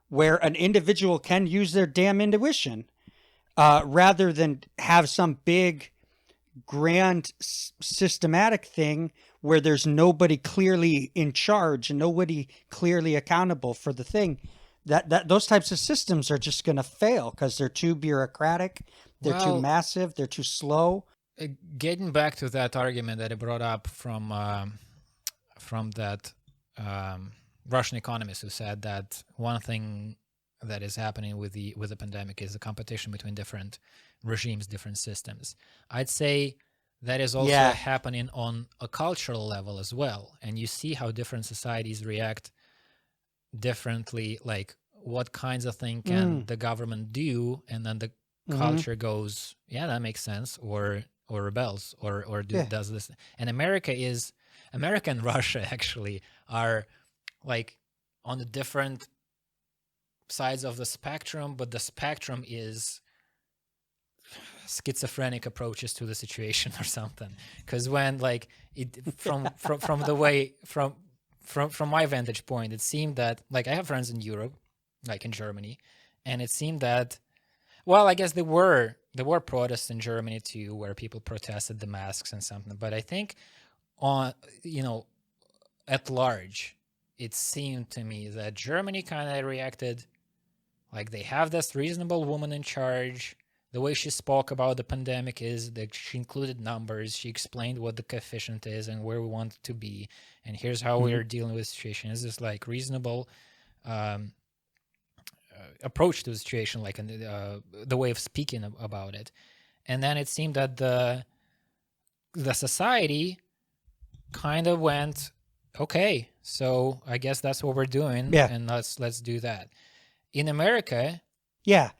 where an individual can use their damn intuition rather than have some big, grand, systematic thing where there's nobody clearly in charge and nobody clearly accountable for the thing. That those types of systems are just going to fail because they're too bureaucratic, they're too massive, they're too slow. Getting back to that argument that I brought up from that Russian economist who said that one thing that is happening with the pandemic is the competition between different regimes, different systems. I'd say that is also happening on a cultural level as well, and you see how different societies react differently. Like, what kinds of things can the government do, and then the culture goes, yeah, that makes sense, or rebels, or does this. And America and Russia actually are like on the different sides of the spectrum, but the spectrum is schizophrenic approaches to the situation or something. Because when like it from the way from my vantage point, it seemed that, like, I have friends in Europe, like in Germany, and it seemed that, well, I guess there were protests in Germany too, where people protested the masks and something. But I think at large, it seemed to me that Germany kind of reacted like they have this reasonable woman in charge. The way she spoke about the pandemic is that she included numbers. She explained what the coefficient is and where we want it to be. And here's how we're dealing with the situation. Is this like reasonable approach to the situation, like the way of speaking about it? And then it seemed that the society kind of went, okay, so I guess that's what we're doing, and let's do that. In America,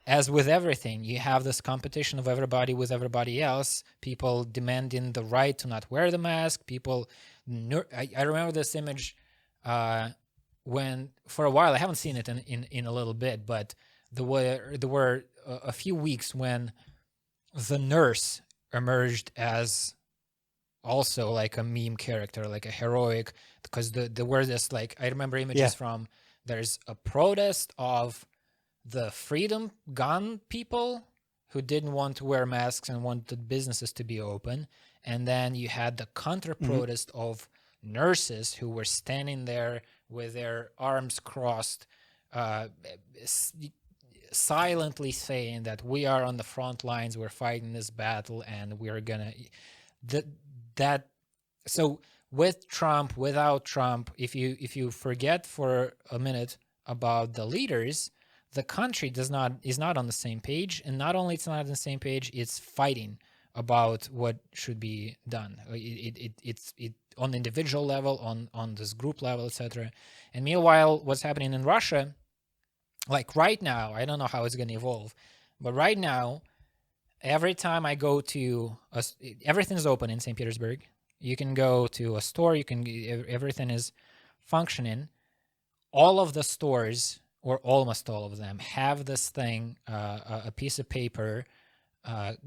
as with everything, you have this competition of everybody with everybody else. People demanding the right to not wear the mask. People, I remember this image when, for a while, I haven't seen it in a little bit, but there were a few weeks when the nurse emerged as also like a meme character, like a heroic, because there were this, like, I remember images from, there's a protest of the freedom gun people who didn't want to wear masks and wanted businesses to be open. And then you had the counter protest of nurses who were standing there with their arms crossed, silently saying that we are on the front lines, we're fighting this battle, and we're gonna so with Trump, without Trump, if you forget for a minute about the leaders, the country is not on the same page, and not only it's not on the same page, it's fighting about what should be done. It's on the individual level, on this group level, etc. And meanwhile, what's happening in Russia, like right now, I don't know how it's going to evolve, but right now, every time I go to everything's open in St. Petersburg. You can go to a store. Everything is functioning. All of the stores, or almost all of them, have this thing, a piece of paper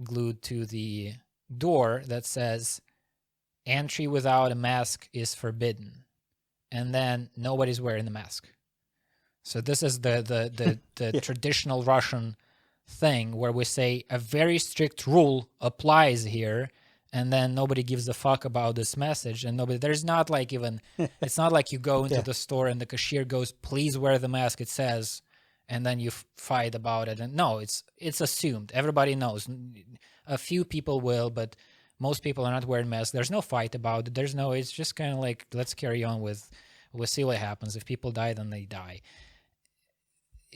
glued to the door that says entry without a mask is forbidden, and then nobody's wearing the mask. So this is the Yeah. traditional Russian thing where we say a very strict rule applies here, and then nobody gives a fuck about this message, and there's not like even it's not like you go into Yeah. the store and the cashier goes, please wear the mask, it says, and then you fight about it. And no, it's assumed, everybody knows. A few people will, but most people are not wearing masks. There's no fight about it. It's just kind of like, let's carry on with, we'll see what happens. If people die, then they die.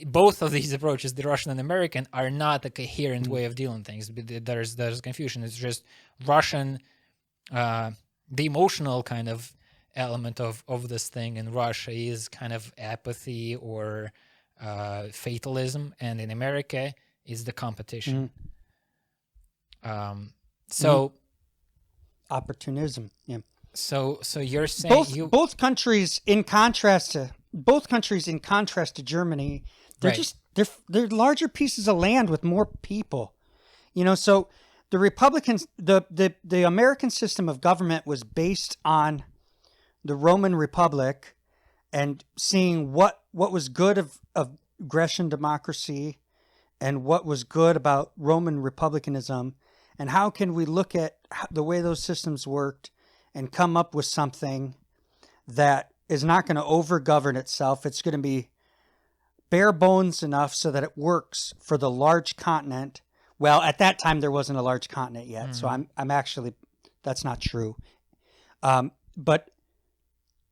Both of these approaches, the Russian and American, are not a coherent way of dealing things. There's confusion. It's just Russian, the emotional kind of element of this thing in Russia is kind of apathy or fatalism, and in America is the competition. So Opportunism. Yeah. so you're saying Both countries, in contrast to Germany, they're Right. just they're larger pieces of land with more people. So the Republicans, the American system of government was based on the Roman Republic, and seeing what was good of Grecian democracy and what was good about Roman republicanism, and how can we look at the way those systems worked and come up with something that is not going to overgovern itself. It's going to be bare bones enough so that it works for the large continent. Well, at that time there wasn't a large continent yet, so I'm actually, that's not true. But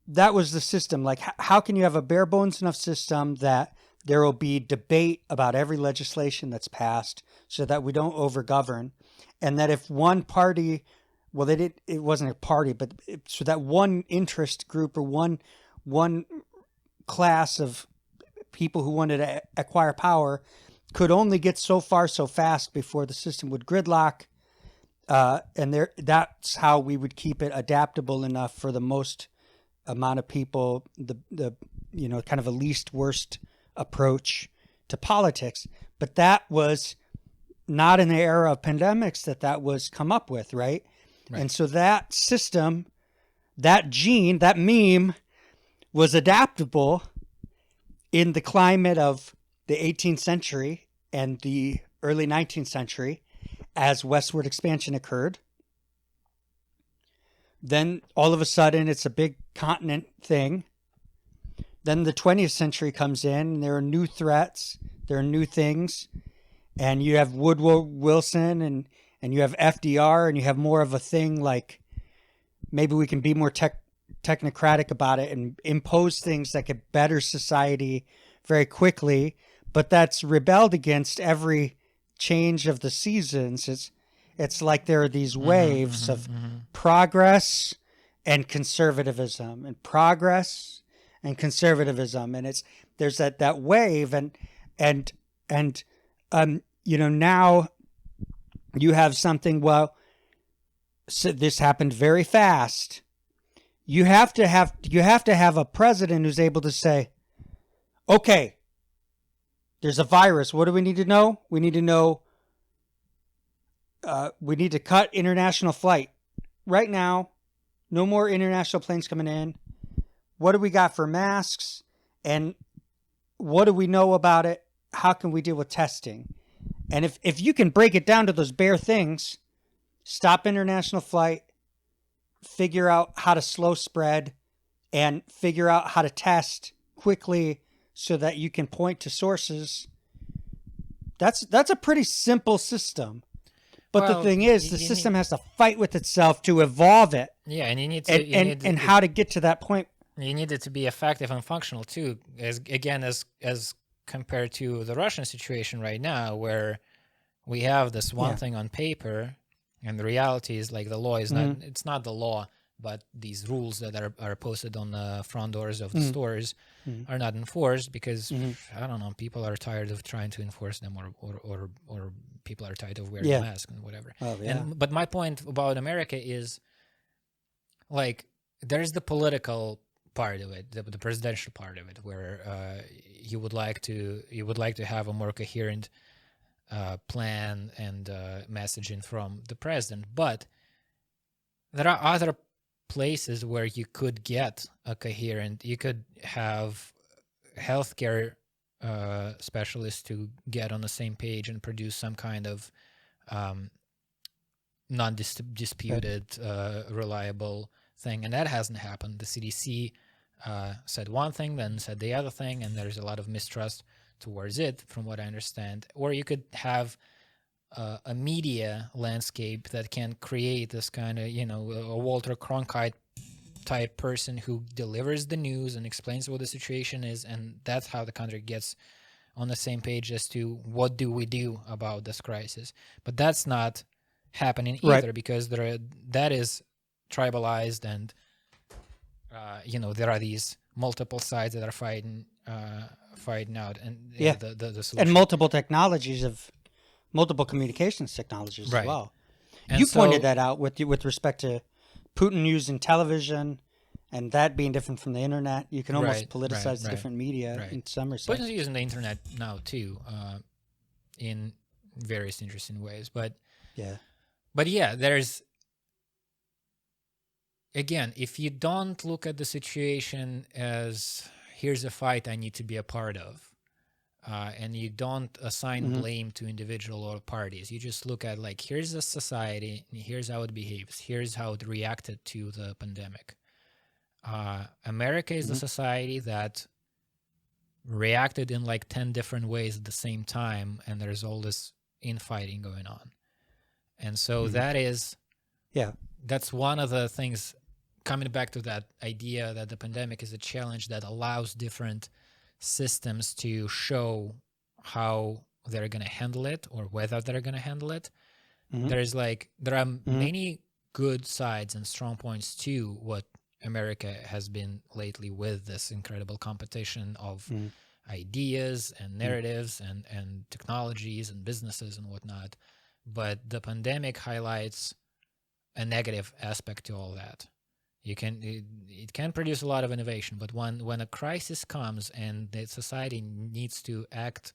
that was the system. Like, how can you have a bare bones enough system that there will be debate about every legislation that's passed, so that we don't overgovern, and that if one party, well, it wasn't a party, but so that one interest group or one class of people who wanted to acquire power could only get so far so fast before the system would gridlock, and that's how we would keep it adaptable enough for the most amount of people, the kind of a least worst approach to politics. But that was not in the era of pandemics that was come up with, right? And so that system, that gene, that meme was adaptable in the climate of the 18th century and the early 19th century as westward expansion occurred. Then all of a sudden it's a big continent thing. Then the 20th century comes in, and there are new threats, there are new things, and you have Woodrow Wilson and you have FDR, and you have more of a thing like, maybe we can be more technocratic about it and impose things that could better society very quickly, but that's rebelled against every change of the seasons. It's like there are these waves of progress and conservatism, and progress and conservatism, and there's that wave, and now you have something. Well, so this happened very fast. You have to have a president who's able to say, okay, there's a virus. What do we need to know? We need to know. We need to cut international flight right now. No more international planes coming in. What do we got for masks? And what do we know about it? How can we deal with testing? And if you can break it down to those bare things, stop international flight, figure out how to slow spread, and figure out how to test quickly so that you can point to sources, that's a pretty simple system. But the thing is, the system has to fight with itself to evolve it. Yeah, and you need to and how to get to that point. You need it to be effective and functional too. As compared to the Russian situation right now, where we have this one thing on paper, and the reality is like the law is not, it's not the law, but these rules that are posted on the front doors of the stores are not enforced because, I don't know, people are tired of trying to enforce them, or people are tired of wearing masks and whatever. Oh, yeah. But my point about America is, like, there's the political part of it, the presidential part of it, where you would like to have a more coherent plan and messaging from the president. But there are other places where you could get a coherent, you could have healthcare specialists to get on the same page and produce some kind of non-disputed, reliable thing. And that hasn't happened. The CDC said one thing, then said the other thing, and there's a lot of mistrust towards it, from what I understand. Or you could have a media landscape that can create this kind of, a Walter Cronkite type person who delivers the news and explains what the situation is, and that's how the country gets on the same page as to what do we do about this crisis. But that's not happening either, because that is tribalized, and there are these multiple sides that are fighting out, and the solution. And multiple communications technologies as well. And you pointed that out with respect to Putin using television, and that being different from the internet. You can almost politicize the different media in some respects. Putin's using the internet now too, in various interesting ways. But there's, again, if you don't look at the situation as here's a fight I need to be a part of, and you don't assign blame to individual or parties, you just look at, like, here's the society, and here's how it behaves, here's how it reacted to the pandemic. America is the society that reacted in like 10 different ways at the same time, and there's all this infighting going on. And so that's one of the things, coming back to that idea that the pandemic is a challenge that allows different systems to show how they're going to handle it, or whether they're going to handle it. There are many good sides and strong points to what America has been lately, with this incredible competition of ideas and narratives and technologies and businesses and whatnot. But the pandemic highlights a negative aspect to all that. It can produce a lot of innovation, but when a crisis comes and the society needs to act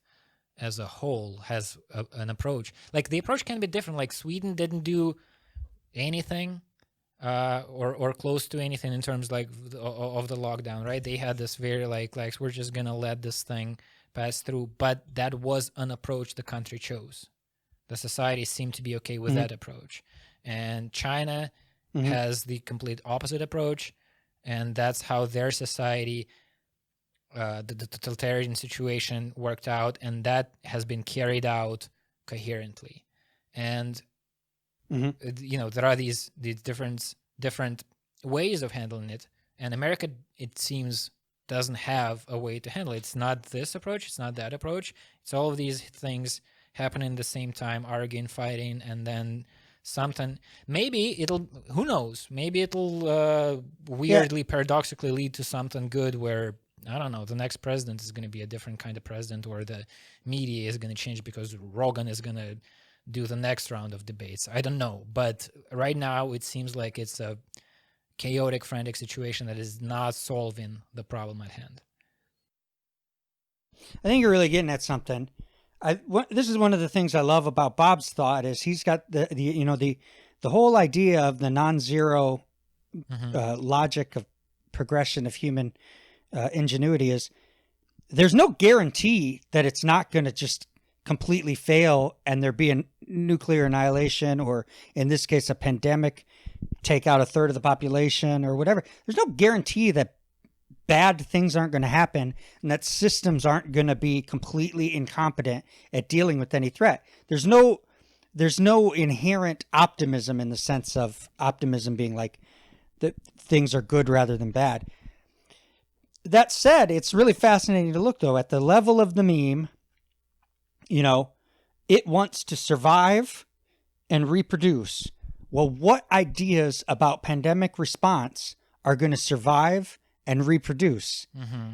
as a whole, has an approach, like the approach can be different. Like Sweden didn't do anything or close to anything in terms like of the lockdown, right? They had this very like we're just gonna let this thing pass through, but that was an approach the country chose. The society seemed to be okay with that approach, and China has the complete opposite approach, and that's how their society, the totalitarian situation worked out, and that has been carried out coherently. And there are these different ways of handling it, and America, it seems, doesn't have a way to handle it. It's not this approach, it's not that approach. It's all of these things happening at the same time, arguing, fighting, and then something, maybe it'll, who knows, maybe it'll weirdly, paradoxically lead to something good where, I don't know, the next president is going to be a different kind of president, or the media is going to change because Rogan is going to do the next round of debates. I don't know. But right now it seems like it's a chaotic, frantic situation that is not solving the problem at hand. I think you're really getting at something. This is one of the things I love about Bob's thought, is he's got the whole idea of the non-zero logic of progression of human ingenuity. Is there's no guarantee that it's not going to just completely fail and there be a nuclear annihilation, or in this case a pandemic, take out a third of the population or whatever. There's no guarantee that bad things aren't going to happen and that systems aren't going to be completely incompetent at dealing with any threat. There's no inherent optimism, in the sense of optimism being like that things are good rather than bad. that said, it's really fascinating to look, though, at the level of the meme. You know, it wants to survive and reproduce. Well, what ideas about pandemic response are going to survive and reproduce?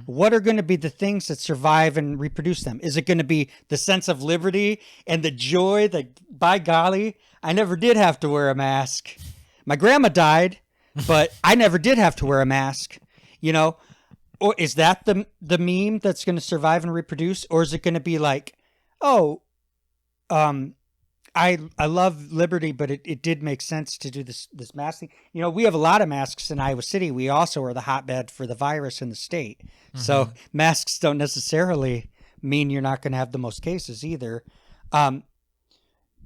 What are going to be the things that survive and reproduce them? Is it going to be the sense of liberty and the joy that, by golly, I never did have to wear a mask? My grandma died, but I never did have to wear a mask, you know? Or is that the meme that's going to survive and reproduce? Or is it going to be like, oh, I love liberty, but it did make sense to do this mask thing. You know, we have a lot of masks in Iowa City. We also are the hotbed for the virus in the state. So masks don't necessarily mean you're not going to have the most cases either.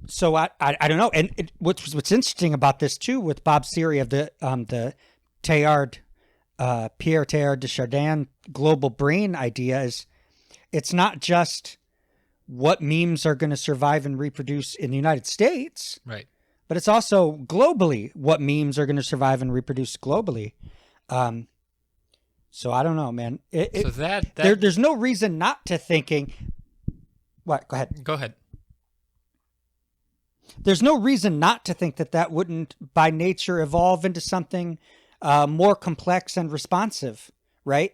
So I don't know. And what's interesting about this too, with Bob's theory of the Teilhard, Pierre Teilhard de Chardin global brain idea, is it's not just what memes are going to survive and reproduce in the United States, Right. but it's also globally what memes are going to survive and reproduce globally. So I don't know, man. So there's no reason not to thinking. What? Go ahead. Go ahead. There's no reason not to think that wouldn't, by nature, evolve into something more complex and responsive, right?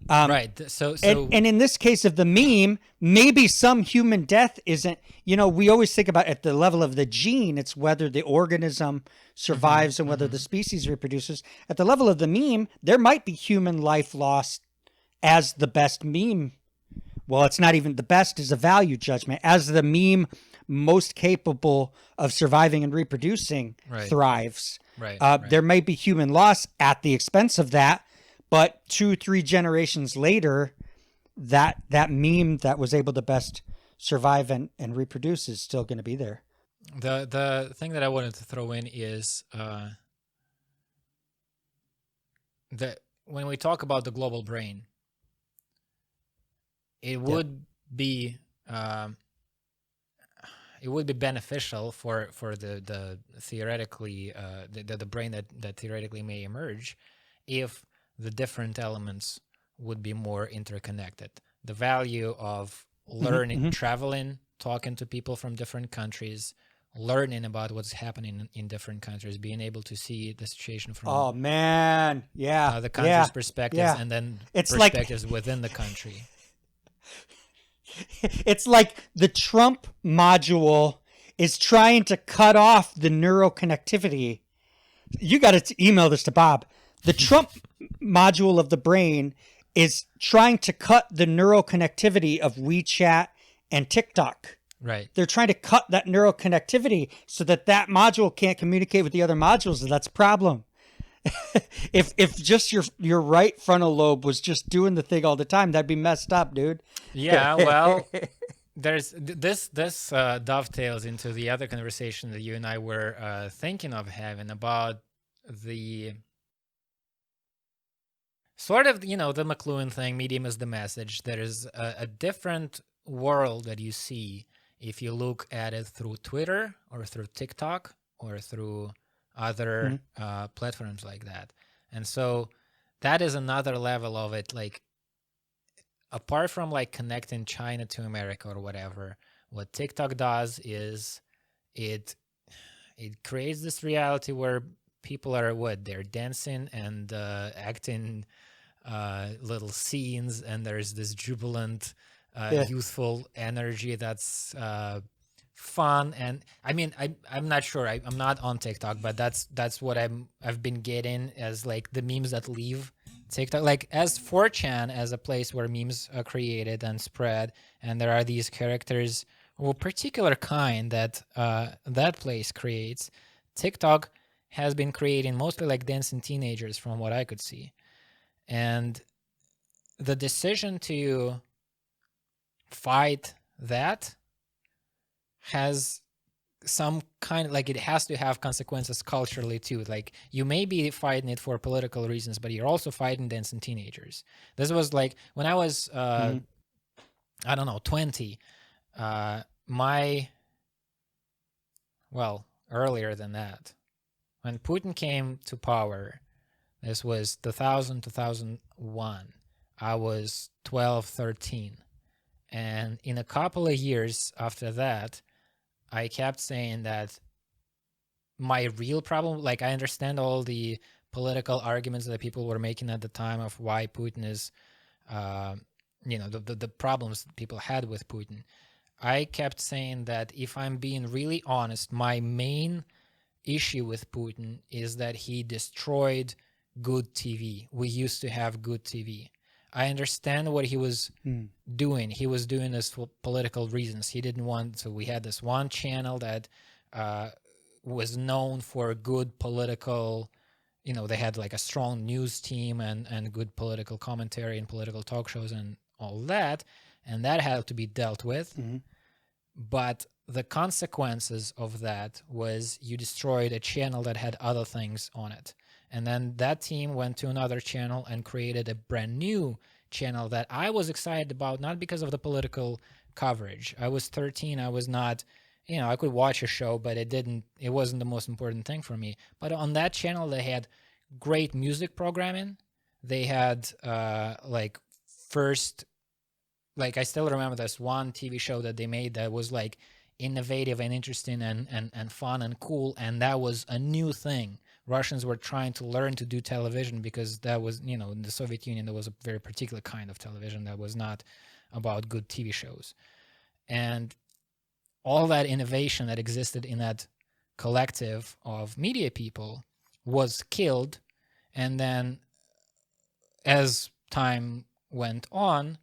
Right. So and in this case of the meme, maybe some human death isn't, you know, we always think about at the level of the gene, it's whether the organism survives and whether the species reproduces. At the level of the meme, there might be human life lost as the best meme. Well, it's not even the best, is a value judgment. As the meme most capable of surviving and reproducing thrives. Right. There may be human loss at the expense of that. But 2-3 generations later, that meme that was able to best survive and reproduce is still going to be there. The thing that I wanted to throw in is that when we talk about the global brain, it would be beneficial for the theoretically the brain that theoretically may emerge if the different elements would be more interconnected. The value of learning, traveling, talking to people from different countries, learning about what's happening in different countries, being able to see the situation from the country's perspectives, and then it's perspectives within the country. It's like the Trump module is trying to cut off the neuroconnectivity. You got to email this to Bob. The Trump module of the brain is trying to cut the neuroconnectivity of WeChat and TikTok. Right. They're trying to cut that neuroconnectivity so that module can't communicate with the other modules, and that's a problem. If just your right frontal lobe was just doing the thing all the time, that'd be messed up, dude. Yeah, well, there's this dovetails into the other conversation that you and I were thinking of having about the sort of, you know, the McLuhan thing, medium is the message. There is a different world that you see if you look at it through Twitter or through TikTok or through other platforms like that. And so that is another level of it. Like, apart from like connecting China to America or whatever, what TikTok does is it creates this reality where people are they're dancing and acting little scenes, and there's this jubilant youthful energy that's fun. And I mean, I'm not sure, I'm not on TikTok, but that's what I've been getting as like the memes that leave TikTok, like as 4chan as a place where memes are created and spread, and there are these characters of a particular kind that that place creates. TikTok has been creating mostly like dancing teenagers from what I could see. And the decision to fight that has some kind of like, it has to have consequences culturally too. Like, you may be fighting it for political reasons, but you're also fighting dancing teenagers. This was like when I was I don't know, 20, earlier than that, when Putin came to power, this was 2001. I was 12, 13. And in a couple of years after that, I kept saying that my real problem, like I understand all the political arguments that people were making at the time of why Putin is, the problems people had with Putin. I kept saying that if I'm being really honest, my main issue with Putin is that he destroyed good TV. We used to have good TV. I understand what he was doing. He was doing this for political reasons. He didn't want, so we had this one channel that was known for good political, they had like a strong news team and good political commentary and political talk shows and all that. And that had to be dealt with. Mm-hmm. But the consequences of that was you destroyed a channel that had other things on it. And then that team went to another channel and created a brand new channel that I was excited about, not because of the political coverage. I was 13. I was not, I could watch a show, but it wasn't the most important thing for me. But on that channel, they had great music programming. They had I still remember this one TV show that they made that was like innovative and interesting and fun and cool. And that was a new thing. Russians were trying to learn to do television because that was, in the Soviet Union, there was a very particular kind of television that was not about good TV shows. And all that innovation that existed in that collective of media people was killed. And then as time went on,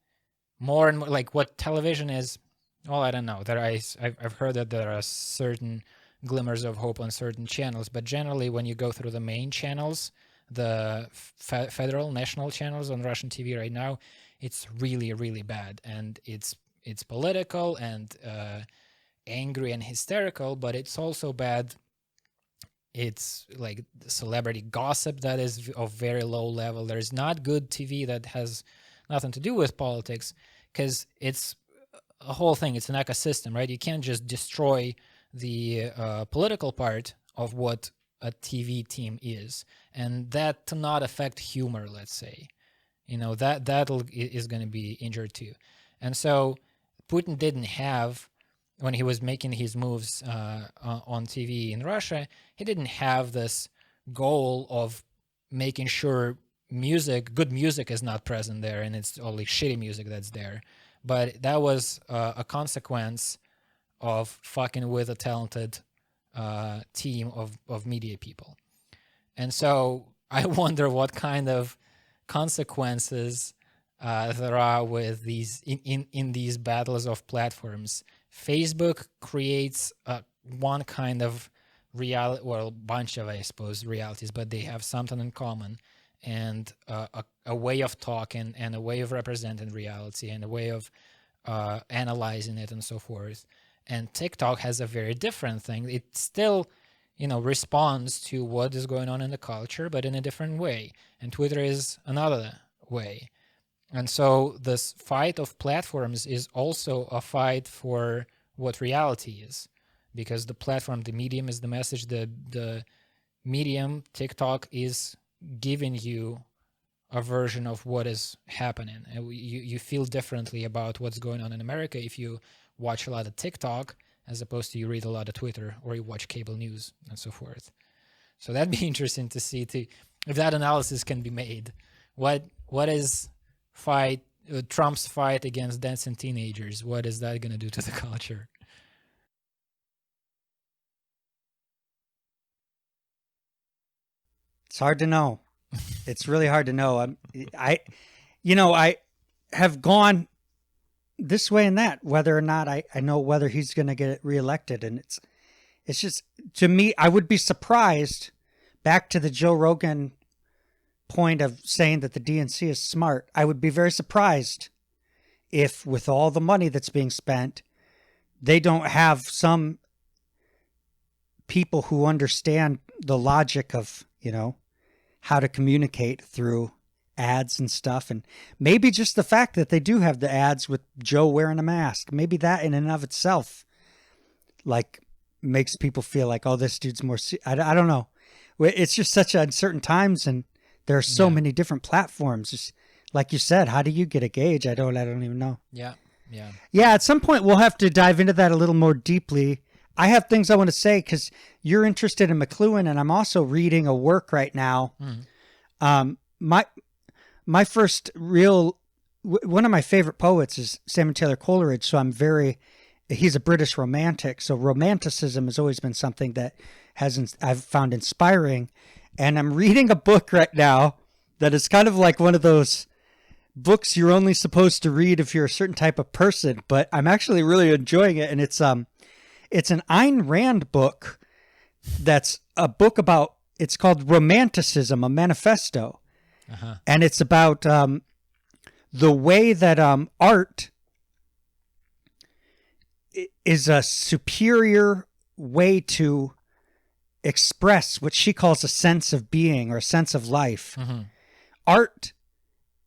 more and more, like what television is, well, I don't know. I've heard that there are certain glimmers of hope on certain channels, but generally when you go through the main channels, the federal national channels on Russian TV right now, it's really, really bad. And it's political and angry and hysterical, but it's also bad. It's like celebrity gossip that is of very low level. There's not good TV that has nothing to do with politics, because it's a whole thing. It's an ecosystem, right? You can't just destroy the political part of what a TV team is, and that to not affect humor, let's say, that is going to be injured too. And so Putin didn't have, when he was making his moves on TV in Russia, he didn't have this goal of making sure good music is not present there and it's only shitty music that's there. But that was a consequence of fucking with a talented team of media people. And so I wonder what kind of consequences there are with these in these battles of platforms. Facebook creates one kind of reality, well, a bunch of, I suppose, realities, but they have something in common, and a way of talking and a way of representing reality and a way of analyzing it and so forth. And TikTok has a very different thing. It still, responds to what is going on in the culture, but in a different way. And Twitter is another way. And so this fight of platforms is also a fight for what reality is, because the platform, the medium is the message. The medium, TikTok, is giving you a version of what is happening. And you feel differently about what's going on in America if you watch a lot of TikTok as opposed to you read a lot of Twitter or you watch cable news and so forth. So that'd be interesting to see if that analysis can be made. What is Trump's fight against dancing teenagers? What is that going to do to the culture? It's hard to know. It's really hard to know. I have gone this way and that, whether or not I know whether he's going to get reelected. And it's just, to me, I would be surprised, back to the Joe Rogan point of saying that the DNC is smart. I would be very surprised if, with all the money that's being spent, they don't have some people who understand the logic of, how to communicate through ads and stuff. And maybe just the fact that they do have the ads with Joe wearing a mask, maybe that in and of itself, makes people feel like, oh, this dude's more, I don't know. It's just such uncertain times, and there are so many different platforms. Just like you said, how do you get a gauge? I don't even know. Yeah. Yeah. Yeah, at some point we'll have to dive into that a little more deeply. I have things I want to say because you're interested in McLuhan, and I'm also reading a work right now. My first real, one of my favorite poets is Samuel Taylor Coleridge, so he's a British romantic, so romanticism has always been something that I've found inspiring, and I'm reading a book right now that is kind of like one of those books you're only supposed to read if you're a certain type of person, but I'm actually really enjoying it. And it's an Ayn Rand book. That's a book about, it's called Romanticism, a Manifesto. And it's about the way that art is a superior way to express what she calls a sense of being or a sense of life. Art,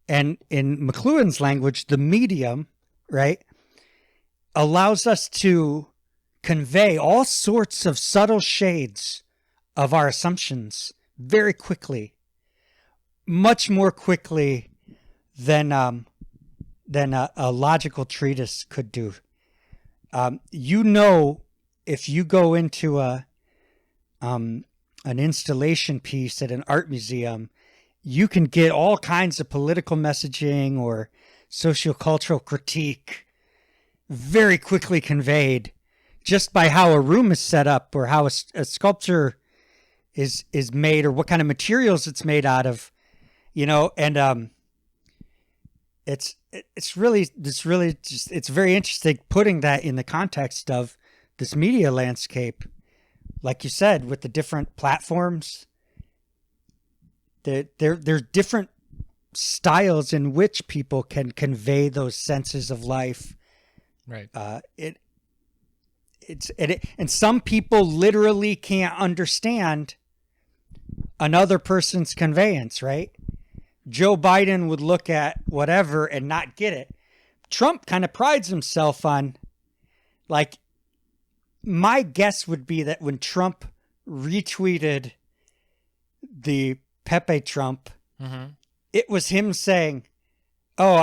and in McLuhan's language, the medium, right, allows us to convey all sorts of subtle shades of our assumptions very quickly, much more quickly than a logical treatise could do. If you go into an installation piece at an art museum, you can get all kinds of political messaging or sociocultural critique very quickly conveyed just by how a room is set up or how a sculpture is made or what kind of materials it's made out of, and it's very interesting putting that in the context of this media landscape, like you said, with the different platforms. There's different styles in which people can convey those senses of life. Right. And some people literally can't understand another person's conveyance, right? Joe Biden would look at whatever and not get it. Trump kind of prides himself on, like, my guess would be that when Trump retweeted the Pepe Trump, it was him saying, "Oh,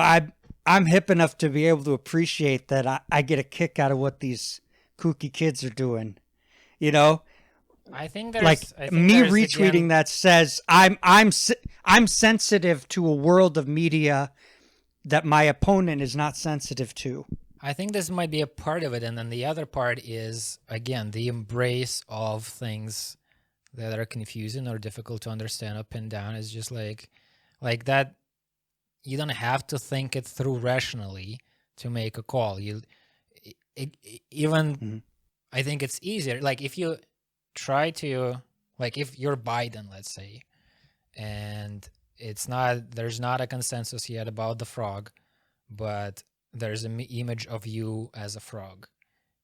I'm hip enough to be able to appreciate that I get a kick out of what these kooky kids are doing," I think there's like retweeting that says I'm sensitive to a world of media that my opponent is not sensitive to. I think this might be a part of it, and then the other part is, again, the embrace of things that are confusing or difficult to understand or pin down. Is just like that. You don't have to think it through rationally to make a call. I think it's easier. Like if you try to, like if you're Biden, let's say, and there's not a consensus yet about the frog, but there's an image of you as a frog.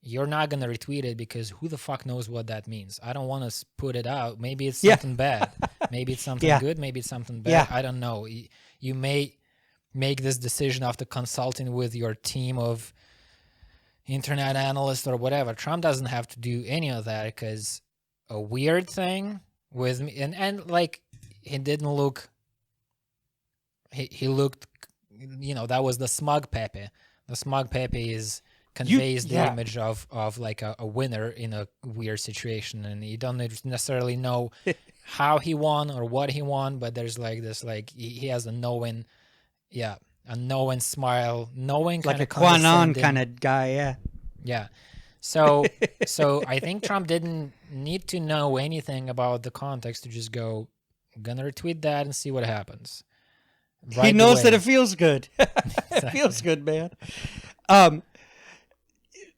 You're not going to retweet it because who the fuck knows what that means? I don't want to put it out. Maybe it's something bad. Maybe it's something good. Maybe it's something bad. I don't know. You may make this decision after consulting with your team of internet analysts or whatever. Trump doesn't have to do any of that because a weird thing with me, and like he didn't look, he looked, that was the smug Pepe. The smug Pepe conveys the image of like a winner in a weird situation, and you don't necessarily know how he won or what he won, but there's like this, like he has a knowing smile, knowing like kind a Quanon kind of guy, So I think Trump didn't need to know anything about the context to just go, I'm gonna retweet that and see what happens. He knows that it feels good. It feels good, man.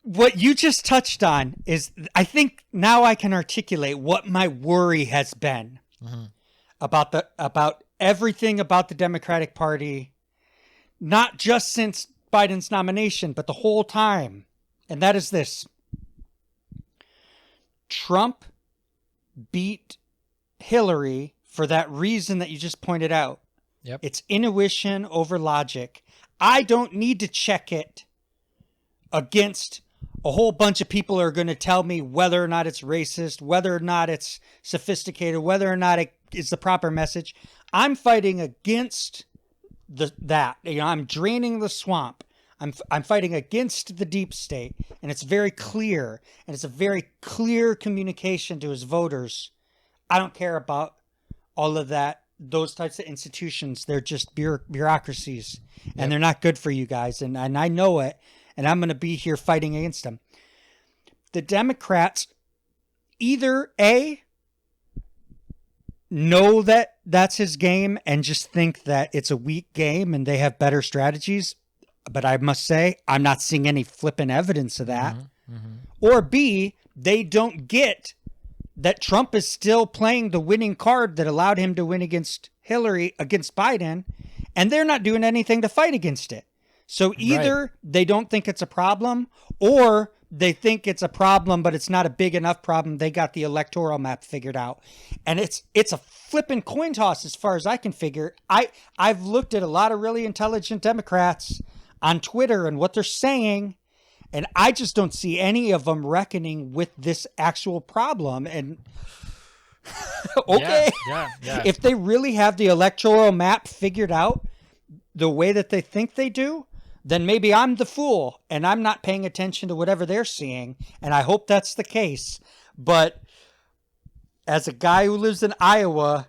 What you just touched on is, I think now I can articulate what my worry has been about everything about the Democratic Party, not just since Biden's nomination, but the whole time. And that is this: Trump beat Hillary for that reason that you just pointed out. Yep. It's intuition over logic. I don't need to check it against a whole bunch of people who are going to tell me whether or not it's racist, whether or not it's sophisticated, whether or not it is the proper message. I'm fighting against I'm draining the swamp. I'm fighting against the deep state, and it's very clear, and it's a very clear communication to his voters. I don't care about all of that. Those types of institutions, they're just bureaucracies, and they're not good for you guys. And I know it, and I'm going to be here fighting against them. The Democrats either A, know that that's his game and just think that it's a weak game and they have better strategies. But I must say, I'm not seeing any flipping evidence of that. Or B, they don't get that Trump is still playing the winning card that allowed him to win against Biden, and they're not doing anything to fight against it. So either they don't think it's a problem, or they think it's a problem, but it's not a big enough problem. They got the electoral map figured out. And it's a flipping coin toss as far as I can figure. I've looked at a lot of really intelligent Democrats on Twitter and what they're saying, and I just don't see any of them reckoning with this actual problem. And okay, if they really have the electoral map figured out the way that they think they do, then maybe I'm the fool and I'm not paying attention to whatever they're seeing. And I hope that's the case. But as a guy who lives in Iowa,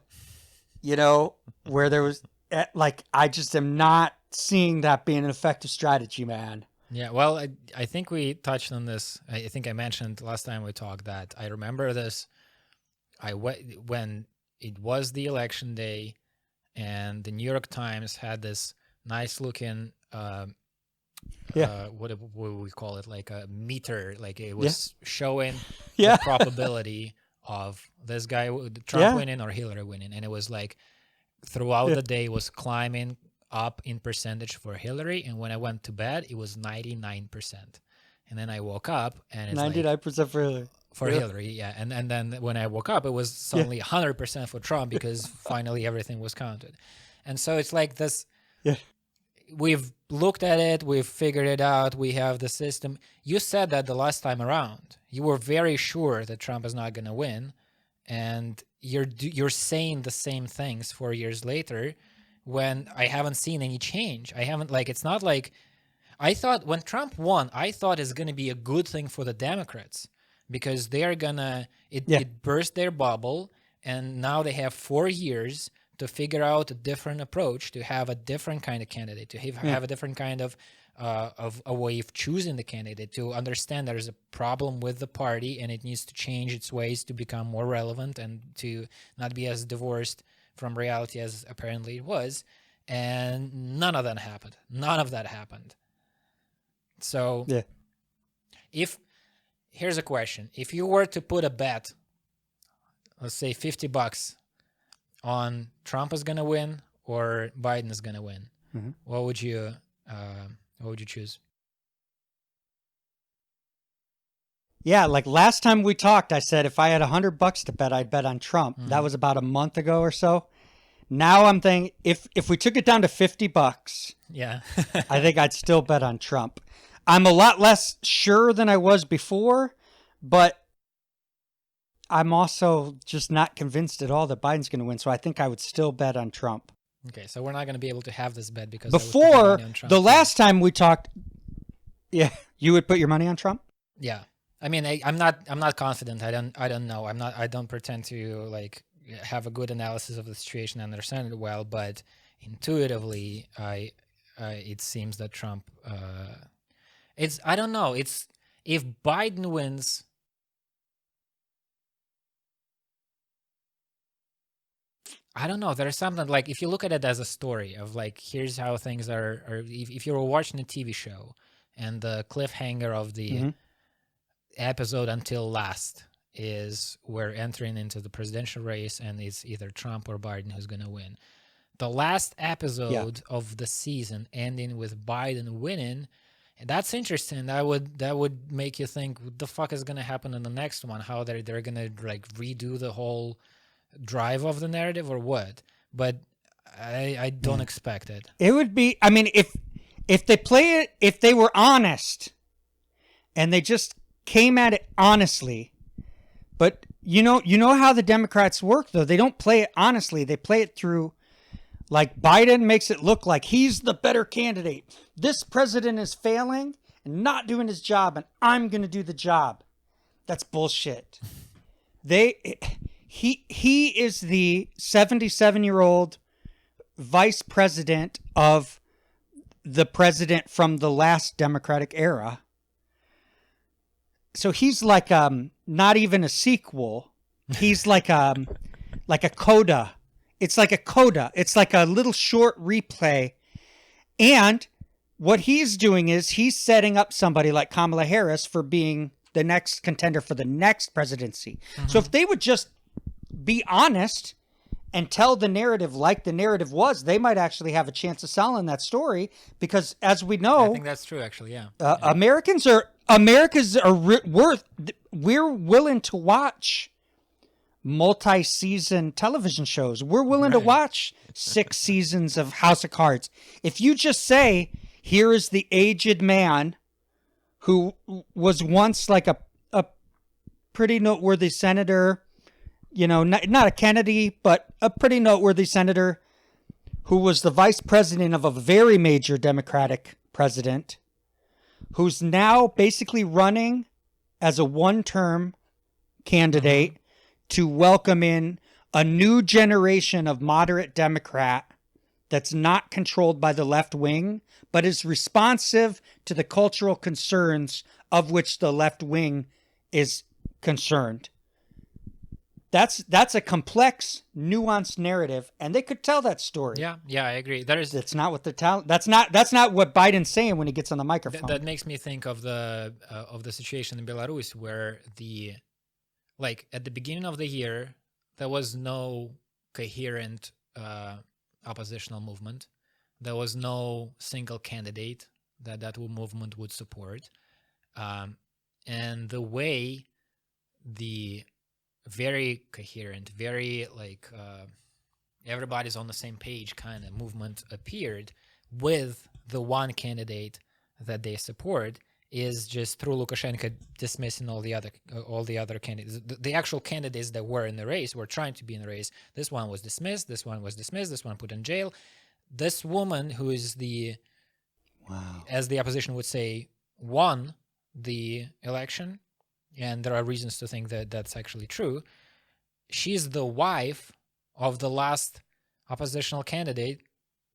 where there was I just am not seeing that being an effective strategy, man. Yeah, well, I think we touched on this. I think I mentioned last time we talked that I remember this. When it was the election day, and the New York Times had this nice looking, what do we call it, like a meter, like it was showing the probability of this guy, Trump winning or Hillary winning, and it was like throughout the day was climbing up in percentage for Hillary, and when I went to bed, it was 99%, and then I woke up and it's 99% for Hillary. Hillary, and then when I woke up, it was suddenly 100% for Trump because finally everything was counted, and so it's like this. Yeah, we've looked at it, we've figured it out, we have the system. You said that the last time around, you were very sure that Trump is not going to win, and you're saying the same things 4 years later. When I haven't seen any change. I haven't, it's not like, I thought when Trump won, I thought it's going to be a good thing for the Democrats because they're going to, it burst their bubble, and now they have 4 years to figure out a different approach, to have a different kind of candidate, to have a different kind of a way of choosing the candidate, to understand there's a problem with the party and it needs to change its ways to become more relevant and to not be as divorced from reality as apparently it was, and none of that happened. So here's a question. If you were to put a bet, let's say $50 on Trump is going to win or Biden is going to win, what would you choose? Yeah, like last time we talked, I said if I had $100 to bet, I'd bet on Trump. That was about a month ago or so. Now I'm thinking if we took it down to $50, I think I'd still bet on Trump. I'm a lot less sure than I was before, but I'm also just not convinced at all that Biden's going to win. So I think I would still bet on Trump. Okay, so we're not going to be able to have this bet because before the last time we talked, you would put your money on Trump? Yeah. I mean, I'm not confident. I don't know. I don't pretend to have a good analysis of the situation and understand it well, but intuitively, it seems that Trump, I don't know. It's, if Biden wins, I don't know. There's something if you look at it as a story of here's how things are, or if you were watching a TV show and the cliffhanger of the episode until last is we're entering into the presidential race and it's either Trump or Biden who's going to win. The last episode of the season ending with Biden winning, that's interesting. That would make you think, what the fuck is going to happen in the next one? How they're going to redo the whole drive of the narrative or what? But I don't expect it. It would be, I mean, if they play it, if they were honest and they just came at it honestly, but you know how the Democrats work though. They don't play it honestly. They play it through Like Biden makes it look like he's the better candidate. This president is failing and not doing his job, and I'm going to do the job. That's bullshit. He is the 77-year-old vice president of the president from the last Democratic era. So he's like not even a sequel. He's like a coda. It's like a coda. It's like a little short replay. And what he's doing is he's setting up somebody like Kamala Harris for being the next contender for the next presidency. Mm-hmm. So if they would just be honest and tell the narrative like the narrative was, they might actually have a chance of selling that story. Because as we know, I think that's true, actually. Yeah, we're willing to watch multi-season television shows. We're willing to watch 6 seasons of House of Cards. If you just say, here is the aged man who was once like a pretty noteworthy senator, you know, not a Kennedy, but a pretty noteworthy senator who was the vice president of a very major Democratic president, who's now basically running as a one-term candidate to welcome in a new generation of moderate Democrat that's not controlled by the left wing, but is responsive to the cultural concerns of which the left wing is concerned. That's a complex, nuanced narrative, and they could tell that story. Yeah, I agree. That's not what that's not what Biden's saying when he gets on the microphone. That makes me think of the situation in Belarus, where at the beginning of the year, there was no coherent oppositional movement. There was no single candidate that movement would support. And the way the very coherent, very everybody's on the same page kind of movement appeared with the one candidate that they support is just through Lukashenko dismissing all the other candidates. The actual candidates that were in the race were trying to be in the race. This one was dismissed. This one was dismissed. This one put in jail. This woman, who is as the opposition would say, won the election, and there are reasons to think that that's actually true. She's the wife of the last oppositional candidate.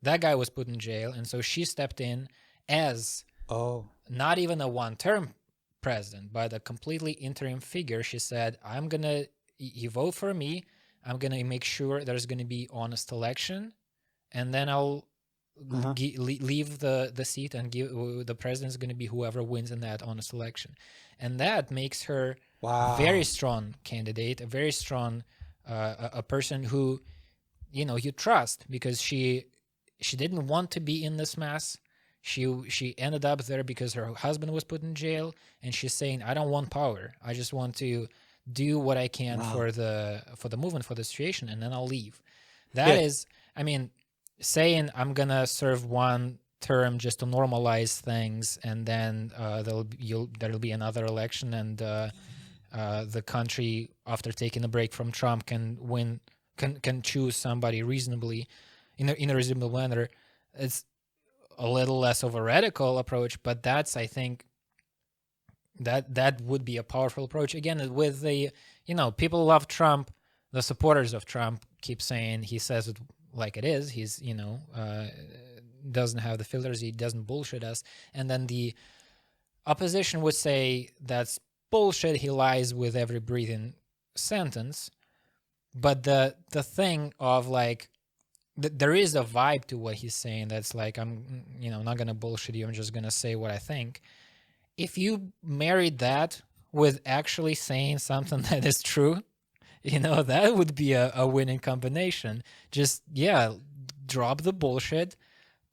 That guy was put in jail, and so she stepped in as not even a one-term president, but a completely interim figure. She said, you vote for me, I'm going to make sure there's going to be honest election, and then I'll leave the seat and give the president's going to be whoever wins in that honest election. And that makes her a very strong candidate, a very strong a person who, you trust, because she didn't want to be in this mess. She ended up there because her husband was put in jail, and she's saying, I don't want power. I just want to do what I can for the movement, for the situation, and then I'll leave. That is, saying I'm gonna serve one term just to normalize things, and then there'll be another election, and the country, after taking a break from Trump, can choose somebody reasonably in a reasonable manner. It's a little less of a radical approach, but that's, I think, that would be a powerful approach. Again, with the people love Trump, the supporters of Trump keep saying he says it like it is. He's doesn't have the filters, he doesn't bullshit us. And then the opposition would say that's bullshit, he lies with every breathing sentence. But the thing of there is a vibe to what he's saying that's like, I'm not gonna bullshit you, I'm just gonna say what I think. If you married that with actually saying something that is true, that would be a winning combination. Just drop the bullshit,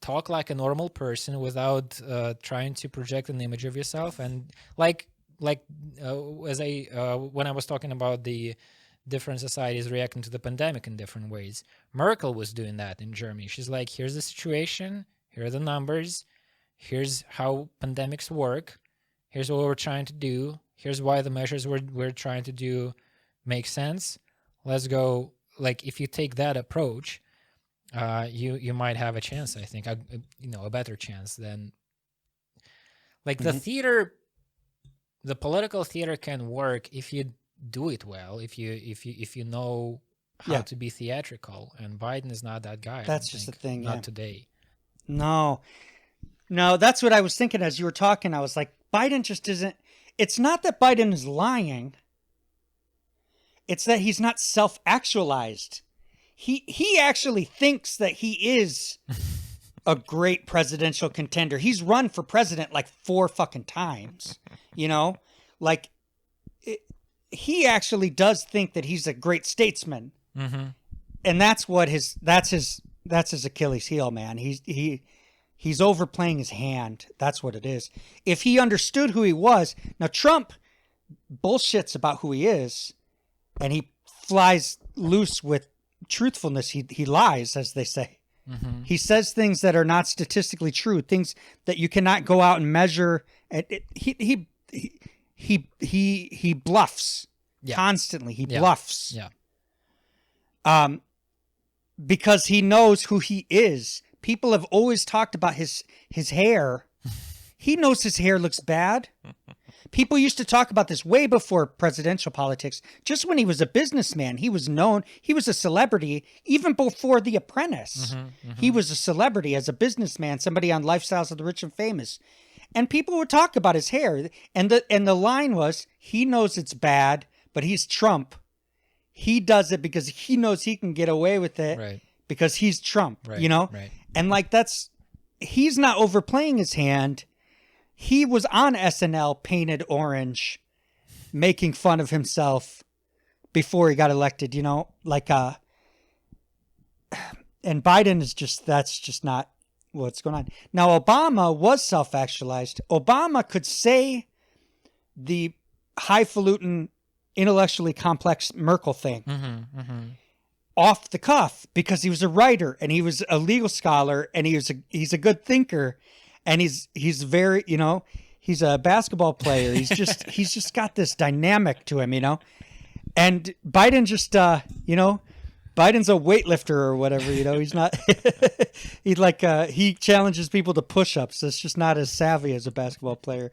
talk like a normal person without trying to project an image of yourself. And when I was talking about the different societies reacting to the pandemic in different ways, Merkel was doing that in Germany. She's like, here's the situation, here are the numbers, here's how pandemics work, here's what we're trying to do, here's why the measures we're trying to do make sense. Let's go. If you take that approach, you might have a chance. I think, a better chance than like Mm-hmm. the theater. The political theater can work if you do it well. If you know how Yeah. to be theatrical, and Biden is not that guy. I That's don't just the think. thing. Not Yeah. today. No, that's what I was thinking as you were talking. I was like, Biden just isn't. It's not that Biden is lying. It's that he's not self-actualized. He actually thinks that he is a great presidential contender. He's run for president like 4 fucking times. Like he actually does think that he's a great statesman, Mm-hmm. and that's his Achilles heel, man. He's overplaying his hand. That's what it is. If he understood who he was, now Trump bullshits about who he is, and he flies loose with truthfulness. He lies, as they say. Mm-hmm. He says things that are not statistically true, things that you cannot go out and measure. He bluffs constantly. He bluffs. Yeah. Because he knows who he is. People have always talked about his hair. He knows his hair looks bad. People used to talk about this way before presidential politics. Just when he was a businessman, he was known. He was a celebrity. Even before The Apprentice, he was a celebrity as a businessman, somebody on Lifestyles of the Rich and Famous. And people would talk about his hair. And the line was, he knows it's bad, but he's Trump. He does it because he knows he can get away with it, Right. because he's Trump, Right. Right. And like he's not overplaying his hand. He was on SNL painted orange, making fun of himself before he got elected, and Biden that's just not what's going on. Now, Obama was self-actualized. Obama could say the highfalutin, intellectually complex Merkel thing off the cuff because he was a writer and he was a legal scholar and he's a good thinker. And he's very, he's a basketball player. He's just got this dynamic to him, And Biden just, Biden's a weightlifter or whatever, He's not. He challenges people to push-ups. It's just not as savvy as a basketball player.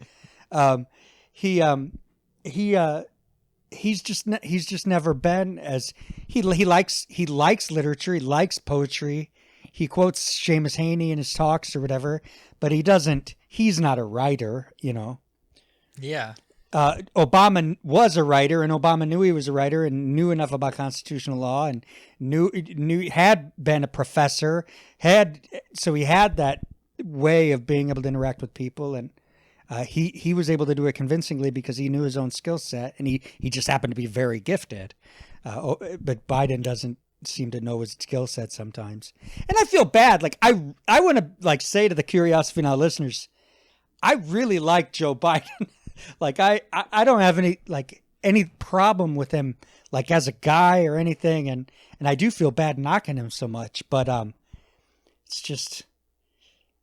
He's just never been as he likes literature. He likes poetry. He quotes Seamus Haney in his talks or whatever, but he's not a writer, Yeah. Obama was a writer, and Obama knew he was a writer and knew enough about constitutional law and had been a professor, so he had that way of being able to interact with people, and he was able to do it convincingly because he knew his own skill set, and he just happened to be very gifted. But Biden doesn't seem to know his skill set sometimes. And I feel bad. Like I want to say to the Curiosity Now listeners, I really like Joe Biden. Like I don't have any problem with him as a guy or anything, and I do feel bad knocking him so much, but it's just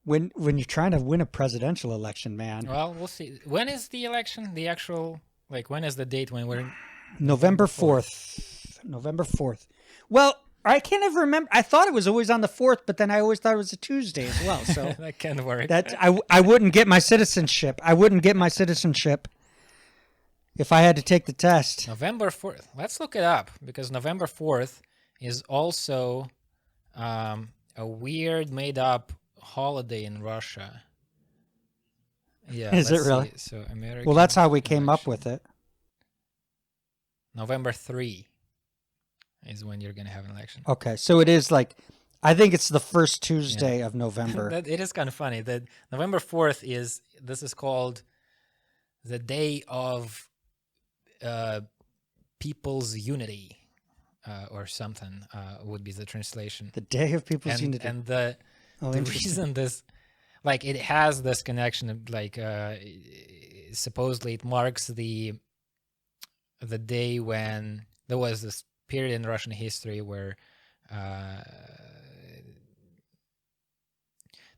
when you're trying to win a presidential election, man. Well, we'll see. When is the election? The actual when is the date when we're November 4th. November 4th. Well, I can't ever remember. I thought it was always on the 4th, but then I always thought it was a Tuesday as well. So that can work. I wouldn't get my citizenship. I wouldn't get my citizenship if I had to take the test. November 4th. Let's look it up because November 4th is also a weird made-up holiday in Russia. Yeah. Is it really? So American. Well, that's how we came up election. with it. November 3 is when you're going to have an election. Okay, so it is I think it's the first Tuesday of November. It is kind of funny that November 4th is called the Day of People's Unity or something would be the translation. The Day of People's Unity. And the reason this, it has this connection of supposedly it marks the day when there was this period in Russian history where there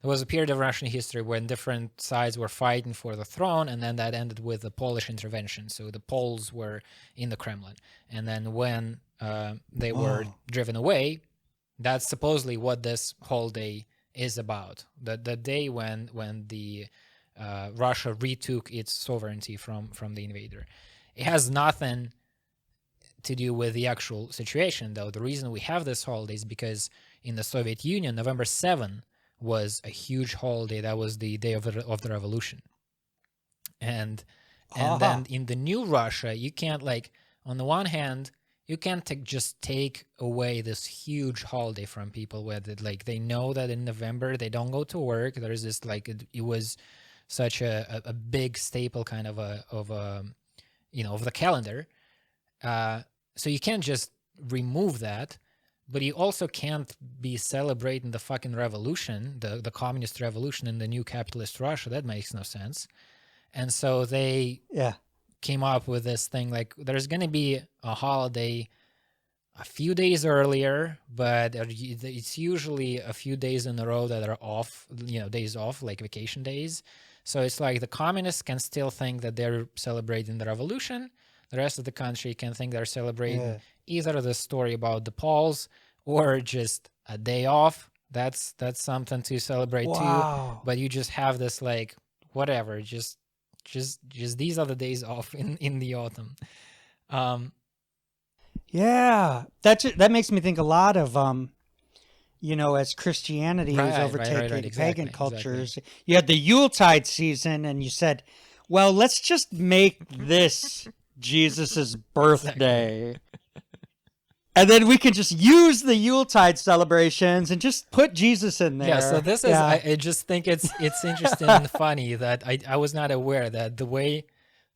was a period of Russian history when different sides were fighting for the throne, and then that ended with the Polish intervention. So the Poles were in the Kremlin, and then when they were driven away, That's supposedly what this holiday is about. The day when the Russia retook its sovereignty from the invader. It has nothing to do with the actual situation, though. The reason we have this holiday is because in the Soviet Union, November 7 was a huge holiday. That was the day of the revolution. And then in the new Russia, you can't, like, on the one hand, you can't just take away this huge holiday from people where they know that in November they don't go to work. There's this, like, it was such a big staple kind of of the calendar. So you can't just remove that, but you also can't be celebrating the fucking revolution, the communist revolution in the new capitalist Russia. That makes no sense. And so they came up with this thing, like, there's going to be a holiday a few days earlier, but it's usually a few days in a row that are off, days off, like vacation days. So it's like the communists can still think that they're celebrating the revolution. The rest of the country can think they're celebrating either the story about the Poles or just a day off. That's something to celebrate too. But you just have this, like, whatever, just these are the days off in the autumn. That makes me think a lot of as Christianity is overtaking pagan cultures. Exactly. You had the Yuletide season, and you said, well, let's just make this Jesus's birthday. And then we can just use the Yuletide celebrations and just put Jesus in there. Yeah, so this is, I just think it's interesting and funny that I was not aware that the way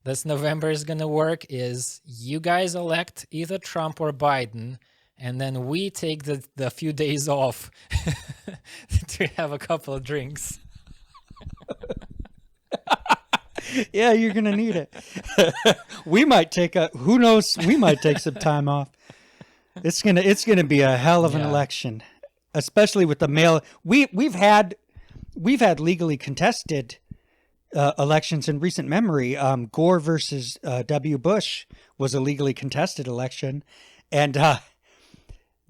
this November is going to work is you guys elect either Trump or Biden, and then we take the few days off to have a couple of drinks. Yeah, you're going to need it. We might take who knows, we might take some time off. It's gonna be a hell of an election, especially with the mail. We've had legally contested elections in recent memory. Gore versus W. Bush was a legally contested election, and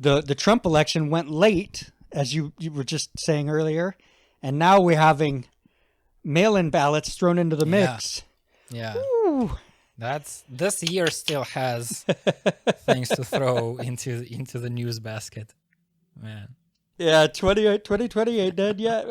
the Trump election went late, as you were just saying earlier, and now we're having mail-in ballots thrown into the mix. Yeah. Ooh. This year still has things to throw into the news basket, man. Yeah, 2020 ain't dead yet.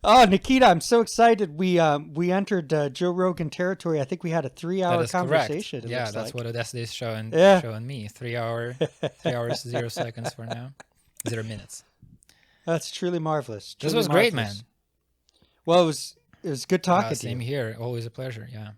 Oh, Nikita, I'm so excited. We entered Joe Rogan territory. I think we had a 3-hour conversation. Yeah, that's what Odessa is showing me. 3 hours 0 seconds for now, 0 minutes. That's truly marvelous. This was great, man. Well, it was good talking to you. Same here. Always a pleasure. Yeah.